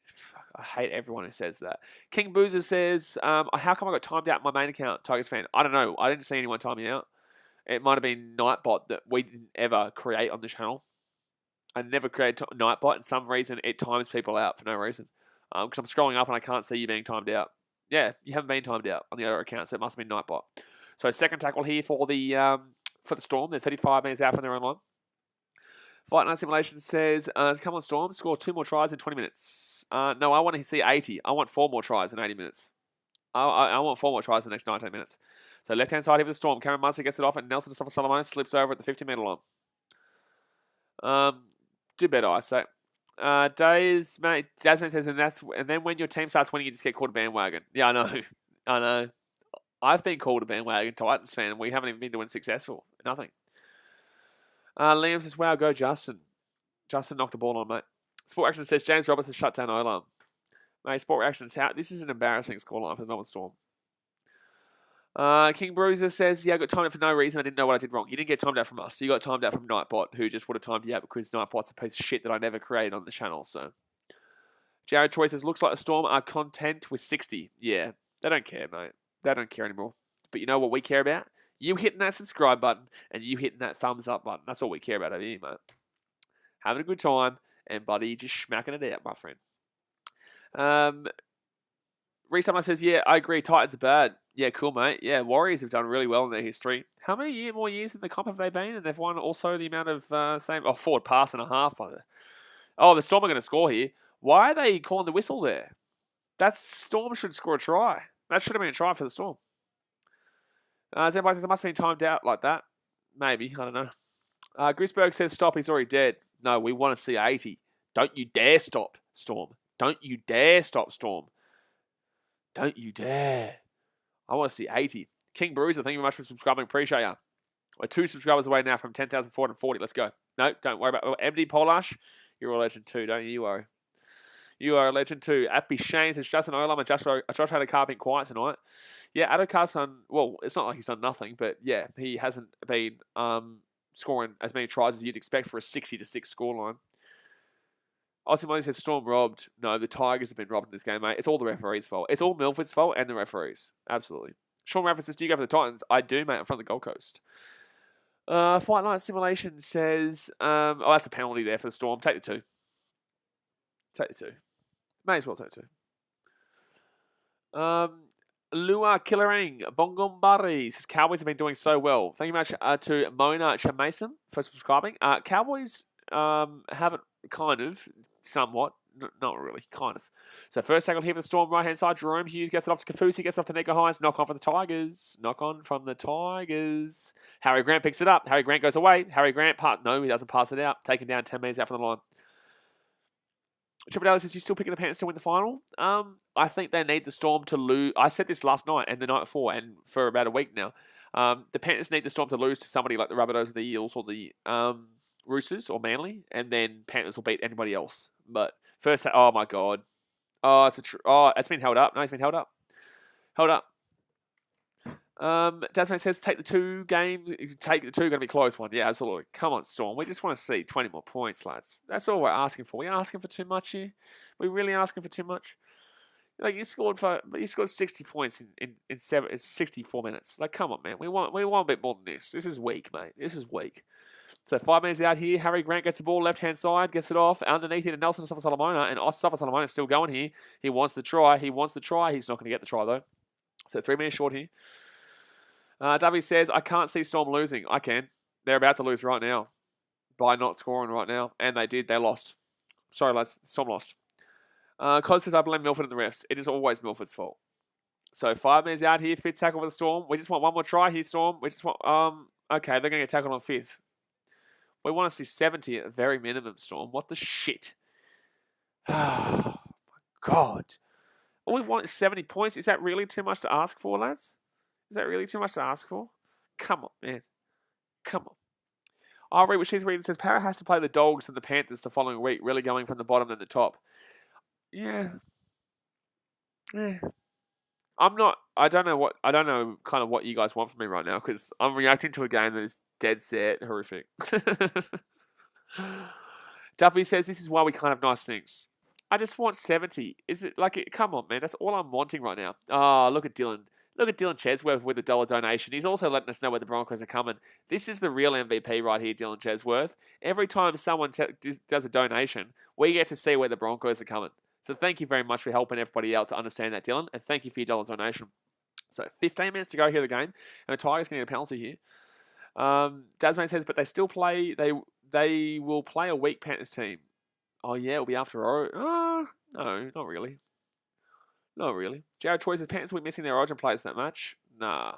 Fuck, I hate everyone who says that. King Boozer says, how come I got timed out in my main account, Tigers fan? I don't know. I didn't see anyone time me out. It might have been Nightbot that we didn't ever create on the channel. I never created Nightbot, and some reason it times people out for no reason. Because I'm scrolling up and I can't see you being timed out. Yeah, you haven't been timed out on the other account, so it must have been Nightbot. So second tackle here for the Storm. They're 35 minutes out from their own line. Fight Night Simulation says, come on Storm, score 2 more tries in 20 minutes. No, I want to see 80. I want 4 more tries in 80 minutes. I want 4 more tries in the next 19 minutes. So left-hand side here for the Storm. Cameron Munster gets it off, and Nelson Solomon slips over at the 50-metre line. Do better, I say. Desmond says, and then when your team starts winning, you just get called a bandwagon. Yeah, I know. I've been called a bandwagon Titans fan, and we haven't even been doing successful. Nothing. Liam says, wow, go Justin. Justin knocked the ball on, mate. Sport Action says, James Robertson shut down O-Lam. Mate, Sport Reactions, this is an embarrassing scoreline for the Melbourne Storm. King Bruiser says, yeah, I got timed out for no reason. I didn't know what I did wrong. You didn't get timed out from us. You got timed out from Nightbot, who just would have timed you out because Nightbot's a piece of shit that I never created on the channel. So, Jared Troy says, looks like the Storm are content with 60. Yeah, they don't care, mate. They don't care anymore. But you know what we care about? You hitting that subscribe button and you hitting that thumbs up button. That's all we care about over here, mate. Having a good time and buddy just smacking it out, my friend. Reese says, yeah, I agree. Titans are bad. Yeah, cool, mate. Yeah, Warriors have done really well in their history. How many more years in the comp have they been? And they've won also the amount of forward pass and a half. The Storm are going to score here. Why are they calling the whistle there? That Storm should score a try. That should have been a try for the Storm. Zenbite says, it must have been timed out like that. Maybe. I don't know. Grisberg says, stop. He's already dead. No, we want to see 80. Don't you dare stop, Storm. Don't you dare stop, Storm. Don't you dare. I want to see 80. King Bruiser, thank you very much for subscribing. Appreciate ya. We're 2 subscribers away now from 10,440. Let's go. No, don't worry about it. MD Polash, you're a legend too, don't you? You are. You are a legend too. Appy Shane says, Justin Olam and Josh Adokar been quiet tonight. Yeah, Adokar's done, well, it's not like he's done nothing, but yeah, he hasn't been scoring as many tries as you'd expect for a 60-6 scoreline. Austin Molly says, Storm robbed. No, the Tigers have been robbed in this game, mate. It's all the referees' fault. It's all Milford's fault and the referees. Absolutely. Sean Rafford says, do you go for the Titans? I do, mate. I'm from the Gold Coast. Fight Night Simulation says, that's a penalty there for the Storm. Take the 2. Take the 2. May as well take 2. Lua Killering, Bongombari says, Cowboys have been doing so well. Thank you very much to Mona Chamason for subscribing. Cowboys haven't kind of, somewhat, not really, kind of. So first tackle here for the Storm, right-hand side. Jerome Hughes gets it off to Kafusi, gets it off to Nico Hines. Knock on for the Tigers. Knock on from the Tigers. Harry Grant picks it up. Harry Grant goes away. Harry Grant, no, he doesn't pass it out. Taken down 10 metres out from the line. Triple Dallas says, you still picking the Panthers to win the final? I think they need the Storm to lose. I said this last night and the night before and for about a week now. The Panthers need the Storm to lose to somebody like the Rabbitohs or the Eels or the Roosters or Manly, and then Panthers will beat anybody else. But first, oh my God. Oh, it's been held up. No, it's been held up. Held up. Dasman says, take the 2 game. Take the 2, going to be a close one. Yeah, absolutely. Come on, Storm. We just want to see 20 more points, lads. That's all we're asking for. We're asking for too much here. We're really asking for too much. Like you scored 60 points in 64 minutes. Like, come on, man. We want a bit more than this. This is weak, mate. This is weak. So 5 minutes out here. Harry Grant gets the ball left-hand side, gets it off. Underneath it to Nelson Solomona, and Solomona is still going here. He wants the try. He's not going to get the try, though. So 3 minutes short here. Dovey says, I can't see Storm losing. I can. They're about to lose right now by not scoring right now. And they did. They lost. Sorry, lads. Storm lost. Cos says, I blame Milford and the refs. It is always Milford's fault. So 5 minutes out here. 5th tackle for the Storm. We just want one more try here, Storm. We just want... Okay, they're going to get tackled on 5th. We want to see 70 at a very minimum, Storm. What the shit? Oh, my God. All we want is 70 points. Is that really too much to ask for, lads? Is that really too much to ask for? Come on, man. Come on. I'll read what she's reading. It says, Para has to play the Dogs and the Panthers the following week, really going from the bottom than the top. Yeah. I don't know kind of what you guys want from me right now, because I'm reacting to a game that is dead set horrific. Duffy says, this is why we can't have nice things. I just want 70. Is it like, come on, man. That's all I'm wanting right now. Oh, look at Dylan. Look at Dylan Chesworth with a $1 donation. He's also letting us know where the Broncos are coming. This is the real MVP right here, Dylan Chesworth. Every time someone does a donation, we get to see where the Broncos are coming. So thank you very much for helping everybody out to understand that, Dylan. And thank you for your dollar donation. So 15 minutes to go here, the game. And the Tigers can get a penalty here. Dasman says, but they still play. They will play a weak Panthers team. Oh, yeah, it'll be after no, not really. Not really. Jared Troy says, Panthers will be missing their Origin players in that match. Nah.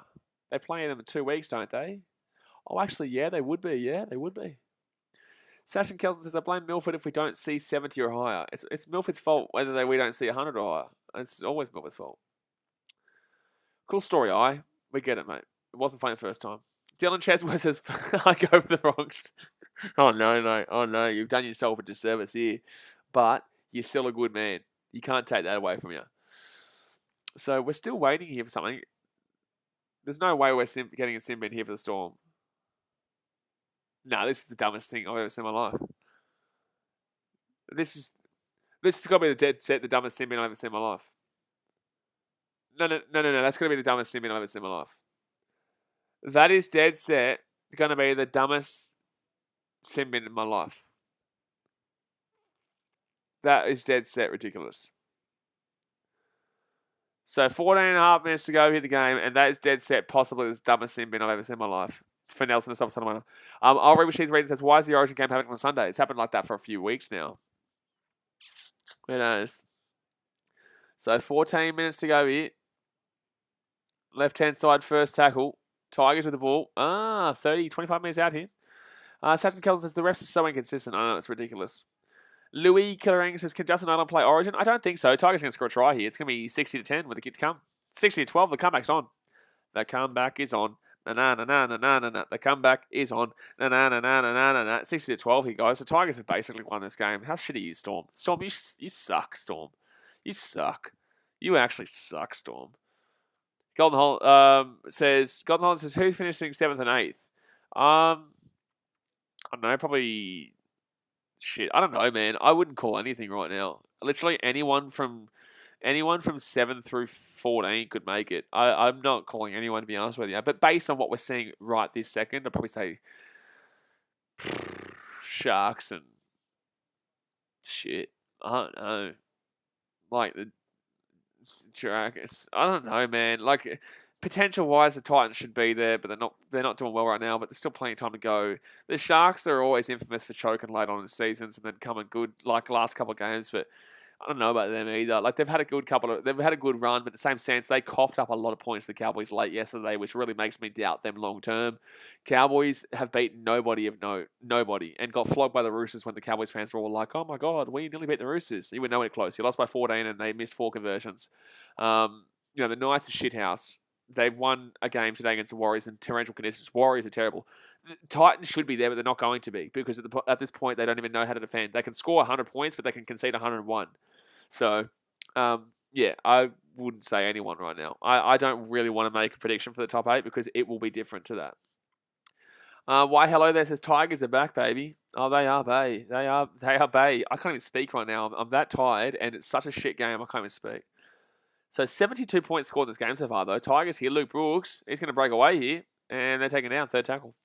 They play them in 2 weeks, don't they? Oh, actually, yeah, they would be. Yeah, they would be. Sash and Kelson says, I blame Milford if we don't see 70 or higher. It's Milford's fault whether we don't see 100 or higher. It's always Milford's fault. Cool story, we get it, mate. It wasn't funny the first time. Dylan Chesworth says, I go for the Bronx. Oh, no, mate. Oh, no. You've done yourself a disservice here. But you're still a good man. You can't take that away from you. So we're still waiting here for something. There's no way we're getting a sim bin here for the Storm. No, this is the dumbest thing I've ever seen in my life. This has got to be the dead set, the dumbest sim bin I've ever seen in my life. No. That's got to be the dumbest sim bin I've ever seen in my life. That is dead set going to be the dumbest sim bin in my life. That is dead set ridiculous. So 14.5 minutes to go here the game, and that is dead set possibly the dumbest sim bin I've ever seen in my life. For Nelson and stuff. I'll read what she's reading. Says, why is the Origin game happening on Sunday? It's happened like that for a few weeks now. Who knows? So 14 minutes to go here. Left-hand side, first tackle. Tigers with the ball. 25 minutes out here. Sachin Kelson says, the refs are so inconsistent. I know, it's ridiculous. Louis Killarang says, can Justin Island play Origin? I don't think so. Tigers are going to score a try here. It's going to be 60-10 with the kid to come. 60-12, the comeback's on. The comeback is on. The comeback is on. 60-12 here, guys. The Tigers have basically won this game. How shitty are you, Storm? Storm, you suck, Storm. You suck. You actually suck, Storm. Golden Hole says, who's finishing 7th and 8th? I don't know, probably shit. I don't know, man. I wouldn't call anything right now. Literally anyone from 7 through 14 could make it. I'm not calling anyone, to be honest with you. But based on what we're seeing right this second, I'd probably say Sharks and shit. I don't know. Like the Dragons. I don't know, man. Like potential-wise, the Titans should be there, but they're not doing well right now, but there's still plenty of time to go. The Sharks are always infamous for choking late on in seasons and then coming good like last couple of games, but I don't know about them either. Like they've had a good run, but in the same sense, they coughed up a lot of points to the Cowboys late yesterday, which really makes me doubt them long term. Cowboys have beaten nobody, and got flogged by the Roosters when the Cowboys fans were all like, "Oh my god, we nearly beat the Roosters." You were nowhere close. You lost by 14, and they missed 4 conversions. The Knights are shithouse. They've won a game today against the Warriors in torrential conditions. Warriors are terrible. The Titans should be there, but they're not going to be because at this point, they don't even know how to defend. They can score 100 points, but they can concede 101. So, I wouldn't say anyone right now. I don't really want to make a prediction for the top 8 because it will be different to that. Why hello there says Tigers are back, baby. Oh, they are, bae. They are, bae. I can't even speak right now. I'm that tired, and it's such a shit game. I can't even speak. So 72 points scored in this game so far, though. Tigers here. Luke Brooks, he's going to break away here, and they're taking down 3rd tackle.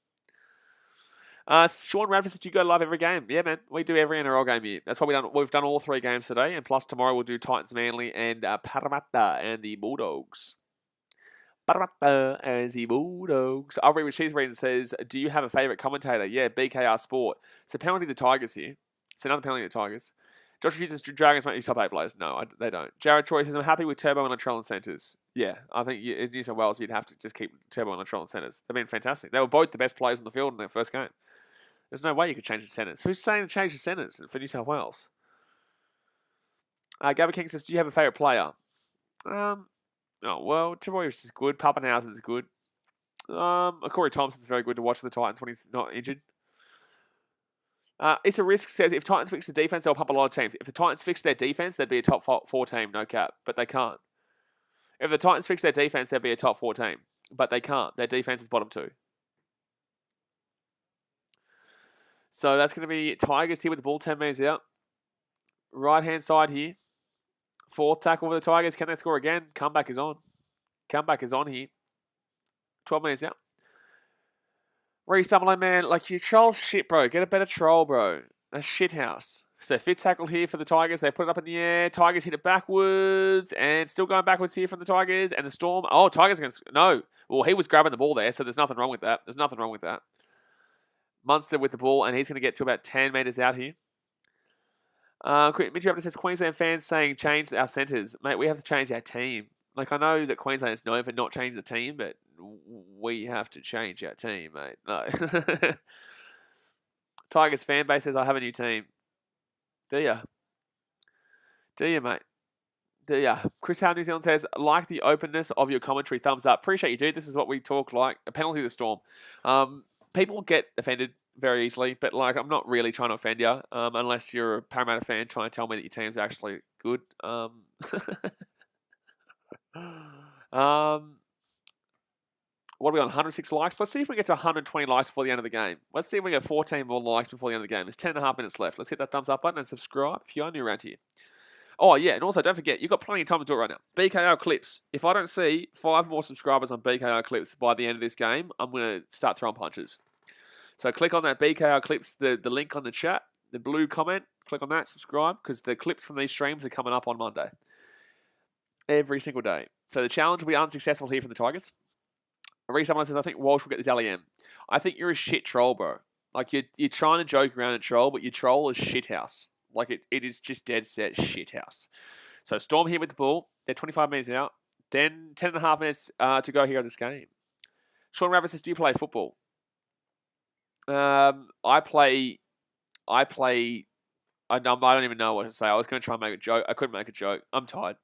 Sean Radford says, do you go live every game? Yeah, man. We do every NRL game here. That's what we've done all 3 games today, and plus tomorrow we'll do Titans Manly and Parramatta and the Bulldogs. Parramatta and the Bulldogs. I'll read what she's reading. Says, do you have a favourite commentator? Yeah, BKR Sport. It's a penalty to the Tigers here. It's another penalty to the Tigers. Josh says, Dragons make these top 8 players. No, they don't. Jared Troy says, I'm happy with Turbo and Latrell and centres. Yeah, I think as New South Wales, you'd have to just keep Turbo and Latrell and centres. They've been fantastic. They were both the best players on the field in their first game. There's no way you could change the centres. Who's saying to change the centres for New South Wales? Gabby King says, do you have a favourite player? Terroyus is good. Pappenhausen's good. Corey Thompson's very good to watch for the Titans when he's not injured. It's a risk. Says if Titans fix the defense, they'll pump a lot of teams. If the Titans fix their defense, they'd be a top 4 team, no cap. But they can't. If the Titans fix their defense, they'd be a top 4 team. But they can't. Their defense is bottom 2. So that's going to be Tigers here with the ball 10 minutes out. Right hand side here. 4th tackle for the Tigers. Can they score again? Comeback is on. Comeback is on here. 12 minutes out. Reese Summerlin, man, like you troll shit, bro. Get a better troll, bro. A shit house. So fit tackle here for the Tigers. They put it up in the air. Tigers hit it backwards and still going backwards here from the Tigers. And the Storm. Oh, Tigers against. No. Well, he was grabbing the ball there, so there's nothing wrong with that. There's nothing wrong with that. Munster with the ball, and he's going to get to about 10 metres out here. Mitchell says Queensland fans saying change our centres. Mate, we have to change our team. Like, I know that Queensland is known for not changing the team, but we have to change our team, mate. No. Tigers fan base says, I have a new team. Do ya? Do ya, mate? Do ya? Chris Howe New Zealand says, like the openness of your commentary. Thumbs up. Appreciate you, dude. This is what we talk like. A penalty to the Storm. People get offended very easily, but like I'm not really trying to offend you unless you're a Parramatta fan trying to tell me that your team's actually good. What are we on? 106 likes? Let's see if we get to 120 likes before the end of the game. Let's see if we get 14 more likes before the end of the game. There's 10.5 minutes left. Let's hit that thumbs up button and subscribe if you're new around here. Oh, yeah, and also don't forget, you've got plenty of time to do it right now. BKR Clips. If I don't see 5 more subscribers on BKR Clips by the end of this game, I'm going to start throwing punches. So click on that BKR Clips, the link on the chat, the blue comment. Click on that, subscribe, because the clips from these streams are coming up on Monday. Every single day. So the challenge will be unsuccessful here for the Tigers. Someone says, I think Walsh will get this LEM. I think you're a shit troll, bro. Like, you're trying to joke around and troll, but your troll is shithouse. Like, it is just dead set shithouse. So Storm here with the ball. They're 25 minutes out. Then 10.5 minutes to go here in this game. Sean Ravis says, do you play football? I don't even know what to say. I was going to try and make a joke. I couldn't make a joke. I'm tired.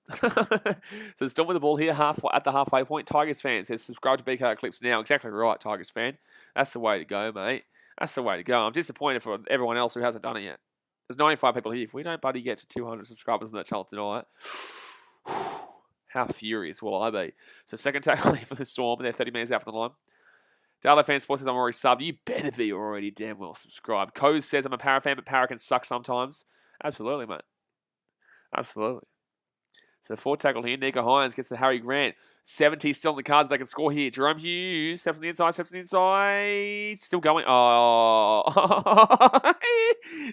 So Storm with the ball here at the halfway point. Tigers fan says, subscribe to BKR Clips now. Exactly right, Tigers fan. That's the way to go, mate. That's the way to go. I'm disappointed for everyone else who hasn't done it yet. There's 95 people here. If we don't, buddy, get to 200 subscribers on that channel tonight, how furious will I be? So second tackle here for the Storm. They're 30 minutes out from the line. Dalo Fan Sports says, I'm already subbed. You better be already damn well subscribed. Coase says, I'm a Para fan, but Para can suck sometimes. Absolutely, mate. Absolutely. So fourth tackle here. Nico Hines gets to Harry Grant. 70 still on the cards. They can score here. Jerome Hughes steps on the inside, Still going. Oh.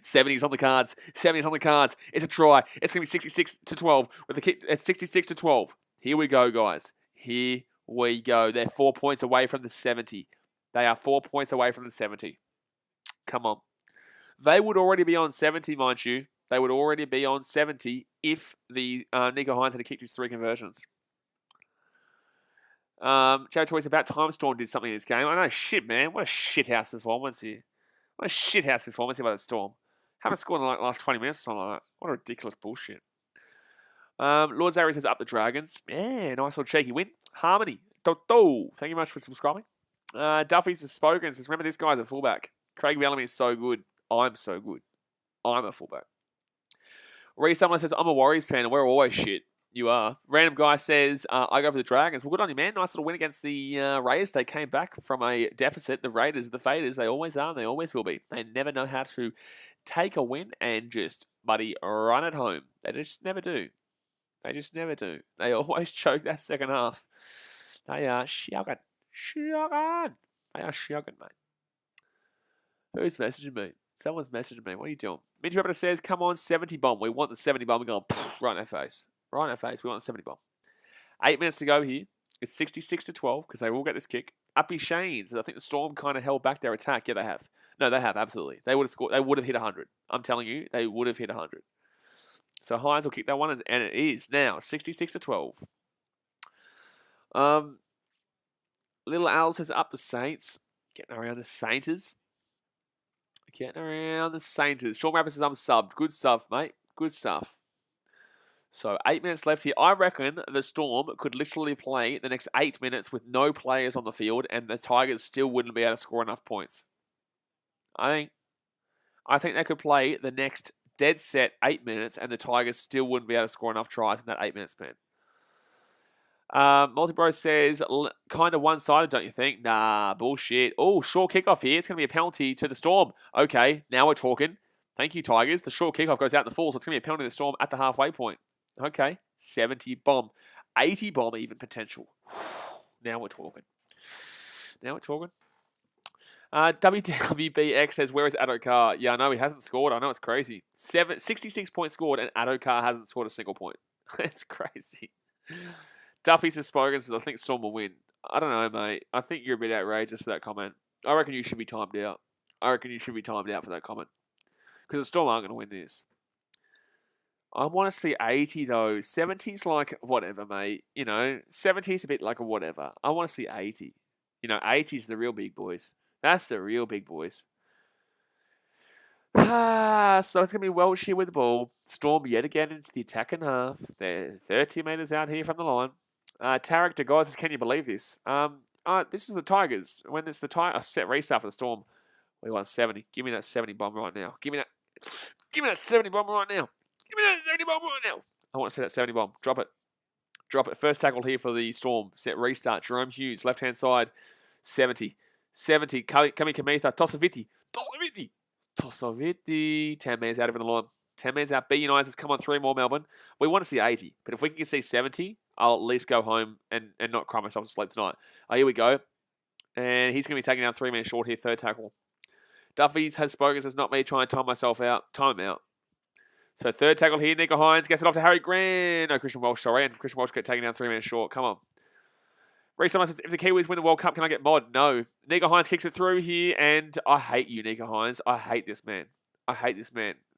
70's on the cards. 70's on the cards. It's a try. It's going to be 66-12 with the kick. It's 66-12. Here we go, guys. Here we go. They're 4 points away from the 70. They are 4 points away from the 70. Come on. They would already be on 70, mind you. They would already be on 70 if the Nico Hines had kicked his 3 conversions. Joe Choice, about time Storm did something in this game. I know, shit, man. What a shithouse performance here. What a shithouse performance here by the Storm. Haven't scored in the last 20 minutes or something like that. What a ridiculous bullshit. Lord Zary says, up the Dragons. Yeah, nice little cheeky win. Harmony. Thank you very much for subscribing. Duffy's has spoken. Says, remember, this guy's a fullback. Craig Bellamy is so good. I'm so good. I'm a fullback. Someone says, I'm a Warriors fan and we're always shit. You are. Random guy says, I go for the Dragons. Well, good on you, man. Nice little win against the Raiders. They came back from a deficit. The Raiders, the Faders, they always are and they always will be. They never know how to take a win and just, buddy, run it home. They just never do. They just never do. They always choke that second half. They are shocking. Shocking. They are shocking, mate. Who's messaging me? Someone's messaging me. What are you doing? Mitch Rabbit says, come on, 70 bomb. We want the 70 bomb. We're going right in our face. Right in our face. We want the 70 bomb. 8 minutes to go here. It's 66-12 because they will get this kick. Uppy Shanes. I think the Storm kind of held back their attack. Yeah, they have. No, they have, absolutely. They would have scored. They would have hit 100. I'm telling you, they would have hit 100. So Hines will kick that one, and it is now 66-12. Little Al says, up the Saints. Getting around the Sainters. Getting around the Sainters. Sean Rabbit says, I'm subbed. Good stuff, mate. Good stuff. So 8 minutes left here. I reckon the Storm could literally play the next 8 minutes with no players on the field and the Tigers still wouldn't be able to score enough points. I think they could play the next dead set 8 minutes and the Tigers still wouldn't be able to score enough tries in that 8 minute span. Multibro says, kind of one-sided, don't you think? Nah, bullshit. Oh, short kickoff here. It's going to be a penalty to the Storm. Okay, now we're talking. Thank you, Tigers. The short kickoff goes out in the full, so it's going to be a penalty to the Storm at the halfway point. Okay, 70 bomb. 80 bomb even potential. Now we're talking. Now we're talking. WWBX says, where is Adokar? Yeah, I know he hasn't scored. I know it's crazy. 66 points scored, and Adokar hasn't scored a single point. It's crazy. Duffy says, Spogan says, I think Storm will win. I don't know, mate. I think you're a bit outrageous for that comment. I reckon you should be timed out. For that comment. Because the Storm aren't going to win this. I want to see 80, though. 70's like, whatever, mate. 70's a bit like a whatever. I want to see 80. 80's the real big boys. That's the real big boys. So it's going to be Welsh here with the ball. Storm yet again into the attacking half. They're 30 metres out here from the line. Tarek to guys, can you believe this? This is the Tigers. When it's the Tigers, set restart for the Storm. We want 70. Give me that 70 bomb right now. Give me that 70 bomb right now. I want to see that 70 bomb. Drop it. First tackle here for the Storm. Set restart. Jerome Hughes, left-hand side. 70. Kami Kamitha. Tosaviti. 10 metres out of the line. 10 metres out. B United has come on 3 more, Melbourne. We want to see 80. But if we can see 70, I'll at least go home and not cry myself to sleep tonight. Here we go. And he's going to be taking down 3 men short here. Third tackle. Duffy's has spoken, says not me trying to time myself out. Time out. So third tackle here. Nico Hines gets it off to Harry Grant. No, Christian Walsh, sorry. And Christian Walsh got taken down 3 men short. Come on. Reece says, if the Kiwis win the World Cup, can I get mod? No. Nico Hines kicks it through here, and I hate you, Nico Hines. I hate this man.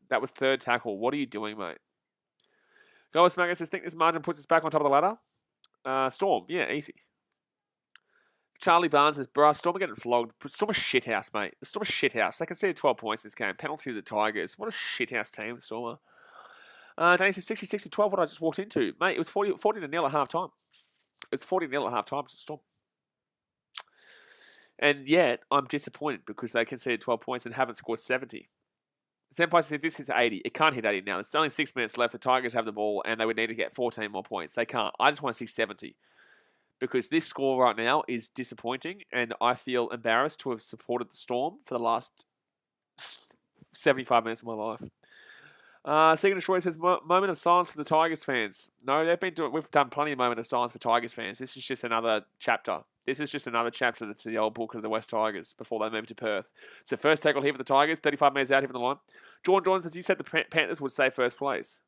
That was third tackle. What are you doing, mate? Goa Smacker says, think this margin puts us back on top of the ladder? Storm. Yeah, easy. Charlie Barnes says, bruh, Storm are getting flogged. Storm a shithouse, mate. Storm a shithouse. They conceded 12 points this game. Penalty to the Tigers. What a shithouse team, Storm are. Danny says, 60-12, what I just walked into. Mate, it was 40-0 at half time. It's 40-0 at half time to Storm. And yet, I'm disappointed because they conceded 12 points and haven't scored 70. Senpai says, if this is 80, it can't hit 80 now. It's only 6 minutes left. The Tigers have the ball and they would need to get 14 more points. They can't. I just want to see 70. Because this score right now is disappointing and I feel embarrassed to have supported the Storm for the last 75 minutes of my life. Second Destroyer says, moment of silence for the Tigers fans. No, we've done plenty of moment of silence for Tigers fans. This is just another chapter. This is just another chapter to the old book of the West Tigers before they moved to Perth. So first tackle here for the Tigers, 35 metres out here from the line. Jordan says, you said the Panthers would stay first place.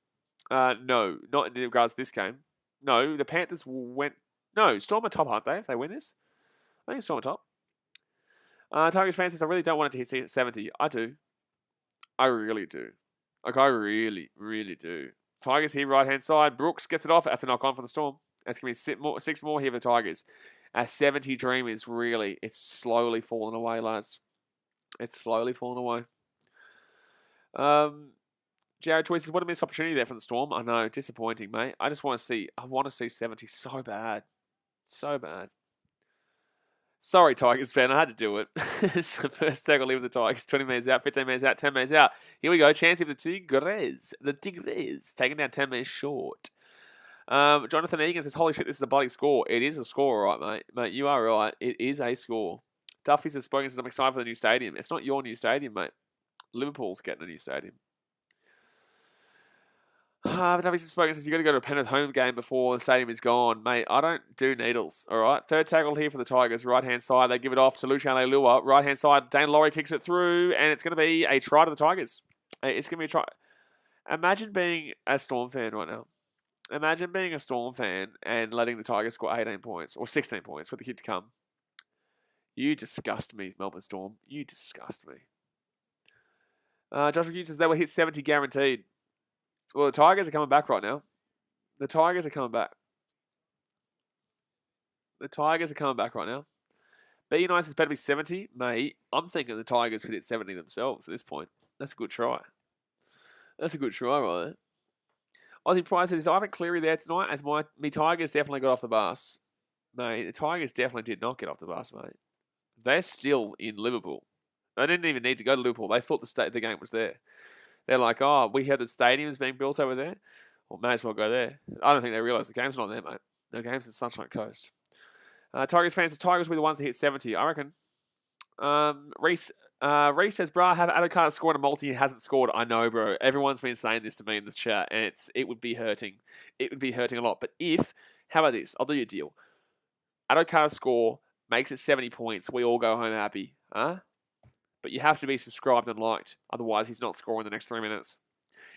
No, not in regards to this game. No, the Panthers went... No, Storm are top, aren't they, if they win this? I think Storm are top. Tigers fans says, I really don't want it to hit 70. I do. I really do. Like, I really, really do. Tigers here, right-hand side. Brooks gets it off. That's a knock-on for the Storm. That's going to be 6 more here for the Tigers. Our 70 dream is really, it's slowly falling away, lads. It's slowly falling away. Jared Toy says, what a missed opportunity there for the Storm. I know, disappointing, mate. I want to see 70 so bad. So bad. Sorry, Tigers fan, I had to do it. It's the first tackle leave with the Tigers. 20 metres out, 15 metres out, 10 metres out. Here we go. Chance of the Tigres. The Tigres taking down 10 metres short. Jonathan Egan says, holy shit, this is a bloody score. It is a score, all right, mate. Mate, you are right. It is a score. Duffy says, spoken says, I'm excited for the new stadium. It's not your new stadium, mate. Liverpool's getting a new stadium. Duffy says, spoken says, you got to go to a Penrith home game before the stadium is gone. Mate, I don't do needles, all right? Third tackle here for the Tigers, right-hand side. They give it off to Lucian Leilua. Right-hand side, Dane Laurie kicks it through, and it's going to be a try to the Tigers. It's going to be a try. Imagine being a Storm fan right now. Imagine being a Storm fan and letting the Tigers score 18 points or 16 points with the kid to come. You disgust me, Melbourne Storm. You disgust me. Joshua Hughes says they will hit 70 guaranteed. Well, the Tigers are coming back right now. The Tigers are coming back. Right now. B United says better be 70. Mate, I'm thinking the Tigers could hit 70 themselves at this point. That's a good try. Right there. Aussie Price says, Ivan Cleary there tonight as me Tigers definitely got off the bus. Mate, the Tigers definitely did not get off the bus, mate. They're still in Liverpool. They didn't even need to go to Liverpool. They thought the game was there. They're like, oh, we heard the stadium's being built over there. Well, may as well go there. I don't think they realise the game's not there, mate. The game's in Sunshine Coast. Tigers fans, the Tigers were the ones that hit 70, I reckon. Reese says, bruh, have Adokar scored a multi and hasn't scored? I know, bro. Everyone's been saying this to me in this chat, and it would be hurting. It would be hurting a lot. But how about this? I'll do you a deal. Adokar score makes it 70 points. We all go home happy. Huh? But you have to be subscribed and liked. Otherwise, he's not scoring the next 3 minutes.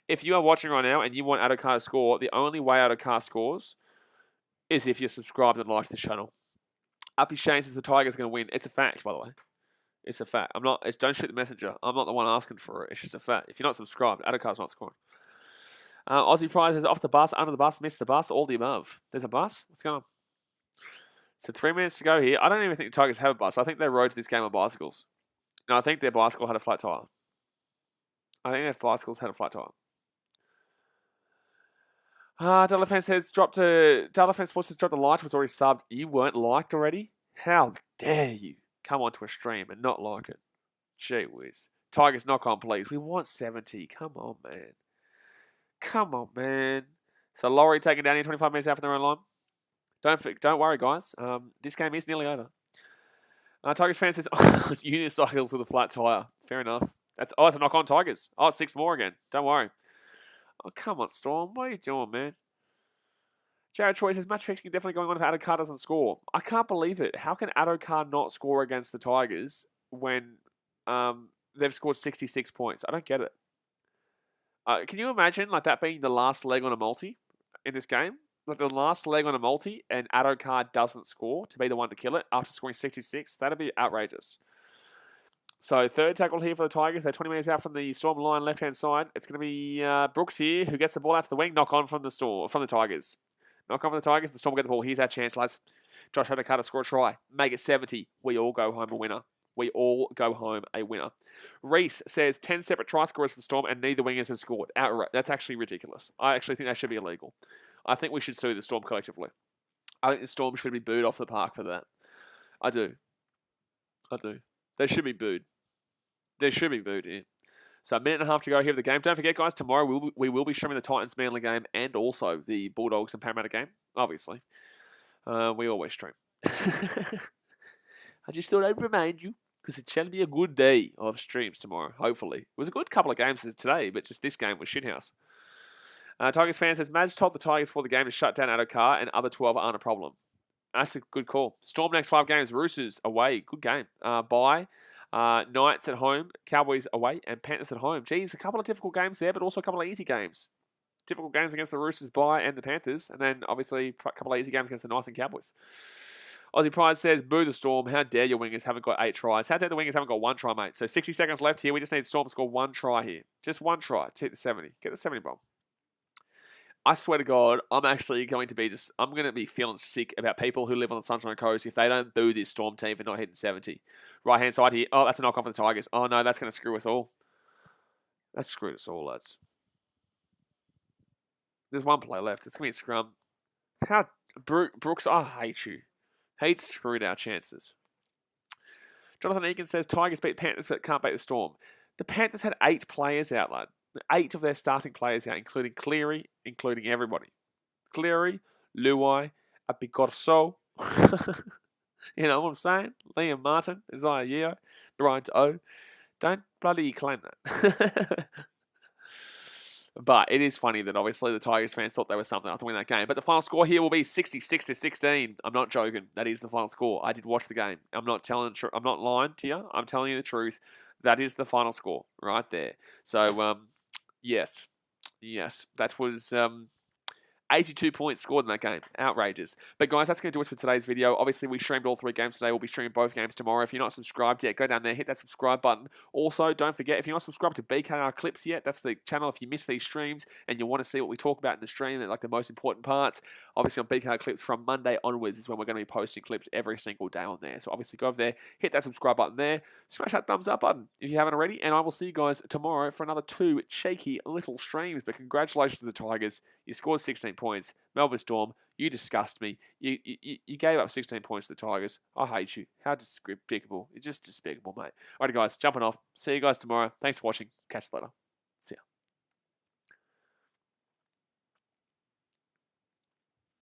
If you are watching right now and you want Adokar to score, the only way Adokar scores is if you're subscribed and liked the channel. Uppy Shane says the Tigers going to win. It's a fact, by the way. It's a fact. Don't shoot the messenger. I'm not the one asking for it. It's just a fact. If you're not subscribed, Adokar's not scoring. Aussie Pride says off the bus, under the bus, missed the bus, all the above. There's a bus? What's going on? So 3 minutes to go here. I don't even think the Tigers have a bus. I think they rode to this game on bicycles. No, I think their bicycle had a flat tire. I think their bicycles had a flat tire. Delafan says Delafan Sports says drop the like was already subbed. You weren't liked already? How dare you come onto a stream and not like it? Gee whiz. Tigers knock on, please. We want 70. Come on, man. Come on, man. So Laurie taking down here 25 minutes out from their own line. Don't worry, guys. This game is nearly over. Tigers fan says unicycles with a flat tire. Fair enough. It's a knock on Tigers. Oh, 6 more again. Don't worry. Oh, come on, Storm. What are you doing, man? Jared Troy says match fixing definitely going on if Adokar doesn't score. I can't believe it. How can Adokar not score against the Tigers when they've scored 66 points? I don't get it. Can you imagine like that being the last leg on a multi in this game? Like the last leg on a multi and Adokar doesn't score to be the one to kill it after scoring 66? That'd be outrageous. So third tackle here for the Tigers. They're 20 metres out from the Storm line, left-hand side. It's going to be Brooks here who gets the ball out to the wing. Knock on from the Tigers. Knock on from the Tigers. The Storm will get the ball. Here's our chance, lads. Josh Adokar to score a try. Make it 70. We all go home a winner. We all go home a winner. Reese says 10 separate try scorers for the Storm and neither wingers have scored. Outright. That's actually ridiculous. I actually think that should be illegal. I think we should sue the Storm collectively. I think the Storm should be booed off the park for that. I do. They should be booed. They should be booed here. So a minute and a half to go here of the game. Don't forget, guys, tomorrow we will be streaming the Titans-Manly game and also the Bulldogs and Parramatta game, obviously. We always stream. I just thought I'd remind you because it's going to be a good day of streams tomorrow, hopefully. It was a good couple of games today, but just this game was shithouse. Tigers fan says, Madge told the Tigers before the game to shut down Adokar and other 12 aren't a problem. That's a good call. Storm next 5 games. Roosters away. Good game. Bye. Knights at home, Cowboys away, and Panthers at home. Geez, a couple of difficult games there, but also a couple of easy games. Difficult games against the Roosters, bye, and the Panthers, and then obviously a couple of easy games against the Knights and Cowboys. Aussie Pride says, boo the Storm. How dare your wingers haven't got 8 tries? How dare the wingers haven't got 1 try, mate? So 60 seconds left here. We just need Storm to score 1 try here. Just 1 try to hit the 70. Get the 70 bomb. I swear to God, I'm actually going to be I'm going to be feeling sick about people who live on the Sunshine Coast if they don't boo this Storm team for not hitting 70. Right-hand side here. Oh, that's a knock-on for the Tigers. Oh, no, that's going to screw us all. That's screwed us all, lads. There's 1 play left. It's going to be a scrum. How... Brooks, I hate you. Hate screwed our chances. Jonathan Egan says, Tigers beat Panthers but can't beat the Storm. The Panthers had 8 players out, lad. 8 of their starting players out, including Cleary, including everybody. Cleary, Luai, Apicorso. You know what I'm saying? Liam Martin, Isaiah Yeo, Brian O. Don't bloody claim that. But it is funny that obviously the Tigers fans thought they were something after winning that game. But the final score here will be 66-16. I'm not joking. That is the final score. I did watch the game. I'm not lying to you. I'm telling you the truth. That is the final score right there. So, yes, that was 82 points scored in that game. Outrageous. But guys, that's going to do us for today's video. Obviously, we streamed all 3 games today. We'll be streaming both games tomorrow. If you're not subscribed yet, go down there, hit that subscribe button. Also, don't forget, if you're not subscribed to BKR Clips yet, that's the channel if you miss these streams and you want to see what we talk about in the stream, like the most important parts. Obviously, on BKR Clips from Monday onwards is when we're going to be posting clips every single day on there. So obviously, go over there, hit that subscribe button there, smash that thumbs up button if you haven't already, and I will see you guys tomorrow for another 2 cheeky little streams. But congratulations to the Tigers. You scored 16 points. Melbourne Storm, you disgust me. You gave up 16 points to the Tigers. I hate you. How despicable. It's just despicable, mate. Alrighty, guys, jumping off. See you guys tomorrow. Thanks for watching. Catch you later.